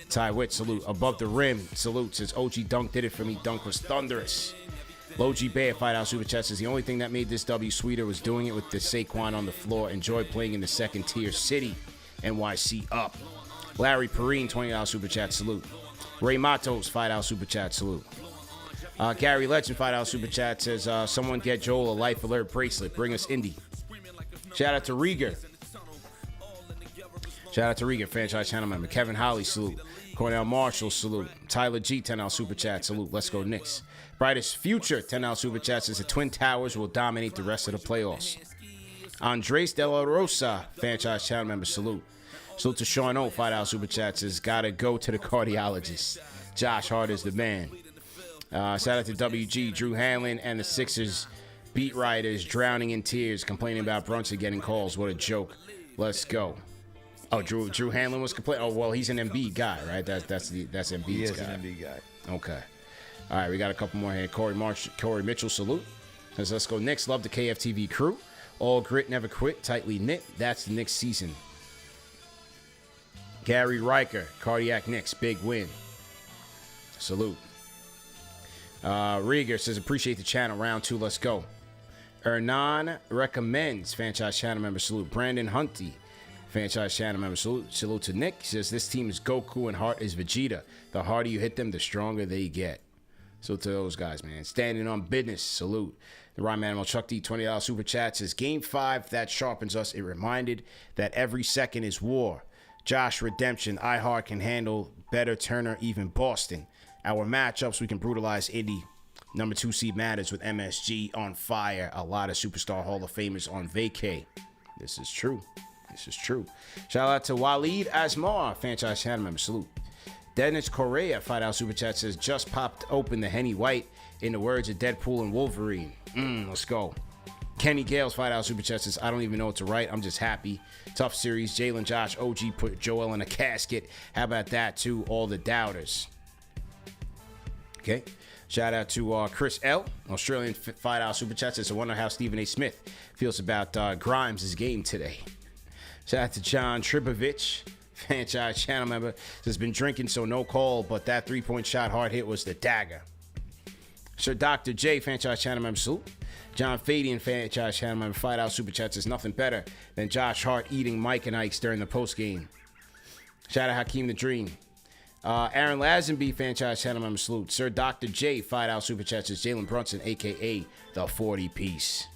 Ty Witt, salute. Above the rim, salute. Says, OG Dunk did it for me. Dunk was thunderous. Logie Bear, $5 super chat says, the only thing that made this W sweeter was doing it with the Saquon on the floor. Enjoy playing in the second tier city. NYC up. Larry Perrine, $20 super chat, salute. Ray Matos, $5 super chat, salute. Gary Legend, $5 super chat says, someone get Joel a Life Alert bracelet. Bring us Indy. Shout out to Rieger. Franchise channel member. Kevin Holly, salute. Cornell Marshall, salute. Tyler G, $10 super chat, salute. Let's go Knicks. Brightest Future, $10 super chat says the Twin Towers will dominate the rest of the playoffs. Andres De La Rosa, Franchise channel member, salute. Salute to Sean O, $5 super chat says, gotta go to the cardiologist. Josh Hart is the man. Shout out to WG, Drew Hanlon, and the Sixers beat writers drowning in tears, complaining about Brunson getting calls. What a joke. Let's go. Oh, Drew Hanlon was complaining. Oh, well, he's an Embiid guy, right? That's Embiid's guy. He is an Embiid guy. Okay. All right, we got a couple more here. Corey Mitchell, salute. Says, let's go Knicks. Love the KFTV crew. All grit, never quit. Tightly knit. That's the Knicks season. Gary Riker, Cardiac Knicks, big win. Salute. Rieger says, appreciate the channel. Round 2, let's go. Hernan recommends, Franchise channel member, salute. Brandon Hunty, Fanchise channel member. Salute to Nick. He says, this team is Goku and heart is Vegeta. The harder you hit them, the stronger they get. So to those guys, man. Standing on business. Salute. The Rhyme Animal Chuck D, $20 super chat says, Game 5, that sharpens us. It reminded that every second is war. Josh Redemption, iHeart can handle better Turner, even Boston. Our matchups, we can brutalize Indy. Number 2 seed matters with MSG on fire. A lot of superstar Hall of Famers on vacay. This is true. This is true. Shout out to Waleed Asmar, franchise channel member. Salute. Dennis Correa, $5 super chat says, just popped open the Henny White in the words of Deadpool and Wolverine. Let's go. Kenny Gales, $5 super chat says, I don't even know what to write. I'm just happy. Tough series. Jalen, Josh, OG put Joel in a casket. How about that too? All the doubters. Okay. Shout out to Chris L, Australian $5 super chat says, I wonder how Stephen A. Smith feels about Grimes' game today. Shout out to John Tribovich, franchise channel member, says, been drinking, so no call, but that 3-point shot hard hit was the dagger. Sir Dr. J, franchise channel member, salute. John Fadian, franchise channel member, $5 super chat says, nothing better than Josh Hart eating Mike and Ike's during the postgame. Shout out Hakeem the Dream. Aaron Lazenby, franchise channel member, salute. Sir Dr. J, $5 super chat says, Jalen Brunson, a.k.a. the 40-piece.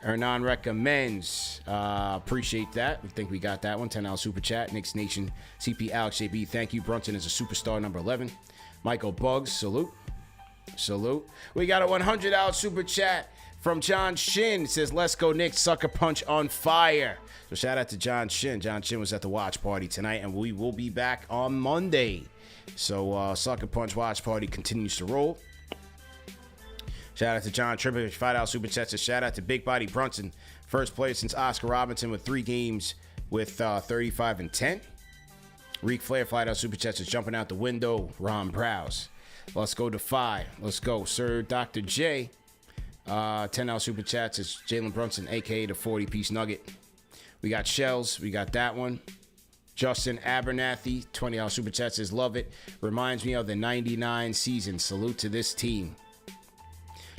Hernan recommends. Appreciate that. We think we got that one. $10 super chat. Knicks Nation. CP Alex JB. Thank you. Brunson is a superstar, number 11. Michael Bugs. Salute. Salute. We got a $100 super chat from John Shin. It says, let's go Knicks. Sucker punch on fire. So shout out to John Shin. John Shin was at the watch party tonight, and we will be back on Monday. So Sucker punch watch party continues to roll. Shout out to John Trippich, $5 super chat says, shout out to Big Body Brunson, first player since Oscar Robinson with 3 games with 35 and 10. Reek Flair, $5 super chat says, jumping out the window, Ron Browse. Let's go to 5. Let's go. Sir Dr. J, $10 super chat says, Jalen Brunson, a.k.a. the 40-piece nugget. We got Shells. We got that one. Justin Abernathy, $20 super chat says, love it. Reminds me of the 99 season. Salute to this team.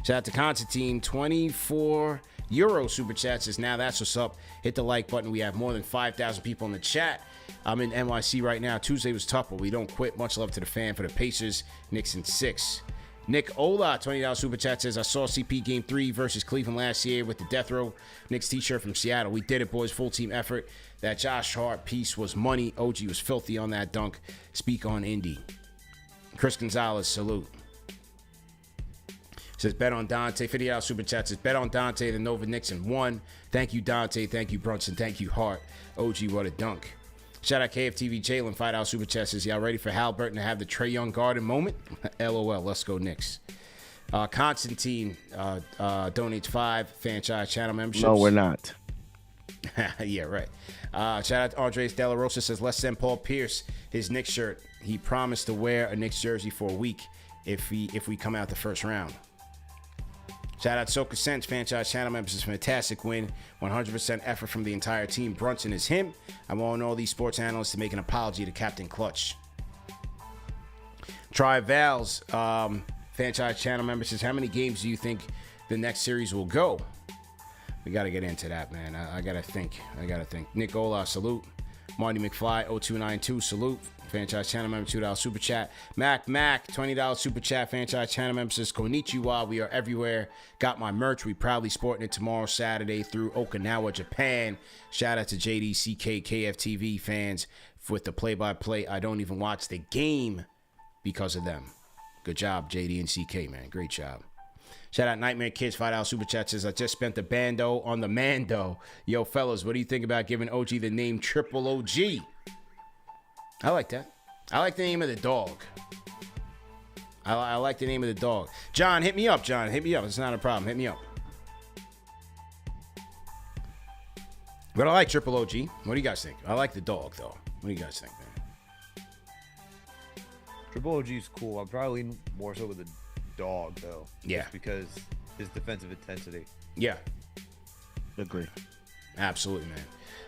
Shout out to Constantine, 24 euro super chat says, now that's what's up. Hit the like button. We have more than 5,000 people in the chat. I'm in NYC right now. Tuesday was tough, but we don't quit. Much love to the fan for the Pacers. Knicks in 6. Nick Hola, $20 super chat says, I saw CP game 3 versus Cleveland last year with the Death Row Knicks t-shirt from Seattle. We did it, boys. Full team effort. That Josh Hart piece was money. OG was filthy on that dunk. Speak on Indy. Chris Gonzalez, salute. Says, bet on Dante. $50 super chat says, bet on Dante, the Nova Knicks in 1. Thank you, Dante. Thank you, Brunson. Thank you, Hart. OG, what a dunk. Shout out KFTV Jalen, $5 super chat says, y'all ready for Halliburton to have the Trae Young Garden moment? LOL, let's go Knicks. Constantine donates 5 franchise channel memberships. No, we're not. Yeah, right. Shout out to Andres De La Rosa says, let's send Paul Pierce his Knicks shirt. He promised to wear a Knicks jersey for a week if we come out the first round. Shout out to Soka Sense, franchise channel members. It's a fantastic win. 100% effort from the entire team. Brunson is him. I want all these sports analysts to make an apology to Captain Clutch. Try Val's franchise channel member says, how many games do you think the next series will go? We got to get into that, man. I got to think. Nick Ola, salute. Marty McFly, 0292, salute. Franchise channel member, $2 super chat. Mac, $20 super chat. Franchise channel member says, konnichiwa, we are everywhere. Got my merch. We proudly sporting it tomorrow, Saturday, through Okinawa, Japan. Shout out to JD, CK, KFTV fans with the play-by-play. I don't even watch the game because of them. Good job, JD and CK, man. Great job. Shout out Nightmare Kids, $5 super chat says, I just spent the bando on the Mando. Yo, fellas, what do you think about giving OG the name Triple OG? I like that. I like the name of the dog. I like the name of the dog. John, hit me up, John. Hit me up. It's not a problem. Hit me up. But I like Triple OG. What do you guys think? I like the dog, though. What do you guys think, man? Triple OG is cool. I'm probably leaning more so with the dog, though. Yeah. Just because his defensive intensity. Yeah. Agree. Absolutely, man.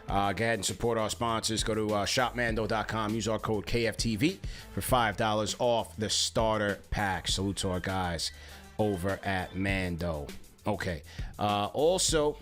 Go ahead and support our sponsors. Go to shopmando.com. Use our code KFTV for $5 off the starter pack. Salute to our guys over at Mando. Okay. Also,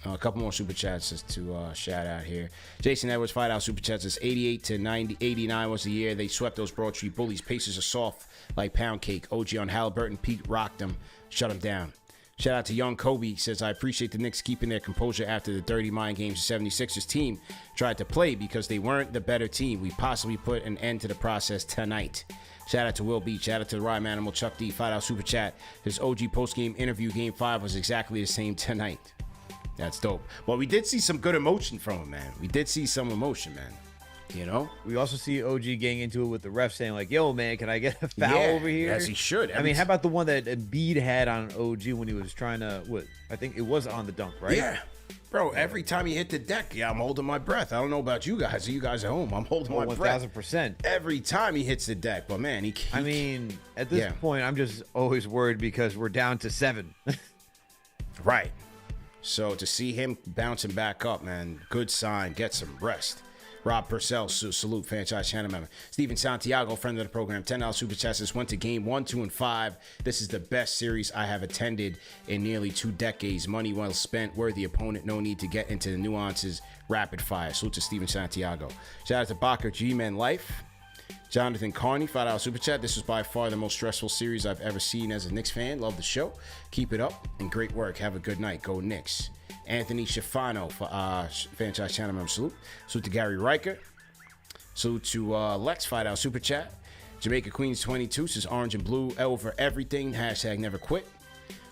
A couple more super chats just to shout out here. Jason Edwards, $5 super chats. It's 88 to 90, 89 was the year they swept those Broad Street Bullies. Pacers are soft like pound cake. OG on Halliburton. Pete rocked them. Shut them down. Shout out to Young Kobe. He says, I appreciate the Knicks keeping their composure after the dirty mind games the 76ers team tried to play because they weren't the better team. We possibly put an end to the process tonight. Shout out to Will Beach. Shout out to the Rhyme Animal, Chuck D, $5 super chat. His OG post-game interview, Game 5, was exactly the same tonight. That's dope. Well, we did see some good emotion from him, man. We did see some emotion, man. You know? We also see OG getting into it with the ref saying, like, yo, man, can I get a foul over here? As he should. I mean, how about the one that Embiid had on OG when he was trying to, I think it was on the dunk, right? Yeah. Bro, every time he hit the deck, I'm holding my breath. I don't know about you guys. You guys at home, I'm holding my breath. 1,000%. Every time he hits the deck. But, man, I mean, at this point, I'm just always worried because we're down to 7. Right. So to see him bouncing back up, man, good sign. Get some rest. Rob Purcell, salute, franchise channel member. Steven Santiago, friend of the program, $10 super chats. Went to game 1, 2, and 5. This is the best series I have attended in nearly 2 decades. Money well spent, worthy opponent. No need to get into the nuances. Rapid fire. Salute to Steven Santiago. Shout out to Bacher G-Man Life. Jonathan Carney, $5 super chat. This was by far the most stressful series I've ever seen as a Knicks fan. Love the show. Keep it up and great work. Have a good night. Go Knicks. Anthony Schifano for franchise channel member. Salute. Salute to Gary Riker. Salute to Lex, $5 super chat. Jamaica Queens 22 says orange and blue over everything. Hashtag never quit.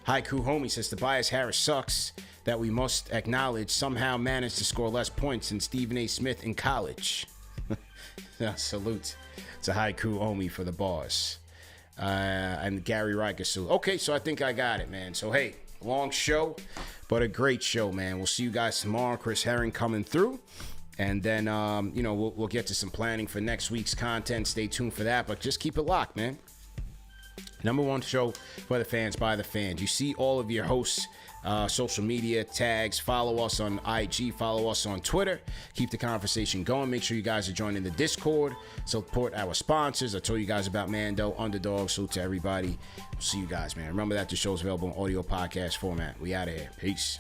Haiku Homie says Tobias Harris sucks that we must acknowledge somehow managed to score less points than Stephen A. Smith in college. Salute to Haiku Homie for the bars. And Gary Riker salute. Okay, so I think I got it, man. So hey, long show, but a great show, man. We'll see you guys tomorrow. Chris Herring coming through. And then, we'll get to some planning for next week's content. Stay tuned for that, but just keep it locked, man. Number one show for the fans, by the fans. You see all of your hosts' social media tags. Follow us on IG. Follow us on Twitter. Keep the conversation going. Make sure you guys are joining the Discord. Support our sponsors. I told you guys about Mando, Underdog. Salute to everybody. We'll see you guys, man. Remember that the show's available in audio podcast format. We out of here. Peace.